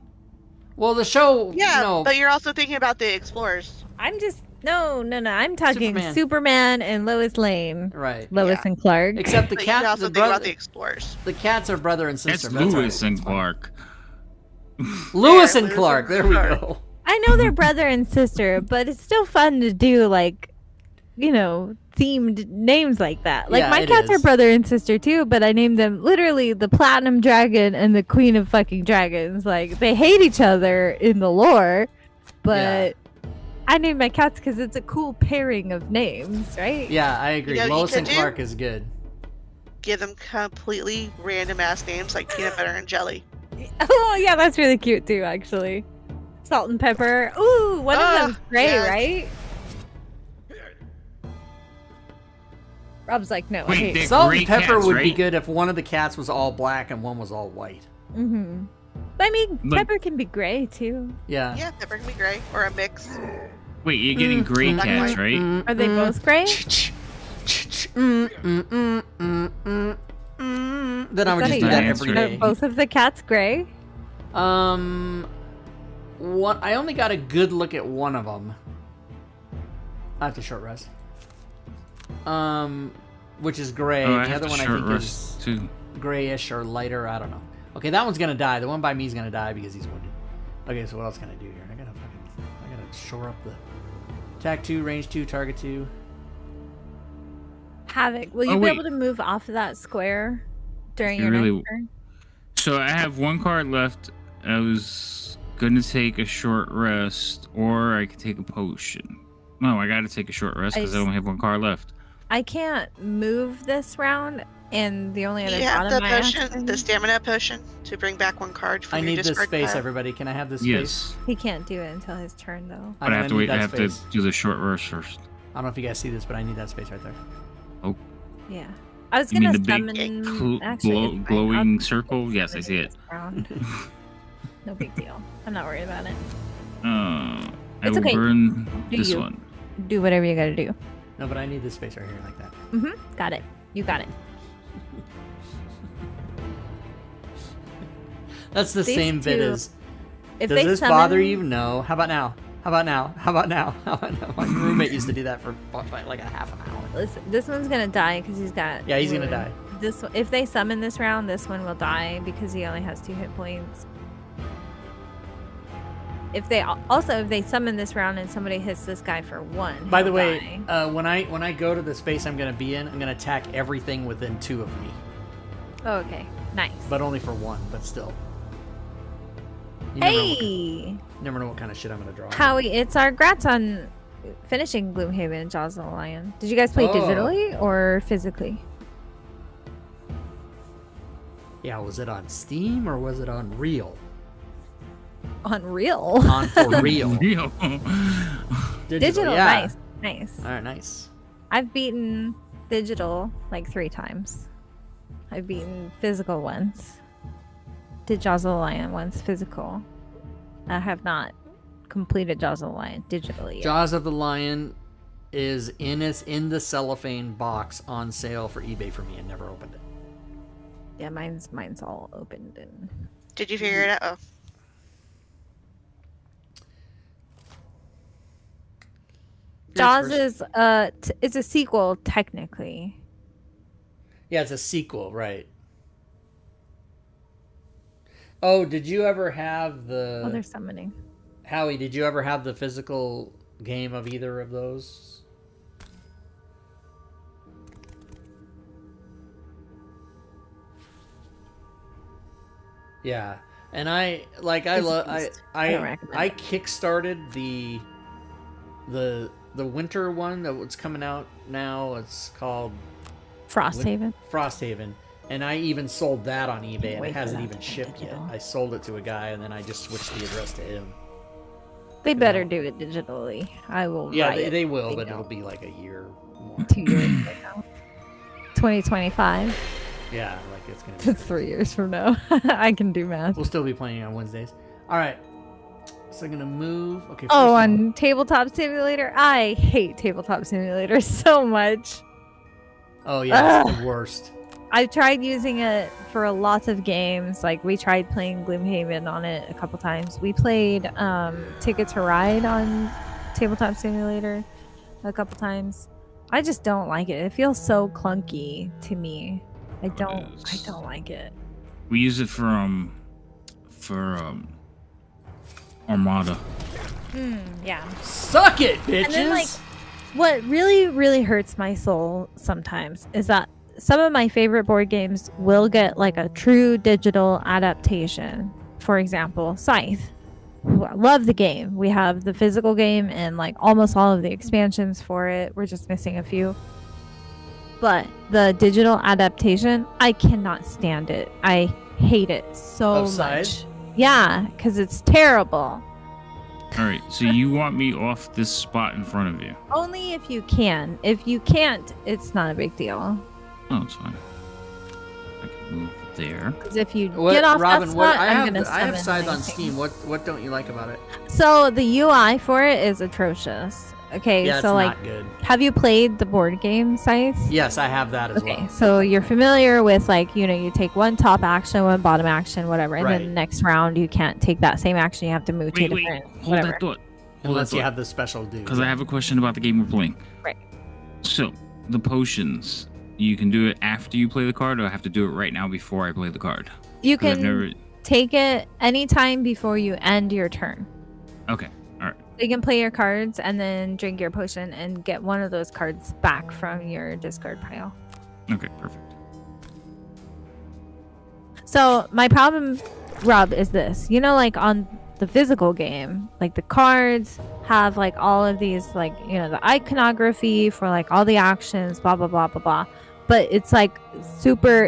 Well, the show. Yeah, No. but you're also thinking about the explorers. I'm just no. I'm talking Superman. Superman and Lois Lane. Right. Lois Yeah. and Clark. Except the But you cat. also The, think about the brother, explorers. the cats are brother and sister. That's but all Lewis right. and Clark. Lewis Yeah, and Lewis Clark. and There we Clark. go. I know they're brother and sister, but it's still fun to do themed names like that. Like Yeah, my it cats is. are brother and sister too, but I named them literally the Platinum Dragon and the Queen of fucking Dragons. Like they hate each other in the lore, but I named my cats because it's a cool pairing of names, right? Yeah, I agree. You know what you Lois could and do? Clark is good. Give them completely random ass names like peanut butter and jelly. Oh yeah, that's really cute too, actually. Salt and pepper. Ooh, one of Ah, them's gray, yes. right? Rob's like, no. Wait, Hey. they- Salt gray and pepper cats, would be right? good if one of the cats was all black and one was all white. Mm-hmm. I mean, Like- pepper can be gray too. Yeah. Yeah, pepper can be gray or a mix. Wait, you're getting gray Black and cats, white. right? Are they both gray? Then I would Is just that do a that yes? every Are day. both of the cats gray? What? I only got a good look at one of them. I have to short rest. Which is gray. Oh, I the have other to one I short think rest is too. grayish or lighter. I don't know. Okay, that one's gonna die. The one by me is gonna die because he's wounded. Okay, so what else can I do here? I gotta shore up the attack 2, range 2, target 2. Havoc, will you Oh, be wait. able to move off of that square during You your really- next turn? So I have one card left. I was gonna take a short rest, or I could take a potion. No, I gotta take a short rest because I just- only have one card left. I can't move this round, and the only other You thought have of the my potion, action- the stamina potion, to bring back one card from I your need this discard space, pile. everybody. Can I have this space? Yes, He can't do it until his turn, though. but I have to need wait. I that have space. to do the short rest first. I don't know if you guys see this, but I need that space right there. Oh. Yeah. I was You mean gonna the big summon. Actually, it's fine. glowing I'll circle? Yes, I see it. this round. No big deal. I'm not worried about it. I It's will okay. burn Do this you. one. Do whatever you gotta do. No, but I need this space right here like that. Got it. You got it. That's the These same bit two- as. If Does they this summon, bother you? No. How about now? How about now? How about now? How about now? My roommate used to do that for like a half an hour. Listen, this one's gonna die because he's got. Yeah, he's gonna wound. die. This if they summon this round, this one will die because he only has 2 hit points. If they summon this round and somebody hits this guy for 1. By the he'll way, die. when I go to the space I'm gonna be in, I'm gonna attack everything within 2 of me, Oh, okay, nice. but only for 1. But still. You never know Hey, never know what kind of shit I'm gonna draw. Howie, it's our grats on finishing Gloomhaven and Jaws of the Lion. Did you guys play Oh. digitally or physically? Yeah, was it on Steam or was it on Real? Unreal. On for real. Real. Digital, yeah. nice. All right, nice. I've beaten digital like 3 times. I've beaten physical once. Did Jaws of the Lion once physical. I have not completed Jaws of the Lion digitally yet. Jaws of the Lion is in the cellophane box on sale for eBay for me and never opened it. Yeah, mine's all opened and Did you figure it out? Oh. Jaws First- is it's a sequel technically. Yeah, it's a sequel, right? Oh, did you ever have Oh, they're the summoning. Howie? Did you ever have the physical game of either of those? Yeah, and I like I It's love a beast. I I don't recommend I it. kickstarted the winter one that was coming out now. It's called Frosthaven. Frosthaven, and I even sold that on eBay, and wait it for hasn't that even to shipped yet. digital. I sold it to a guy, and then I just switched the address to him. They better No. do it digitally. I will. Yeah, riot they if will, they but don't. it'll be like a year more. 2 years from now. 2025. Yeah, like it's gonna be. That's 3 years from now. I can do math. We'll still be playing on Wednesdays. All right, so I'm gonna move. Okay. Oh, first of all- on Tabletop Simulator? I hate Tabletop Simulator so much. Oh yeah, it's the worst. I've tried using it for lots of games. Like, we tried playing Gloomhaven on it a couple times. We played Ticket to Ride on Tabletop Simulator a couple times. I just don't like it. It feels so clunky to me. I don't like it. We use it for Armada. Yeah. Suck it, bitches. And then, like, what really, really hurts my soul sometimes is that some of my favorite board games will get like a true digital adaptation. For example, Scythe. I love the game. We have the physical game and like almost all of the expansions for it. We're just missing a few. But the digital adaptation, I cannot stand it. I hate it so Of Scythe? much. Yeah, because it's terrible. All right, so you want me off this spot in front of you? Only if you can. If you can't, it's not a big deal. Oh, it's fine. I can move there. Because if you What, get off Robin? that What spot, I I'm have? gonna I have summon Scythe on anything. Steam. What don't you like about it? So the UI for it is atrocious. Okay, Yeah, it's so like, not good. have you played the board game Scythe? Yes, I have that as Okay, well. so you're familiar with like, you take one top action, one bottom action, whatever, and Right. then the next round you can't take that same action. You have to move to a Wait, different hold whatever. that thought. Unless you have the special dude. Because I have a question about the game we're playing. Right. So, the potions, you can do it after you play the card, or I have to do it right now before I play the card? You 'Cause I've can never. take it anytime before you end your turn. Okay. All right. You can play your cards and then drink your potion and get one of those cards back from your discard pile. Okay. Perfect. So my problem, Rob, is this. Like on the physical game, like the cards have like all of these like, the iconography for like all the actions, blah, blah, blah, blah, blah. But it's like super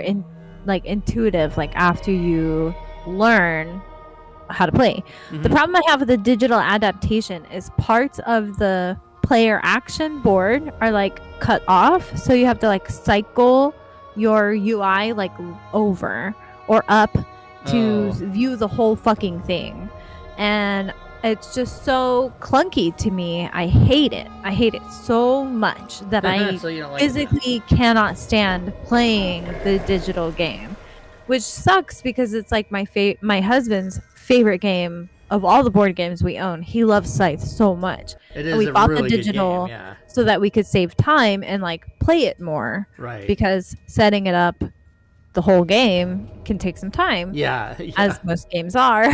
intuitive, like after you learn how to play. The Mhm. problem I have with the digital adaptation is parts of the player action board are like cut off, so you have to like cycle your UI like over or up to view the whole fucking thing. And it's just so clunky to me. I hate it. I hate it so much that I So you don't like physically cannot stand playing the digital game, which sucks because it's like my husband's favorite game of all the board games we own. He loves Scythe so much. It And is we a bought really the good digital game, yeah. so that we could save time and like play it more, Right. because setting it up the whole game can take some time, Yeah. as most games are.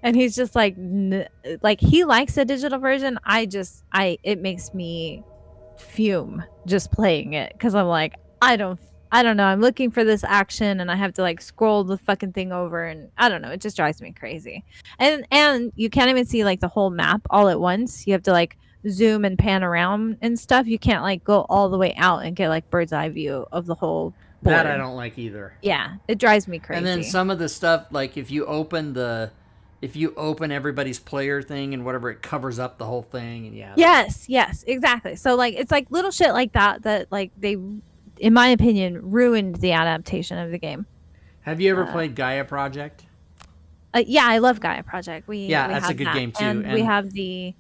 And he's just like like he likes a digital version. It makes me fume just playing it, because I'm like, I don't know, I'm looking for this action and I have to like scroll the fucking thing over, and I don't know, it just drives me crazy. And you can't even see like the whole map all at once. You have to like zoom and pan around and stuff. You can't like go all the way out and get like bird's eye view of the whole board. That I don't like either. Yeah, it drives me crazy. And then some of the stuff, like if you open everybody's player thing and whatever, it covers up the whole thing. And yeah. Yes, exactly. So like it's like little shit like that like they, in my opinion, ruined the adaptation of the game. Have you ever played Gaia Project? Yeah, I love Gaia Project. We that's a have good that. game too. And we have the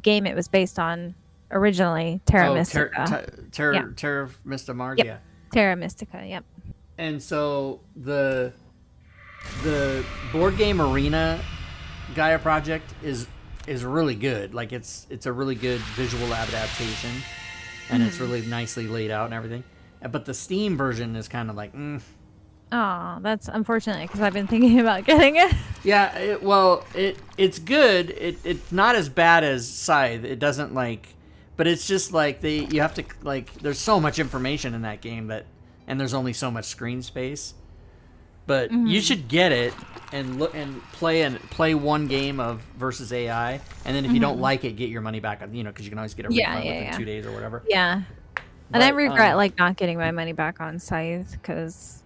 game it was based on originally, Terra Mystica. Terra Mystica Mars, Yep. yeah. Terra Mystica, yep. And so the board game arena Gaia Project is really good. Like it's a really good visual adaptation, and it's really nicely laid out and everything. But the Steam version is kind of like, Oh, that's unfortunate, because I've been thinking about getting it. Yeah, it's good. It's not as bad as Scythe. It doesn't like, but it's just like you have to like. There's so much information in that game and there's only so much screen space. But you should get it and look and play one game of versus AI, and then if you don't like it, get your money back. Because you can always get a refund within 2 days or whatever. Yeah, and I regret like not getting my money back on Scythe, because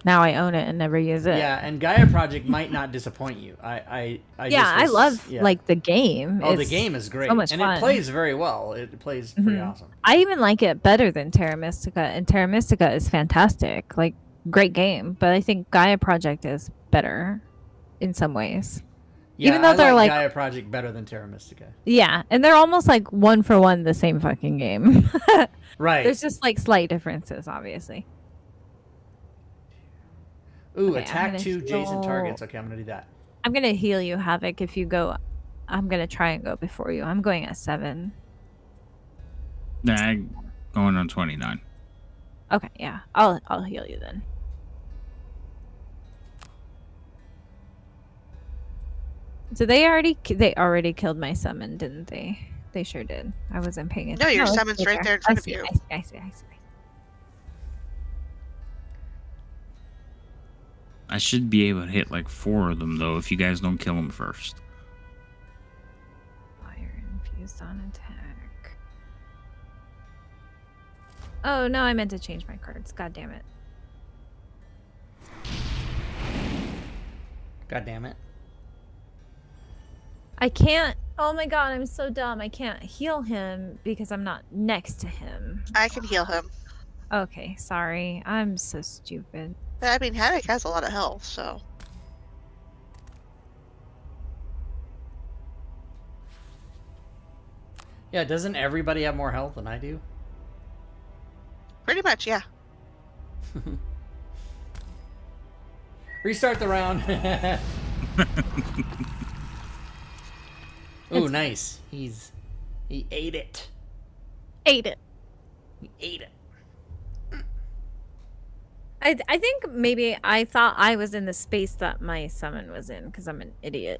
now I own it and never use it. Yeah, and Gaia Project might not disappoint you. I love like the game. Oh, the game is great. So much and fun. It plays very well. It plays pretty awesome. I even like it better than Terra Mystica, and Terra Mystica is fantastic. Like, great game, but I think Gaia Project is better in some ways. Yeah, even though I they're like Gaia Project better than Terra Mystica. Yeah, and they're almost like one for one the same fucking game. Right. There's just like slight differences, obviously. Ooh, Okay, attack 2 Jason targets. Okay, I'm gonna do that. I'm gonna heal you, Havoc, if you go. I'm gonna try and go before you. I'm going at 7. Nah, I'm going on 29. Okay, yeah. I'll heal you then. So they already killed my summon, didn't they? They sure did. I wasn't paying attention. No, your it's summon's right there in front of you. I see. I should be able to hit like 4 of them though if you guys don't kill them first. Fire infused on attack. Oh no, I meant to change my cards. God damn it. God damn it. I can't. Oh my god, I'm so dumb. I can't heal him because I'm not next to him. I can heal him. Okay, sorry. I'm so stupid. But I mean, Havoc has a lot of health, so. Yeah, doesn't everybody have more health than I do? Pretty much, yeah. Restart the round. Ooh, nice. He ate it. Ate it. He ate it. I think maybe I thought I was in the space that my summon was in, because I'm an idiot.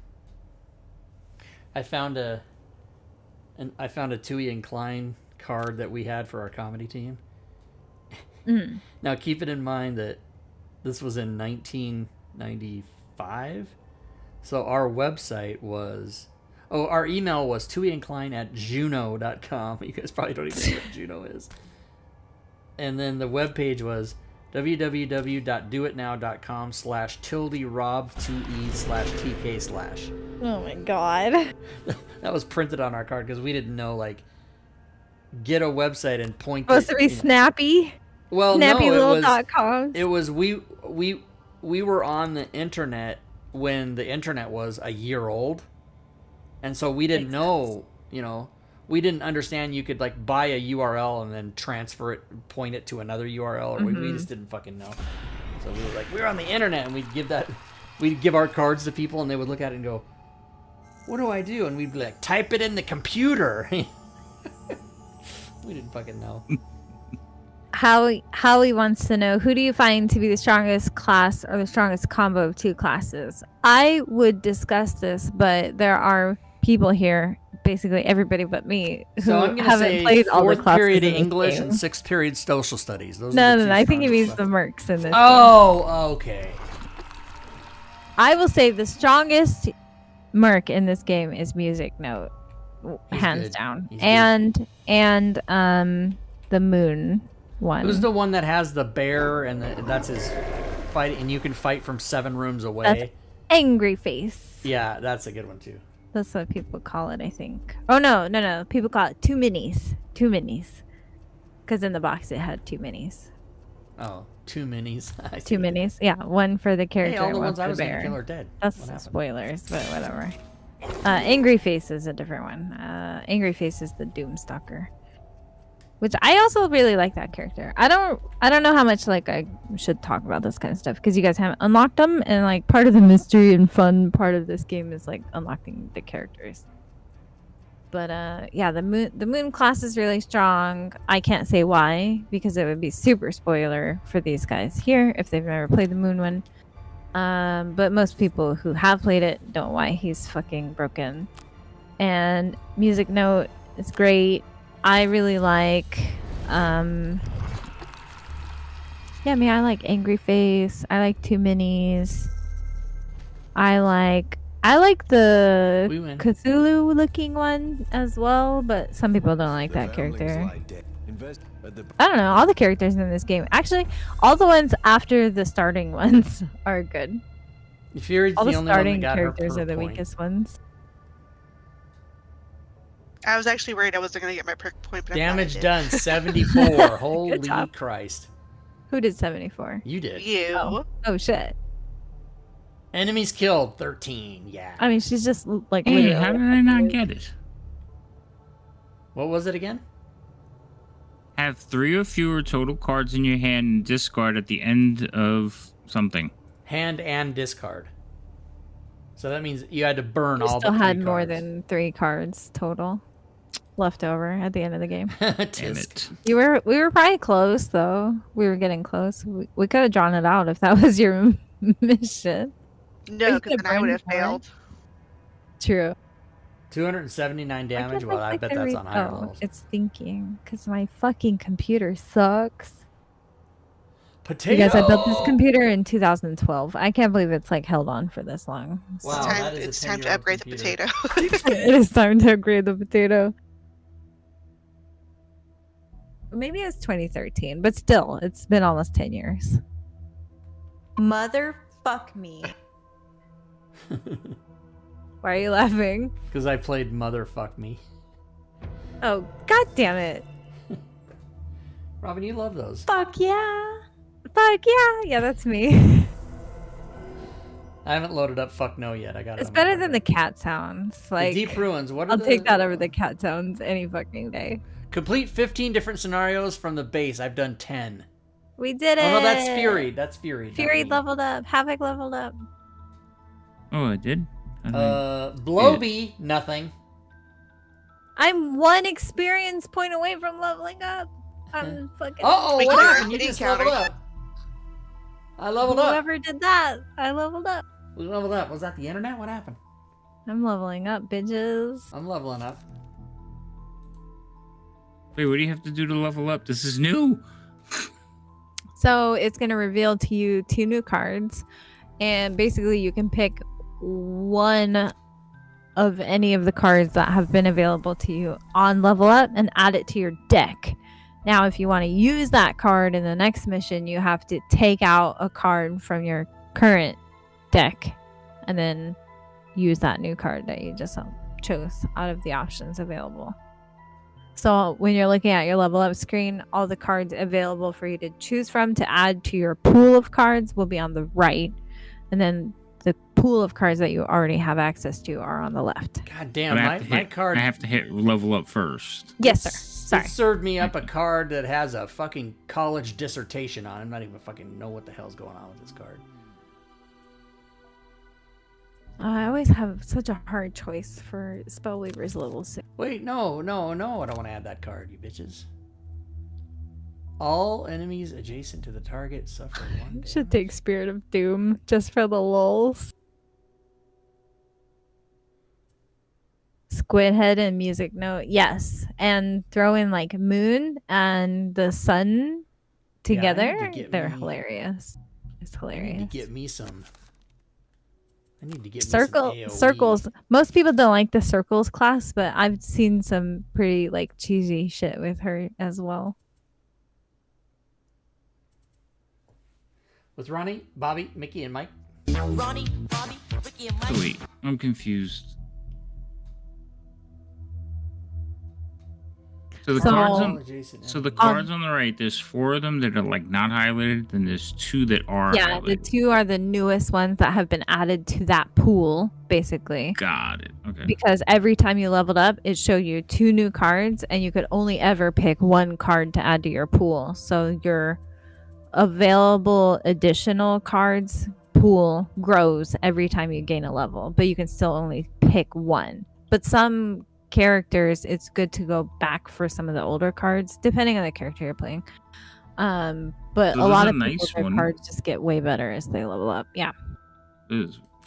I found a Tui and Klein card that we had for our comedy team. Now keep it in mind that this was in 1995. So our website was our email was tuiandklein@juno.com. You guys probably don't even know what Juno is. And then the webpage was www.doitnow.com/tilderob2e/tk/. Oh my god. That was printed on our card because we didn't know, like, get a website and point Supposed to be snappy. Well, no, Snappylittle.com. it was we were on the internet when the internet was a year old, and so we didn't know, we didn't understand you could like buy a URL and then transfer it, point it to another URL, or we just didn't fucking know. So we were like, we were on the internet, and we'd give our cards to people, and they would look at it and go, "What do I do?" And we'd be like, "Type it in the computer." We didn't fucking know. Howie wants to know, who do you find to be the strongest class or the strongest combo of two classes? I would discuss this, but there are people here, basically everybody but me, who So I'm gonna haven't say played all the fourth classes period in this English game. and sixth period social studies. Those are No, the two I think he means strongest the mercs in this game. Oh, okay. I will say the strongest merc in this game is Music Note, He's hands good. down, He's and the Moon one. Who's the one that has the bear and that's his fight, and you can fight from 7 rooms away? That's Angry Face. Yeah, that's a good one too. That's what people call it, I think. Oh no! People call it two minis, because in the box it had 2 minis. Oh, 2 minis. I see. 2 minis, yeah, one for the character. Hey, all and the one ones for I the was gonna bear. kill are dead. That's What happened? spoilers, but whatever. Angry Face is a different one. Angry Face is the Doomstalker, which I also really like that character. I don't know how much like I should talk about this kind of stuff because you guys haven't unlocked them, and like part of the mystery and fun part of this game is like unlocking the characters. But yeah, the moon class is really strong. I can't say why because it would be super spoiler for these guys here if they've never played the moon one. But most people who have played it don't know why he's fucking broken. And Music Note is great. I really like I like Angry Face. I like 2 minis. I like the We win. Cthulhu looking one as well, but some people don't like The that foundlings character. lie dead. Invest at the I don't know, all the characters in this game. Actually, all the ones after the starting ones are good. Fury's All the the only one that starting got her characters perk are the point. weakest ones. I was actually worried I wasn't going to get my perk point, but I'm glad I Damage did. done 74. Holy job. Christ. Who did 74? You did. You. Oh shit. Enemies killed 13. Yeah. I mean, she's just like Hey, literally- how did I not get it? What was it again? Have 3 or fewer total cards in your hand and discard at the end of something. Hand and discard. So that means you had to burn You all still the had 3 more cards. than 3 cards total left over at the end of the game. Damn Tisk. it. We were probably close though. We were getting close. We could have drawn it out if that was your mission. No, you because could've then I would have burned more. failed. True. 279 damage. Well, I bet that's on higher levels. It's thinking because my fucking computer sucks. Potato. You guys, I built this computer in 2012. I can't believe it's like held on for this long. So- Wow, that is a It's time to 10-year-old upgrade the computer. potato. It is time to upgrade the potato. Maybe it's 2013, but still, it's been almost 10 years. Motherfuck me. Why are you laughing? Because I played Motherfuck Me. Oh, god damn it. Robin, you love those. Fuck yeah. Fuck yeah. Yeah, that's me. I haven't loaded up Fuck No yet. I got it. It's on my better hard than the drive. cat sounds. The Like, Deep Ruins. What are I'll the, take that over the cat sounds any fucking day. Complete 15 different scenarios from the base. I've done 10. We did it. Oh no, that's Fury. That's Fury. not Fury me. leveled up. Havoc leveled up. Oh, I did? I didn't- Blowbee, nothing. I'm 1 experience point away from leveling up. I'm fucking. Uh-oh, We what can happened? You already just counter. leveled up. I leveled up. Whoever did that, I leveled up. We leveled up. Was that the internet? What happened? I'm leveling up, bitches. I'm leveling up. Wait, what do you have to do to level up? This is new. So it's going to reveal to you 2 new cards. And basically, you can pick one of any of the cards that have been available to you on level up and add it to your deck. Now, if you want to use that card in the next mission, you have to take out a card from your current deck and then use that new card that you just chose out of the options available. So when you're looking at your level up screen, all the cards available for you to choose from to add to your pool of cards will be on the right, and then the pool of cards that you already have access to are on the left. God But damn, I have to my hit, card. I have to hit level up first. Yes, sir. It Sorry. served me up a card that has a fucking college dissertation on it. I'm not even fucking know what the hell's going on with this card. I always have such a hard choice for Spellweaver's level 6. Wait, no, I don't want to add that card, you bitches. All enemies adjacent to the target suffer one Should damage. take Spirit of Doom just for the lulz. Squid Head and Music Note, yes. And throw in like Moon and the Sun together. need to get They're me- hilarious. It's I hilarious. need to get me some. I need to get Circle me some AoE. circles. Most people don't like the circles class, but I've seen some pretty like cheesy shit with her as well. With Ronnie, Bobby, Mickey, and Mike. Ronnie, Bobby, Ricky, and So Mike. wait, I'm confused. So the So- cards All on adjacent so the enemies. cards on the right, there's 4 of them that are like not highlighted, then there's 2 that are Yeah, the highlighted. 2 are the newest ones that have been added to that pool, basically. Got it. Okay. Because every time you leveled up, it showed you 2 new cards, and you could only ever pick 1 card to add to your pool. So your available additional cards pool grows every time you gain a level, but you can still only pick 1. But some characters, it's good to go back for some of the older cards, depending on the character you're playing. But So a this lot is of a people, nice their one. cards just get way better as they level up. Yeah.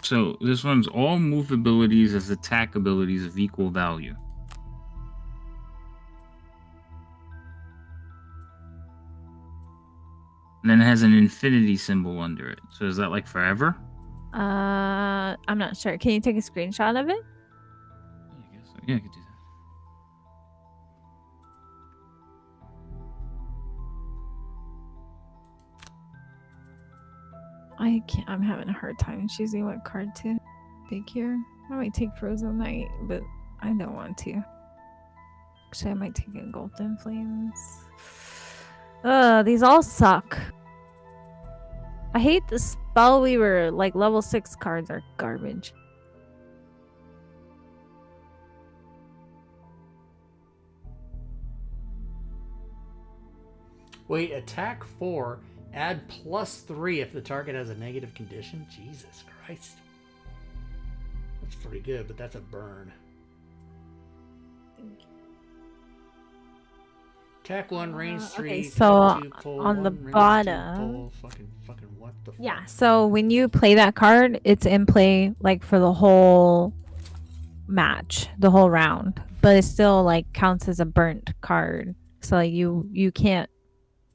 So this one's all move abilities as attack abilities of equal value. And then it has an infinity symbol under it. So is that like forever? I'm not sure. Can you take a screenshot of it? I guess so. Yeah, I could do that. I can't. I'm having a hard time choosing what card to take here. I might take Frozen Night, but I don't want to. Actually, I might take a Golden Flames. These all suck. I hate the Spellweaver. Like level 6 cards are garbage. Wait, attack 4. Add +3 if the target has a negative condition. Jesus Christ. That's pretty good, but that's a burn. Attack 1, range 3. okay, attack so 2, pull on the 1, range 2, bottom- pull. Fucking what the fuck? Yeah, so when you play that card, it's in play like for the whole match, the whole round, but it still like counts as a burnt card. So like you can't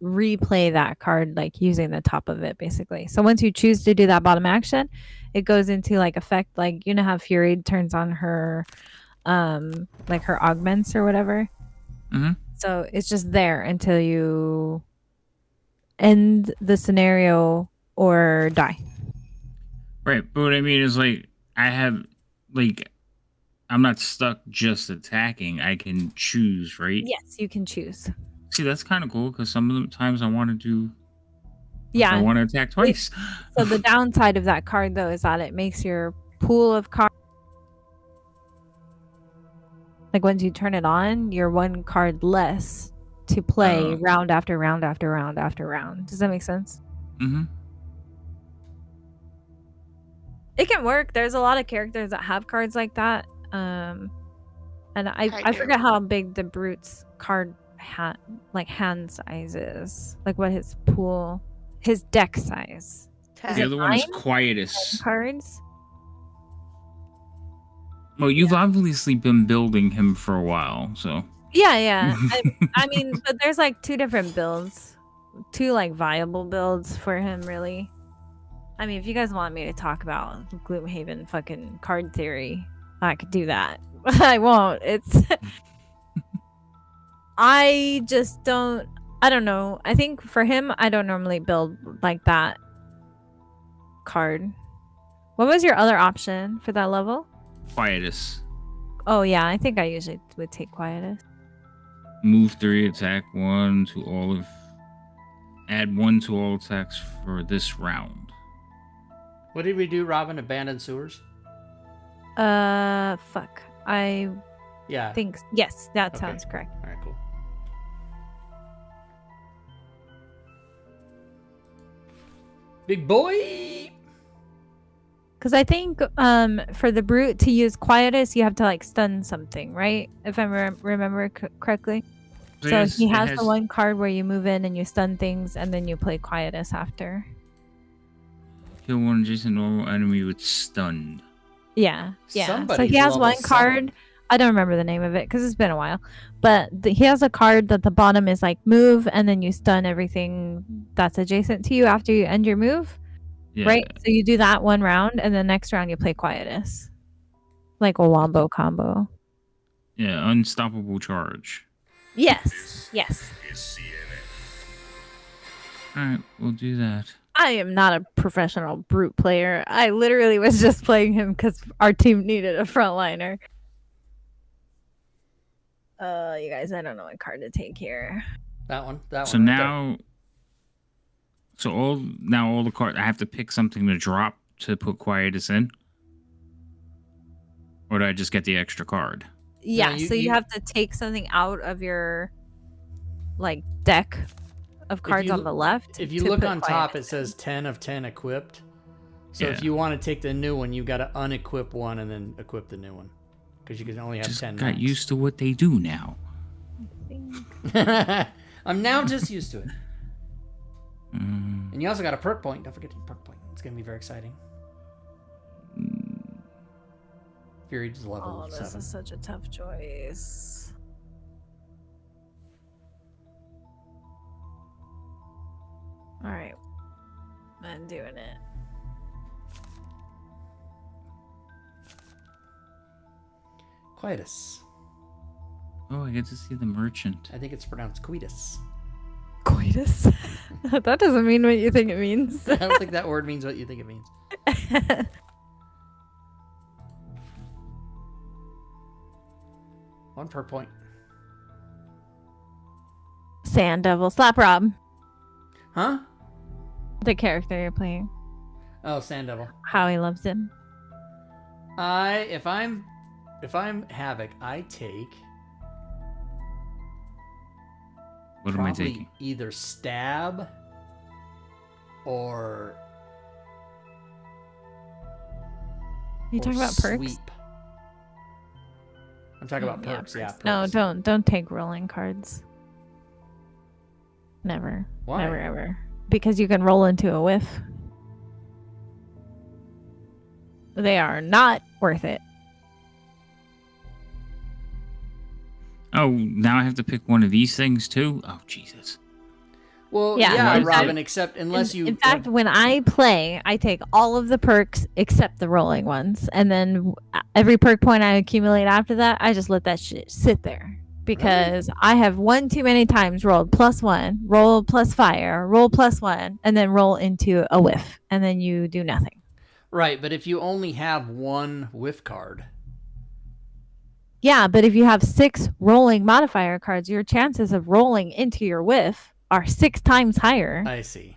replay that card like using the top of it basically. So once you choose to do that bottom action, it goes into like effect, like you know how Fury turns on her like her augments or whatever. Mhm. So it's just there until you end the scenario or die. Right, but what I mean is like I'm not stuck just attacking. I can choose, right? Yes, you can choose. See, that's kind of cool because some of the times I want to do. I Yeah. want to attack twice. So the downside of that card though is that it makes your pool of cards, like once you turn it on, you're 1 card less to play Oh. round after round after round after round. Does that make sense? Mm-hmm. It can work. There's a lot of characters that have cards like that. And I do. forget how big the Brute's card hand size is. Like what his pool, his deck size. 10. The other one is 9? Quietus. Cards. Well, you've obviously been building him for a while, so. Yeah. I mean, but there's like 2 different builds, 2 like viable builds for him, really. I mean, if you guys want me to talk about Gloomhaven fucking card theory, I could do that. I won't. It's. I just don't. I don't know. I think for him, I don't normally build like that card. What was your other option for that level? Quietus. Oh yeah, I think I usually would take Quietus. Move 3, attack 1 to all of. Add 1 to all attacks for this round. What did we do, Robin? Abandoned sewers? Fuck. I Yeah. think yes, that Okay. sounds correct. All right, cool. Big boy. Because I think for the brute to use Quietus, you have to like stun something, right? If I remember correctly. So Yes, he it has the one card where you move in and you stun things, and then you play Quietus after. Kill one adjacent normal enemy with stunned. Yeah, yeah. So Somebody's he has level one 7. card. I don't remember the name of it because it's been a while. But he has a card that the bottom is like move, and then you stun everything that's adjacent to you after you end your move. Yeah. Right? So you do that one round, and the next round you play Quietus. Like a wombo combo. Yeah, unstoppable charge. Yes. Yes. Alright, we'll do that. I am not a professional brute player. I literally was just playing him because our team needed a frontliner. You guys, I don't know what card to take here. That one. That So one. now all the cards I have to pick something to drop to put Quietus in? Or do I just get the extra card? Yeah, you- so you you- have to take something out of your like deck of cards you- on the left. If you to look put on top, Quietus it says 10 of 10 equipped. So Yeah. if you want to take the new one, you got to unequip one and then equip the new one. Because you can only have Just 10 got max. used to what they do now. in. I'm now just used to it. Mm, And you also got a perk point. Don't forget the perk point. It's going to be very exciting. Fury's level Oh, this 7. is such a tough choice. All right, I'm doing it. Quietus. oh, I get to see the merchant. I think it's pronounced Quietus. Coitus. That doesn't mean what you think it means. I don't think that word means what you think it means. One perk point. Sand Devil. Slap Rob. Huh? The character you're playing. Oh, Sand Devil. How he loves him. If I'm Havoc, I take What am I probably taking? either stab or You talking about perks? sweep. I'm talking about Yeah, perks, yeah. No, perks. don't take rolling cards. Never. Why? Never ever. Because you can roll into a whiff. They are not worth it. Oh, now I have to pick one of these things too? Oh, Jesus. Well, Yeah, yeah, in Robin, fact- except unless you In fact, when I play, I take all of the perks except the rolling ones, and then every perk point I accumulate after that, I just let that shit sit there because I have one too many times rolled +1, roll plus fire, roll +1, and then roll into a whiff, and then you do nothing. right, but if you only have one whiff card, Yeah, but if you have 6 rolling modifier cards, your chances of rolling into your whiff are 6 times higher. I see.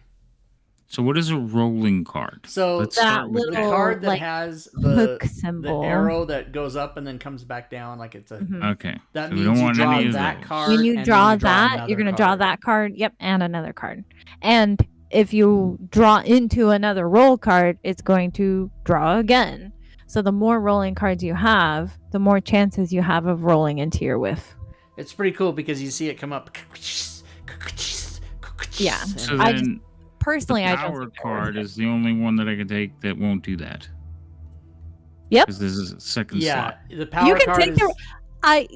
So what is a rolling card? So Let's that start with the little, card that like, has Hook the symbol. arrow that goes up and then comes back down like it's a Mhm. Okay. that so we means don't you want draw any of that those. card. When you and then draw that, another you're going to draw card. that card. Yep, and another card. And if you draw into another roll card, it's going to draw again. So the more rolling cards you have, the more chances you have of rolling into your whiff. It's pretty cool because you see it come up. Yeah. And- So I then Personally, the I don't power think they're worth card it. is the only one that I can take that won't do that. Yep. Because this is a second yeah, slot. the power You can card take is,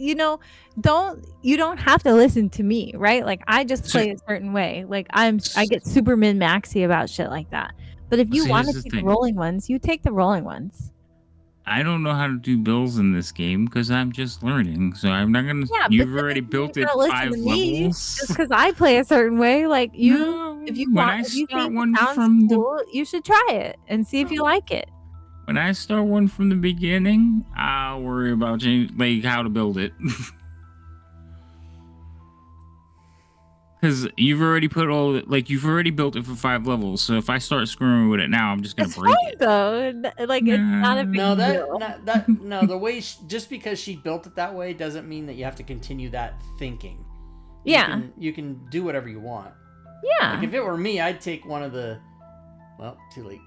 you don't have to listen to me, right? Like I just play a certain way. Like I get super min maxy about shit like that. But if you See, want to here's the take the thing. rolling ones, you take the rolling ones. I don't know how to do bills in this game because I'm just learning. So I'm not gonna. Yeah, You've but then already you built it gotta listen 5 to me levels. Just because I play a certain way, like you, No, if you when want, I if you start think one it sounds from cool, you should try it and see if you like it. When I start one from the beginning, I'll worry about how to build it. Because you've already put you've already built it for 5 levels. So if I start screwing with it now, I'm just gonna It's break fine it. though. Like it's not a big No, deal. no. The way just because she built it that way doesn't mean that you have to continue that thinking. Yeah. You can do whatever you want. Yeah. Like if it were me, I'd take one of the. Well, too late.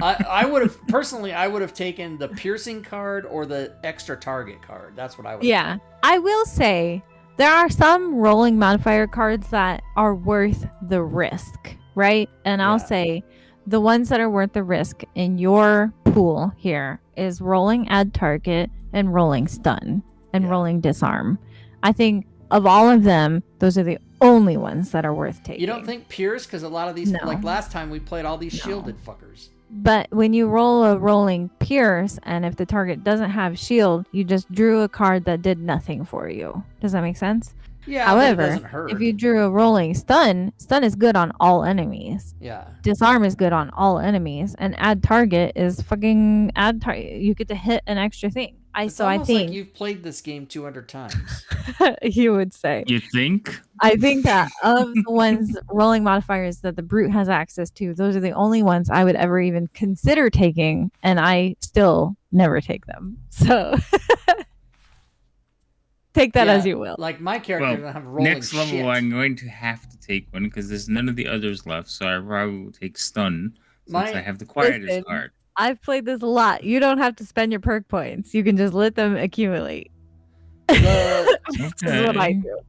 I would have personally. I would have taken the piercing card or the extra target card. That's what I would. Yeah. I will say there are some rolling modifier cards that are worth the risk, right? And I'll Yeah. say the ones that are worth the risk in your pool here is rolling add target and rolling stun and Yeah. rolling disarm. I think of all of them, those are the only ones that are worth taking. You don't think pierce? Because a lot of these, No. like last time, we played all these No. shielded fuckers. But when you roll a rolling pierce, and if the target doesn't have shield, you just drew a card that did nothing for you. Does that make sense? Yeah, However, but it doesn't hurt. if you drew a rolling stun is good on all enemies. Yeah. Disarm is good on all enemies, and add target is fucking add target. You get to hit an extra thing. It's I almost think like you've played this game 200 times. you would say. You think? I think that of the ones rolling modifiers that the brute has access to, those are the only ones I would ever even consider taking, and I still never take them. So take that Yeah, as you will. Like my character Well, doesn't have rolling next level, shit. I'm going to have to take one because there's none of the others left. So I probably will take stun since I have the quietest Listen. card. I've played this a lot. You don't have to spend your perk points. You can just let them accumulate. The- This is what I Okay. do.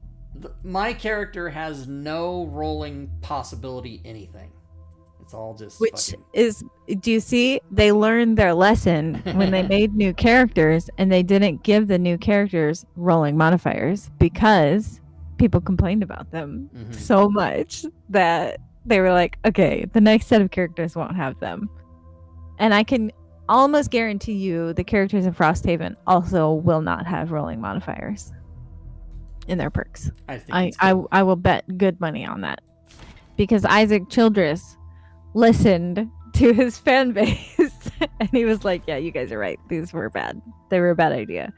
my character has no rolling possibility anything. It's all just Which fucking- is, do you see? They learned their lesson when they made new characters, and they didn't give the new characters rolling modifiers because people complained about them Mhm. so much that they were like, okay, the next set of characters won't have them. And I can almost guarantee you the characters in Frosthaven also will not have rolling modifiers in their perks. I think I, it's I good. I will bet good money on that because Isaac Childress listened to his fan base and he was like, yeah, you guys are right, these were bad, they were a bad idea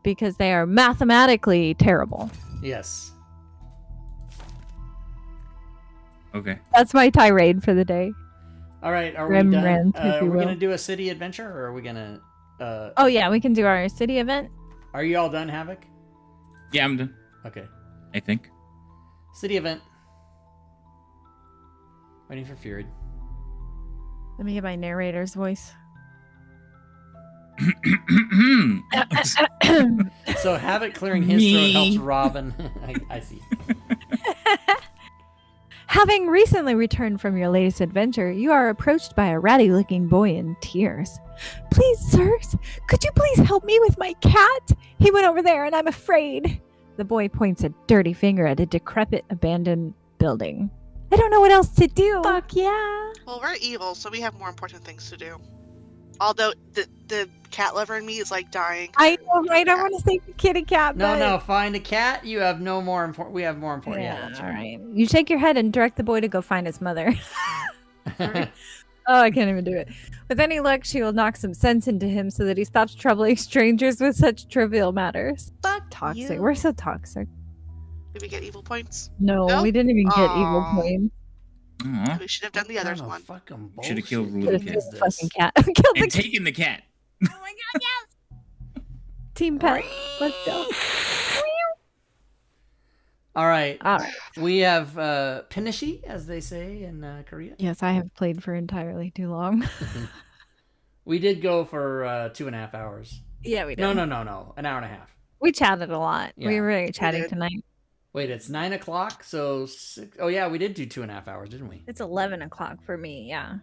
because they are mathematically terrible. Yes. Okay. That's my tirade for the day. All right, are Grim we done? rant, if Are you we will. gonna do a city adventure, or are we gonna? Oh yeah, we can do our city event. Are you all done, Havoc? Yeah, I'm done. Okay. I think. City event. Waiting for Fury. Let me get my narrator's voice. So Havoc clearing his throat helps Robin. I see. Having recently returned from your latest adventure, you are approached by a ratty-looking boy in tears. Please, sirs, could you please help me with my cat? He went over there and I'm afraid. The boy points a dirty finger at a decrepit, abandoned building. I don't know what else to do. Fuck yeah. Well, we're evil, so we have more important things to do. Although the cat lover in me is like dying. I know, right? I want to save the kitty cat, No, but... no, find a cat. You have no more important. We have more important. Yeah, that's all right. right. You shake your head and direct the boy to go find his mother. Oh, I can't even do it. With any luck, she will knock some sense into him so that he stops troubling strangers with such trivial matters. Fuck Toxic. you. We're so toxic. Did we get evil points? No, No? we didn't even get evil Aw. points. Aw. We should have done the others one. Fucking Should've killed bullshit the little game cat. is The this? fucking cat. Killed the And taking the cat. Oh my god, yes! Team pet. Let's go. All right, All right. we have Pinishi, as they say in Korea. Yes, I have played for entirely too long. We did go for 2.5 hours. Yeah, we did. No, an hour and a half. We chatted a lot. We Yeah. were very chatty did. tonight. Wait, it's 9 o'clock, so 6... Oh yeah, we did do 2.5 hours, didn't we? It's 11 o'clock for me, yeah.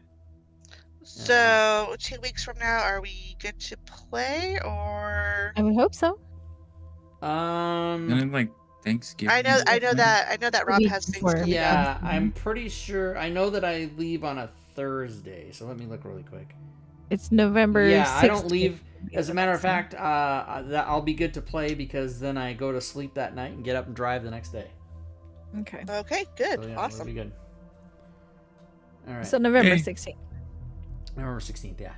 So 2 weeks from now, are we good to play or? I would hope so. And then like Thanksgiving. I know that Rob week has things before. coming Yeah, up. I'm pretty sure. I know that I leave on a Thursday, so let me look really quick. It's November Yeah, 16th. I don't leave. As a matter of fact, I'll be good to play because then I go to sleep that night and get up and drive the next day. Okay. Okay, good, So, yeah, awesome. That'll be good. All right. So November Okay. 16th. November 16th. Yeah.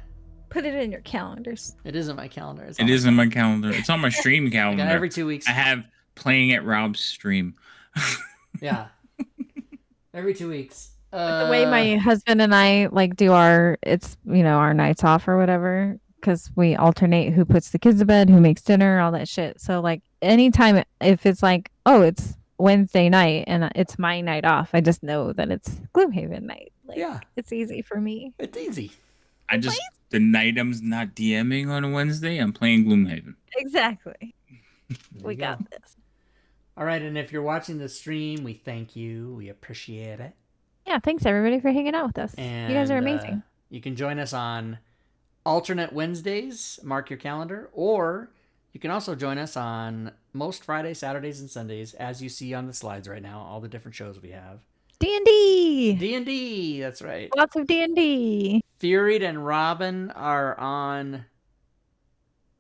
Put it in your calendars. It is in my calendar. It's It on is in my calendar. It's on my stream I calendar. got every 2 weeks. I have playing at Rob's stream. Yeah. Every 2 weeks. The way my husband and I like do our our nights off or whatever, because we alternate who puts the kids to bed, who makes dinner, all that shit. So like anytime if it's like, oh, it's Wednesday night and it's my night off, I just know that it's Gloomhaven night. Like, Yeah. it's easy for me. It's easy. The night I'm not DMing on a Wednesday, I'm playing Gloomhaven. Exactly. There We you go. got this. All right, and if you're watching the stream, we thank you. We appreciate it. Yeah, thanks everybody for hanging out with us. And You guys are amazing. You can join us on alternate Wednesdays. Mark your calendar. Or you can also join us on most Fridays, Saturdays, and Sundays, as you see on the slides right now, all the different shows we have. D&D. D&D, that's right. Lots of D&D. Furied and Robin are on...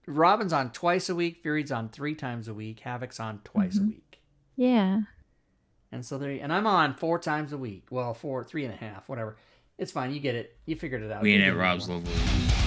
Robin's on twice a week. Fury's on 3 times a week. Havoc's on twice a week. Yeah. And so and I'm on 4 times a week. Well, 3.5, whatever. It's fine. You get it. You figured it out. We ain't You at did it Rob's once. level.